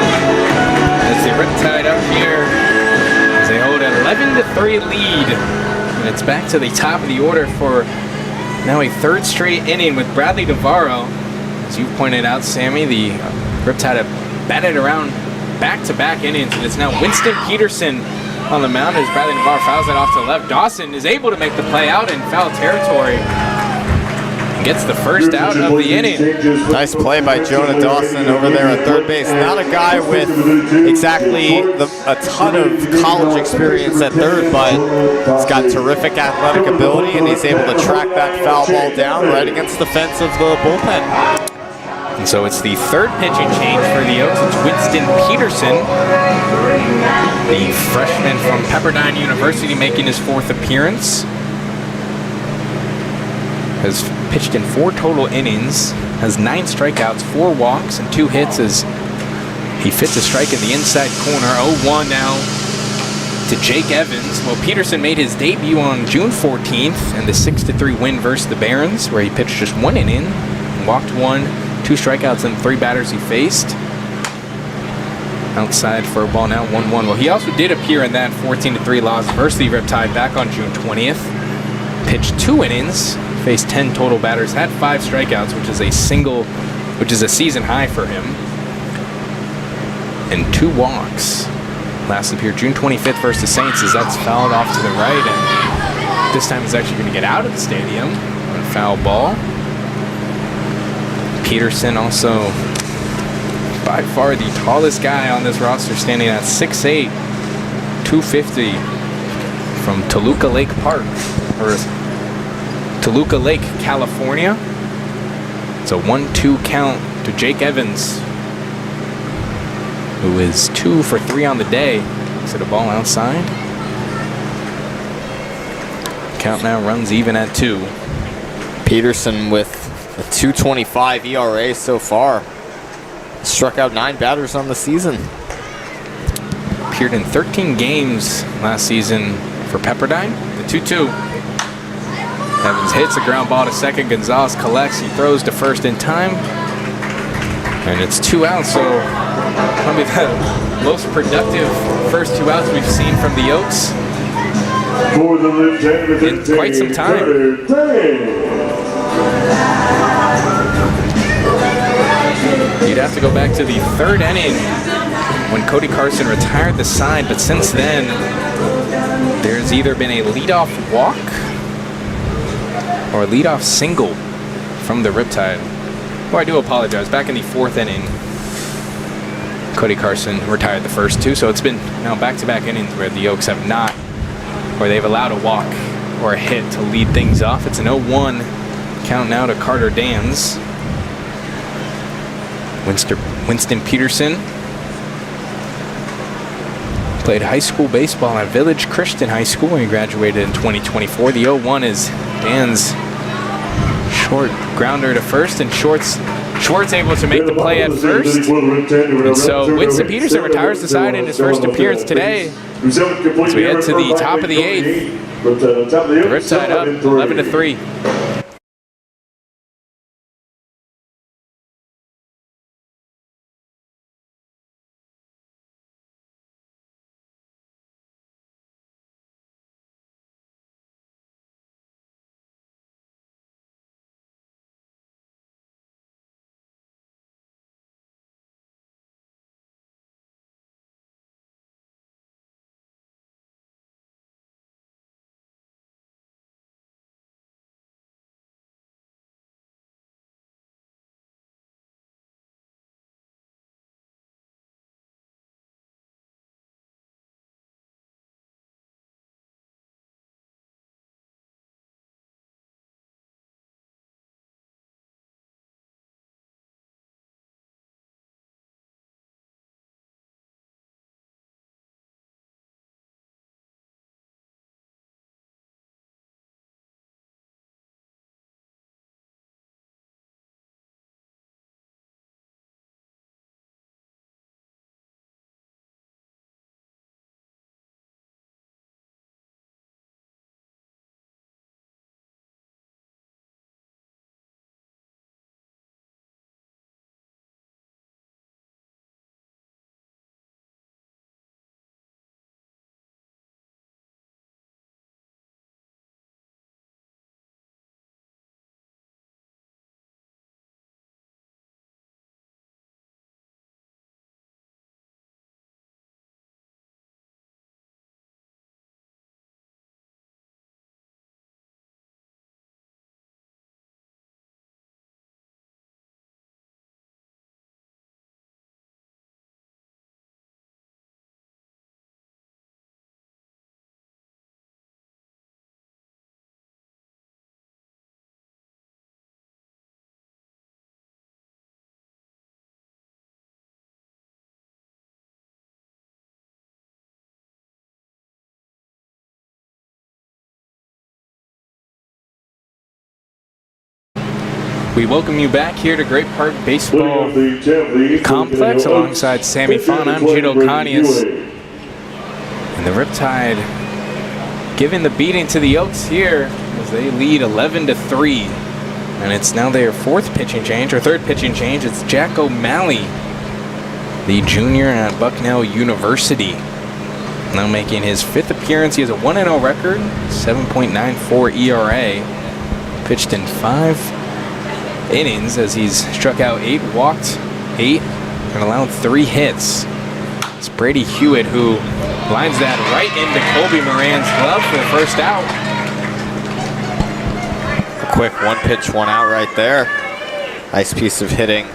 as the Riptide up here as they hold an 11-3 lead. And it's back to the top of the order for now a 3rd straight inning with Bradley Navarro. As you pointed out, Sammy, the Riptide have batted around back-to-back innings, and it's now Winston Peterson on the mound as Bradley Navarro fouls it off to the left. Dawson is able to make the play out in foul territory. Gets the first out of the inning. Nice play by Jonah Dawson over there at third base. Not a guy with exactly a ton of college experience at third, but he's got terrific athletic ability, and he's able to track that foul ball down right against the fence of the bullpen. And so it's the 3rd pitching change for the Oaks. It's Winston Peterson, the freshman from Pepperdine University, making his 4th appearance. Has pitched in 4 total innings, has 9 strikeouts, 4 walks, and 2 hits as he fits a strike in the inside corner. 0-1 now to Jake Evans. Well, Peterson made his debut on June 14th in the 6-3 win versus the Barons, where he pitched just 1 inning, walked 1, 2 strikeouts, and 3 batters he faced. Outside for a ball now, 1-1. Well, he also did appear in that 14-3 loss versus the Riptide back on June 20th. Pitched 2 innings, faced 10 total batters, had 5 strikeouts, which is a season high for him, and 2 walks. Last appeared June 25th versus the Saints, as that's fouled off to the right, and this time he's actually going to get out of the stadium on a foul ball. Peterson also by far the tallest guy on this roster, standing at 6'8", 250 from Toluca Lake Park, or Toluca Lake, California. It's a 1-2 count to Jake Evans, who is 2 for 3 on the day. So the ball outside. Count now runs even at 2. Peterson with a 2.25 ERA so far. Struck out 9 batters on the season. Appeared in 13 games last season for Pepperdine. The 2-2. Evans hits a ground ball to second. Gonzalez collects. He throws to first in time. And it's 2 outs, so probably the most productive first 2 outs we've seen from the Oaks in quite some time. You'd have to go back to the 3rd inning when Cody Carson retired the side, but since then, there's either been a leadoff walk or a leadoff single from the Riptide. Oh, I do apologize. Back in the 4th inning, Cody Carson retired the first 2, so it's been now back-to-back innings where the Oaks have not, where they've allowed a walk or a hit to lead things off. It's an 0-1 count now to Carter Dans. Winston Peterson played high school baseball at Village Christian High School when he graduated in 2024. The 0-1 is Dan's short grounder to first, and Schwartz able to make the play at first. And so Winston Peterson retires the side in his first appearance today. As we head to the top of the 8th, the Riptide up 11-3. We welcome you back here to Great Park Baseball Complex alongside Sammy Fawn. I'm Judo Canius. And the Riptide giving the beating to the Oaks here as they lead 11-3. And it's now their third pitching change. It's Jack O'Malley, the junior at Bucknell University. Now making his 5th appearance. He has a 1-0 record, 7.94 ERA. Pitched in 5 innings as he's struck out 8, walked 8, and allowed 3 hits. It's Brady Hewitt who lines that right into Colby Moran's glove for the first out. A quick 1-pitch, 1-out right there. Nice piece of hitting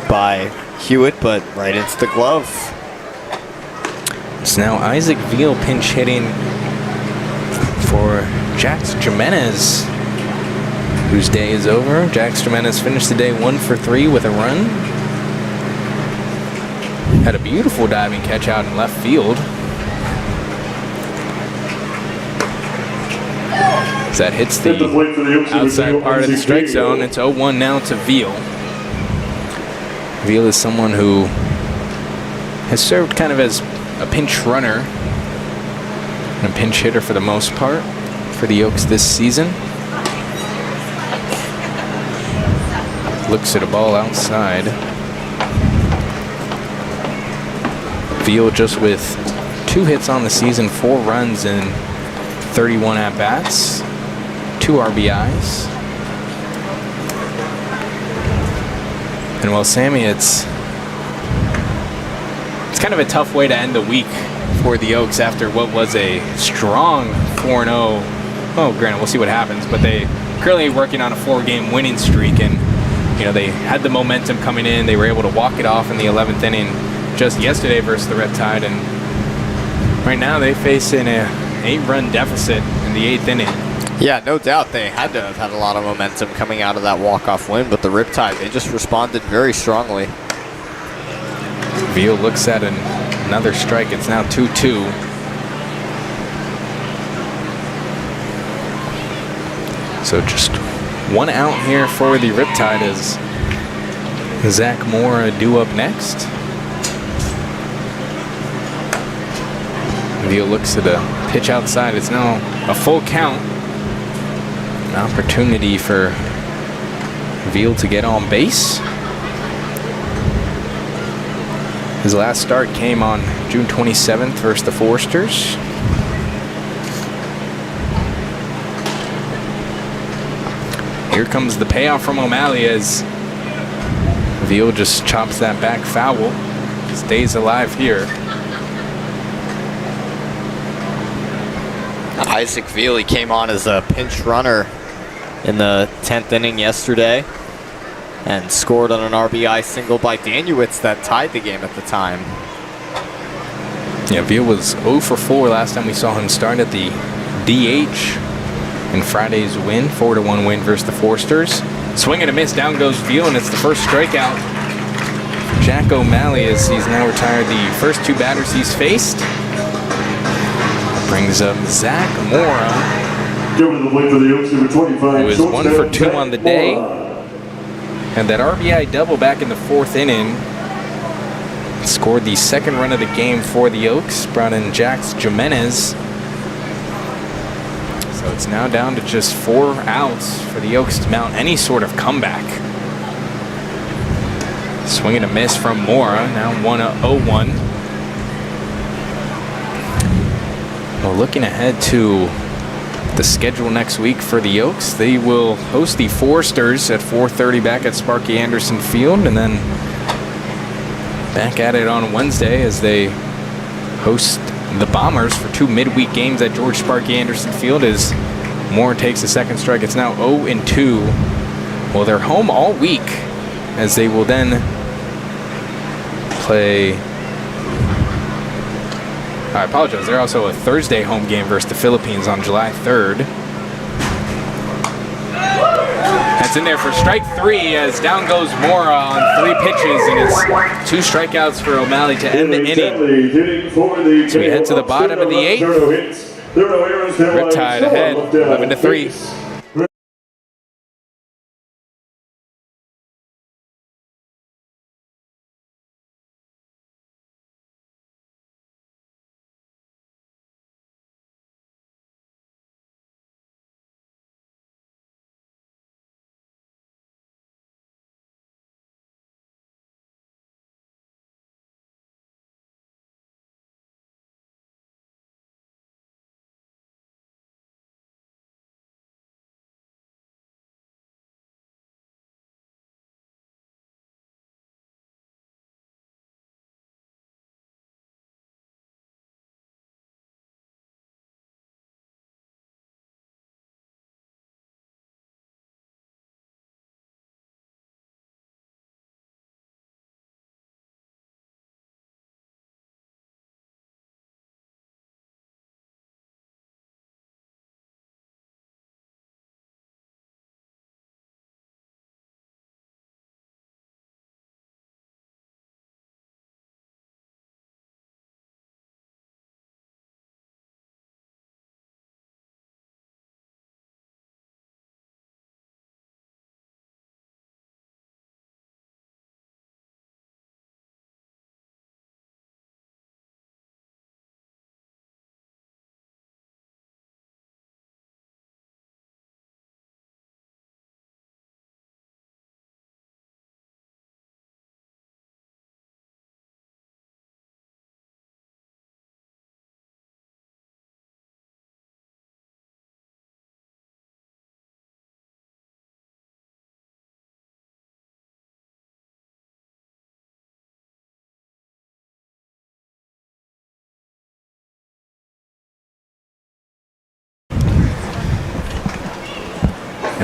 by Hewitt, but right into the glove. It's now Isaac Veal pinch hitting for Jax Jimenez, whose day is over. Jax Jimenez finished the day 1 for 3 with a run. Had a beautiful diving catch out in left field. As that hits the outside part of the strike zone. It's 0-1 now to Veal. Veal is someone who has served kind of as a pinch runner and a pinch hitter for the most part for the Oaks this season. Looks at a ball outside. Veal just with 2 hits on the season, 4 runs in 31 at-bats, 2 RBIs. And well, Sammy, it's kind of a tough way to end the week for the Oaks after what was a strong 4-0. Oh, granted, we'll see what happens, but they currently working on a 4-game winning streak, and you know, they had the momentum coming in. They were able to walk it off in the 11th inning just yesterday versus the Riptide, and right now they face an 8-run deficit in the 8th inning. Yeah, no doubt they had to have had a lot of momentum coming out of that walk-off win, but the Riptide, they just responded very strongly. Veal looks at another strike. It's now 2-2. So just 1 out here for the Riptide as Zach Moore due up next. Veal looks at a pitch outside. It's now a full count. An opportunity for Veal to get on base. His last start came on June 27th versus the Foresters. Here comes the payoff from O'Malley as Veal just chops that back foul. Stays alive here. Isaac Veal, he came on as a pinch runner in the 10th inning yesterday and scored on an RBI single by Danuitz that tied the game at the time. Yeah, Veal was 0 for 4 last time we saw him start at the DH in Friday's win, 4-1 win versus the Foresters. Swing and a miss, down goes Veal, and it's the first strikeout for Jack O'Malley as he's now retired the first 2 batters he's faced. Brings up Zach Mora, who is 1 for 2 on the day. And that RBI double back in the 4th inning. Scored the 2nd run of the game for the Oaks. Brought in Jax Jimenez. So it's now down to just 4 outs for the Oaks to mount any sort of comeback. Swing and a miss from Mora. Now 1-0-1. Well, looking ahead to the schedule next week for the Oaks, they will host the Foresters at 4:30 back at Sparky Anderson Field, and then back at it on Wednesday as they host the Bombers for 2 midweek games at George Sparky Anderson Field as Moore takes the 2nd strike. It's now 0-2. Well, they're home all week as they will then play. I apologize. They're also a Thursday home game versus the Philippines on July 3rd. That's in there for strike 3 as down goes Mora on 3 pitches, and it's 2 strikeouts for O'Malley to end the inning. So we head to the bottom of the 8th. Riptide ahead, 11-3.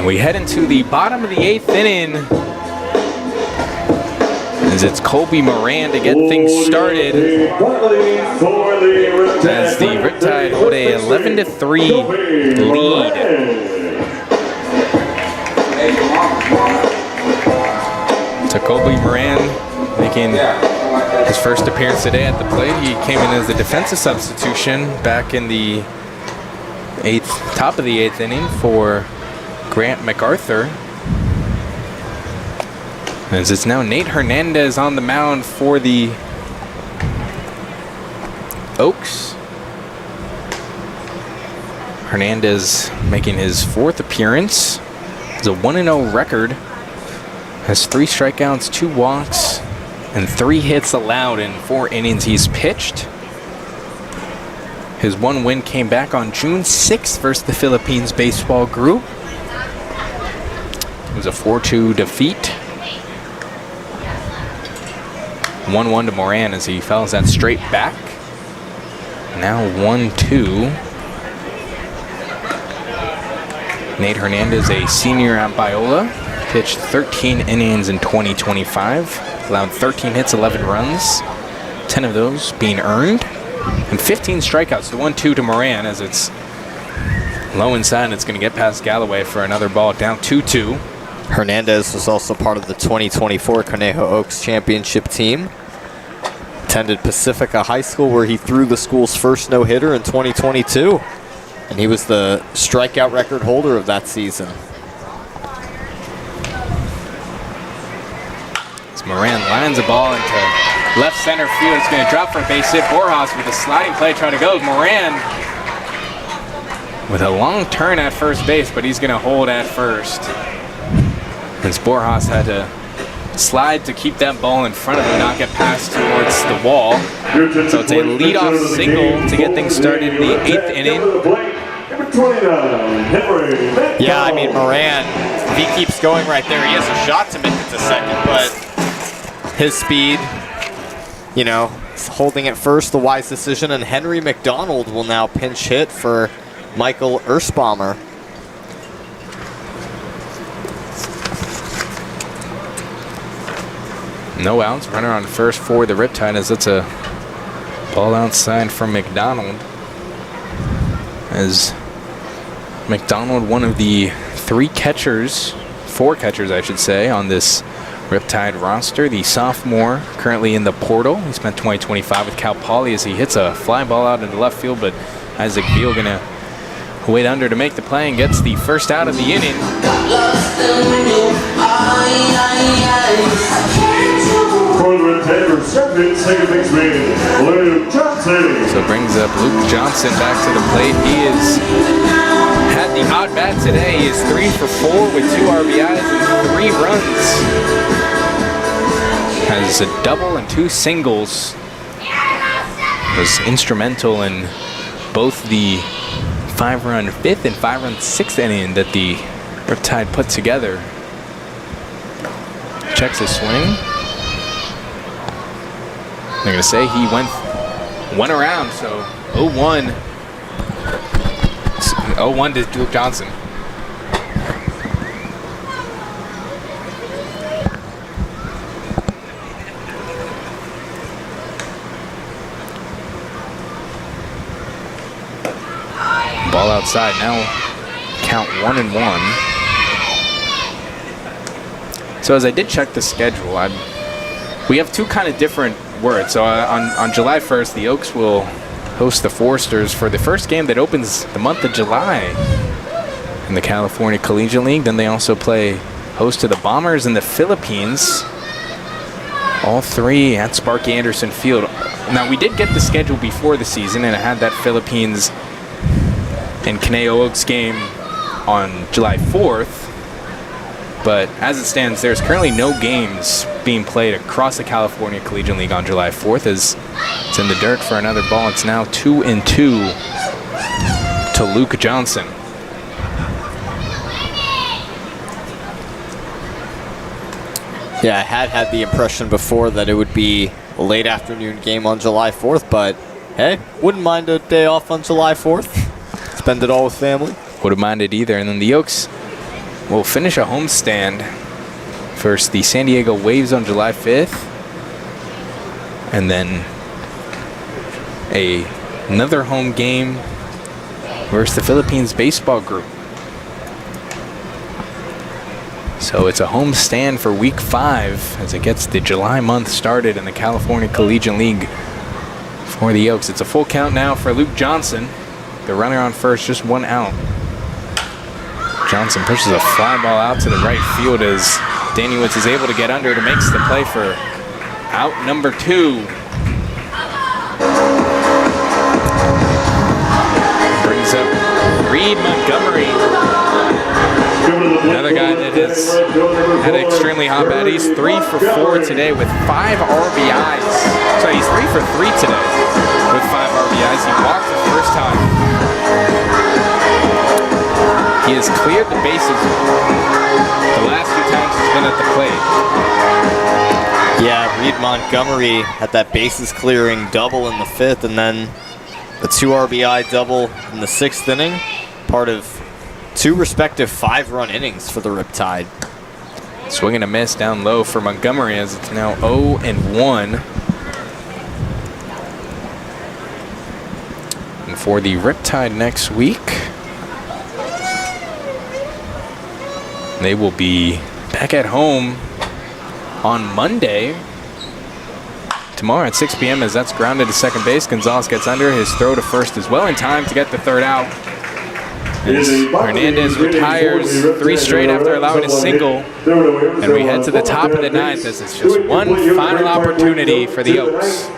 We head into the bottom of the 8th inning as it's Colby Moran to get things started. As the Riptide hold a 11-3 lead. So Colby Moran making his first appearance today at the plate. He came in as the defensive substitution back in the top of the 8th inning for Grant MacArthur. As it's now Nate Hernandez on the mound for the Oaks. Hernandez making his 4th appearance. It's a 1-0 record. Has 3 strikeouts, 2 walks, and 3 hits allowed in 4 innings he's pitched. His 1 win came back on June 6th versus the Philippines baseball group. It was a 4-2 defeat. 1-1 to Moran as he fouls that straight back. Now 1-2. Nate Hernandez, a senior at Biola, pitched 13 innings in 2025. Allowed 13 hits, 11 runs. 10 of those being earned. And 15 strikeouts. The 1-2 to Moran as it's low inside and it's going to get past Galloway for another ball. Down 2-2. Hernandez was also part of the 2024 Conejo Oaks championship team. Attended Pacifica High School where he threw the school's first no-hitter in 2022. And he was the strikeout record holder of that season. As Moran lines a ball into left center field. It's going to drop for a base hit. Borjas with a sliding play trying to go. Moran with a long turn at first base, but he's going to hold at first. As Borjas had to slide to keep that ball in front of him, not get passed towards the wall. So it's a leadoff single to get things started in the 8th inning. Yeah, I mean, Moran, if he keeps going right there, he has a shot to make it to second, but his speed, you know, holding at first, the wise decision, and Henry McDonald will now pinch hit for Michael Ersbaumer. No outs, runner on first for the Riptide as it's a ball outside from McDonald. As McDonald, one of the 4 catchers I should say, on this Riptide roster. The sophomore currently in the portal. He spent 2025 with Cal Poly as he hits a fly ball out into left field, but Isaac Beal gonna wait under to make the play and gets the first out of the inning. So brings up Luke Johnson back to the plate. He has had the odd bat today. He is 3 for 4 with 2 RBIs and 3 runs. Has a double and 2 singles. Was instrumental in both the 5-run 5th and 5-run 6th inning that the Riptide put together. Checks his swing. They're going to say he went around, so 0-1. 0-1 to Luke Johnson. Ball outside now. Count 1-1. So as I did check the schedule, we have 2 kind of different words. So on July 1st, the Oaks will host the Foresters for the first game that opens the month of July in the California Collegiate League. Then they also play host to the Bombers in the Philippines. All 3 at Sparky Anderson Field. Now, we did get the schedule before the season, and it had that Philippines and Conejo Oaks game on July 4th. But as it stands, there's currently no games being played across the California Collegiate League on July 4th as it's in the dirt for another ball. It's now 2-2 to Luke Johnson. Yeah, I had the impression before that it would be a late afternoon game on July 4th, but hey, wouldn't mind a day off on July 4th. Spend it all with family. Wouldn't mind it either. And then the Oaks will finish a homestand versus the San Diego Waves on July 5th. And then another home game versus the Philippines baseball group. So it's a home stand for week 5 as it gets the July month started in the California Collegiate League for the Oaks. It's a full count now for Luke Johnson. The runner on first, just 1 out. Johnson pushes a fly ball out to the right field as Daniewicz is able to get under to makes the play for out number 2. Brings up Reed Montgomery. Another guy that has had an extremely hot bat. He's 3 for 4 today with 5 RBIs. So he's 3 for 3 today with 5 RBIs. He walked the first time. He has cleared the bases the last 2 times he's been at the plate. Yeah, Reed Montgomery had that bases clearing double in the 5th, and then the 2 RBI double in the 6th inning, part of 2 respective 5-run innings for the Riptide. Swing and a miss down low for Montgomery as it's now 0-1. And for the Riptide next week, they will be back at home on Monday. Tomorrow at 6 p.m. as that's grounded to second base. Gonzalez gets under his throw to first as well in time to get the 3rd out. As Hernandez retires 3 straight after allowing a single. And we head to the top of the 9th as it's just one final opportunity for the Oaks.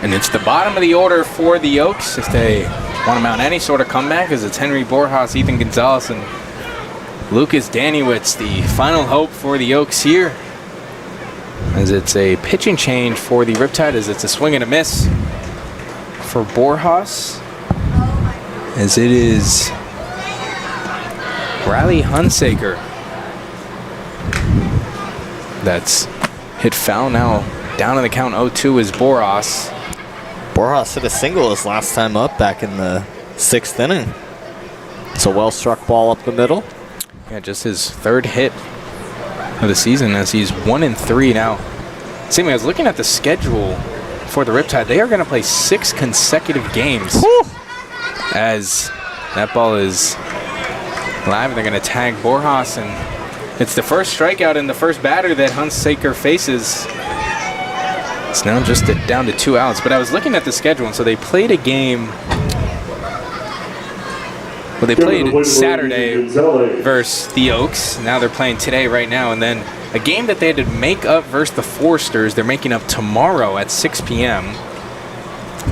And it's the bottom of the order for the Oaks if they want to mount any sort of comeback, as it's Henry Borjas, Ethan Gonzalez, and Lucas Daniewicz, the final hope for the Oaks here. As it's a pitching change for the Riptide, as it's a swing and a miss for Borjas. As it is Riley Hunsaker that's hit foul now. Down in the count 0-2 is Borjas. Borjas hit a single his last time up back in the 6th inning. It's a well-struck ball up the middle. Yeah, just his 3rd hit of the season as he's 1-3 now. Sammy, I was looking at the schedule for the Riptide. They are going to play 6 consecutive games. Woo! As that ball is live, and they're going to tag Borjas, and it's the first strikeout and the first batter that Hunsaker faces. It's now just down to 2 outs, but I was looking at the schedule, and so they played a game. Well, they played Saturday versus the Oaks. Now they're playing today right now, and then a game that they had to make up versus the Foresters, they're making up tomorrow at 6 p.m.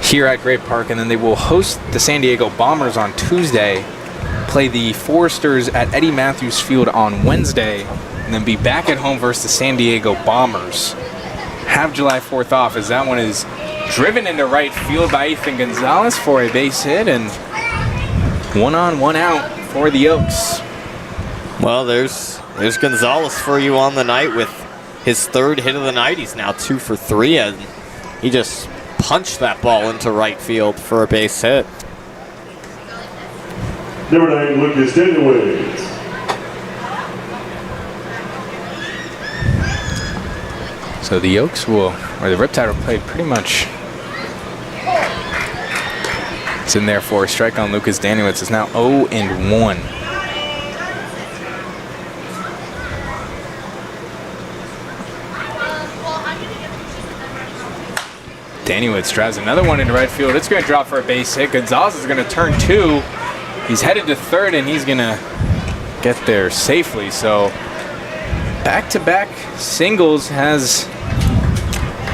here at Great Park, and then they will host the San Diego Bombers on Tuesday, play the Foresters at Eddie Matthews Field on Wednesday, and then be back at home versus the San Diego Bombers. Have July 4th off, as that one is driven into right field by Ethan Gonzalez for a base hit, and 1 on, 1 out for the Oaks. Well, there's Gonzalez for you on the night with his 3rd hit of the night. He's now 2 for 3, and he just punched that ball into right field for a base hit. Number 9, Lucas Daniels. So the Oaks will, or the Riptide will play pretty much. It's in there for a strike on Lucas Daniewicz. It's now 0-1. Daniewicz drives another one into right field. It's going to drop for a base hit. Gonzalez is going to turn 2. He's headed to 3rd, and he's going to get there safely. So back-to-back singles has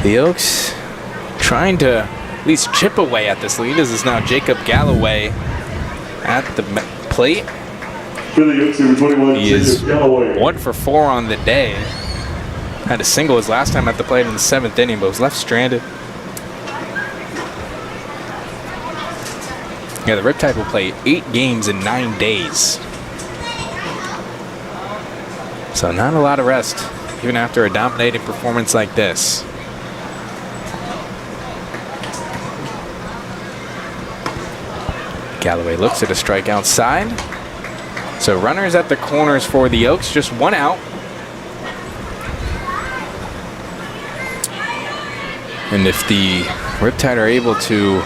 the Oaks trying to at least chip away at this lead, as it's now Jacob Galloway at the plate. He is 1 for 4 on the day. Had a single his last time at the plate in the 7th inning, but was left stranded. Yeah, the Riptide will play 8 games in 9 days. So not a lot of rest, even after a dominating performance like this. Galloway looks at a strike outside. So runners at the corners for the Oaks, just 1 out. And if the Riptide are able to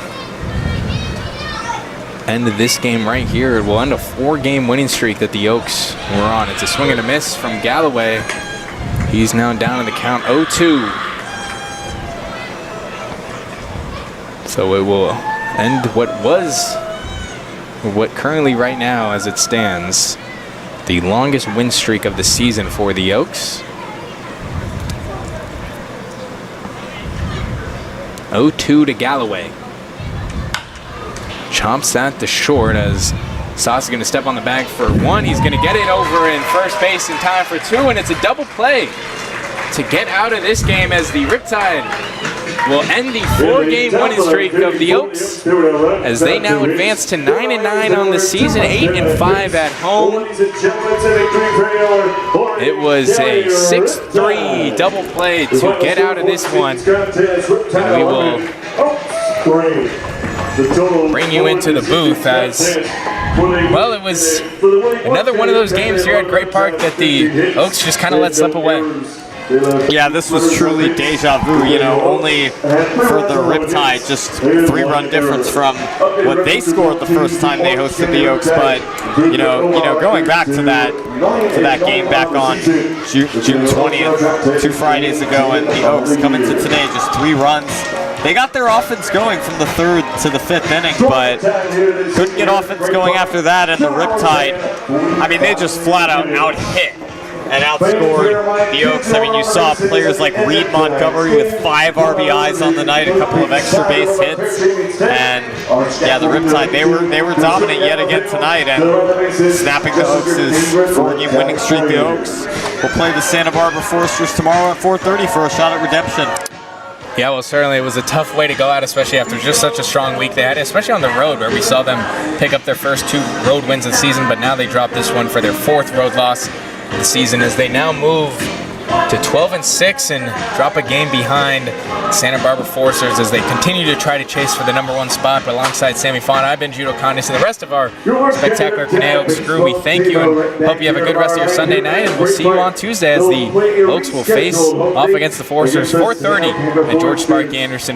end this game right here, it will end a 4-game winning streak that the Oaks were on. It's a swing and a miss from Galloway. He's now down in the count 0-2. So it will end what currently right now as it stands, the longest win streak of the season for the Oaks. 0-2 to Galloway. Chomps at the short as Sauce is going to step on the bag for 1. He's going to get it over in first base in time for 2, and it's a double play to get out of this game, as the Riptide will end the 4-game winning streak of the Oaks, as they now advance to 9-9 on the season, 8-5 at home. It was a 6-3 double play to get out of this one, and we will bring you into the booth as, well, it was another one of those games here at Great Park that the Oaks just kind of let slip away. Yeah, this was truly deja vu, you know, only for the Riptide, just 3-run difference from what they scored the first time they hosted the Oaks. But you know, going back to that game back on June 20th, 2 Fridays ago, and the Oaks coming to today, just 3 runs. They got their offense going from the 3rd to the 5th inning, but couldn't get offense going after that. And the Riptide, I mean, they just flat out hit and outscored the Oaks. I mean, you saw players like Reed Montgomery with 5 RBIs on the night, a couple of extra base hits, and yeah, the Riptide, they were dominant yet again tonight, and snapping the Oaks' 4-game winning streak. The Oaks will play the Santa Barbara Foresters tomorrow at 4:30 for a shot at redemption. Yeah, well, certainly it was a tough way to go out, especially after just such a strong week they had, especially on the road, where we saw them pick up their first 2 road wins of the season, but now they dropped this one for their 4th road loss of the season, as they now move to 12-6 and drop a game behind Santa Barbara Foresters as they continue to try to chase for the #1 spot. But alongside Sammy Fauna, I've been Judo Condis, and the rest of our spectacular Caney Oaks crew, we thank you and hope you have a good rest of your Sunday night, and we'll see you on Tuesday as the Oaks will face off against the Foresters 4:30 at George Sparky Anderson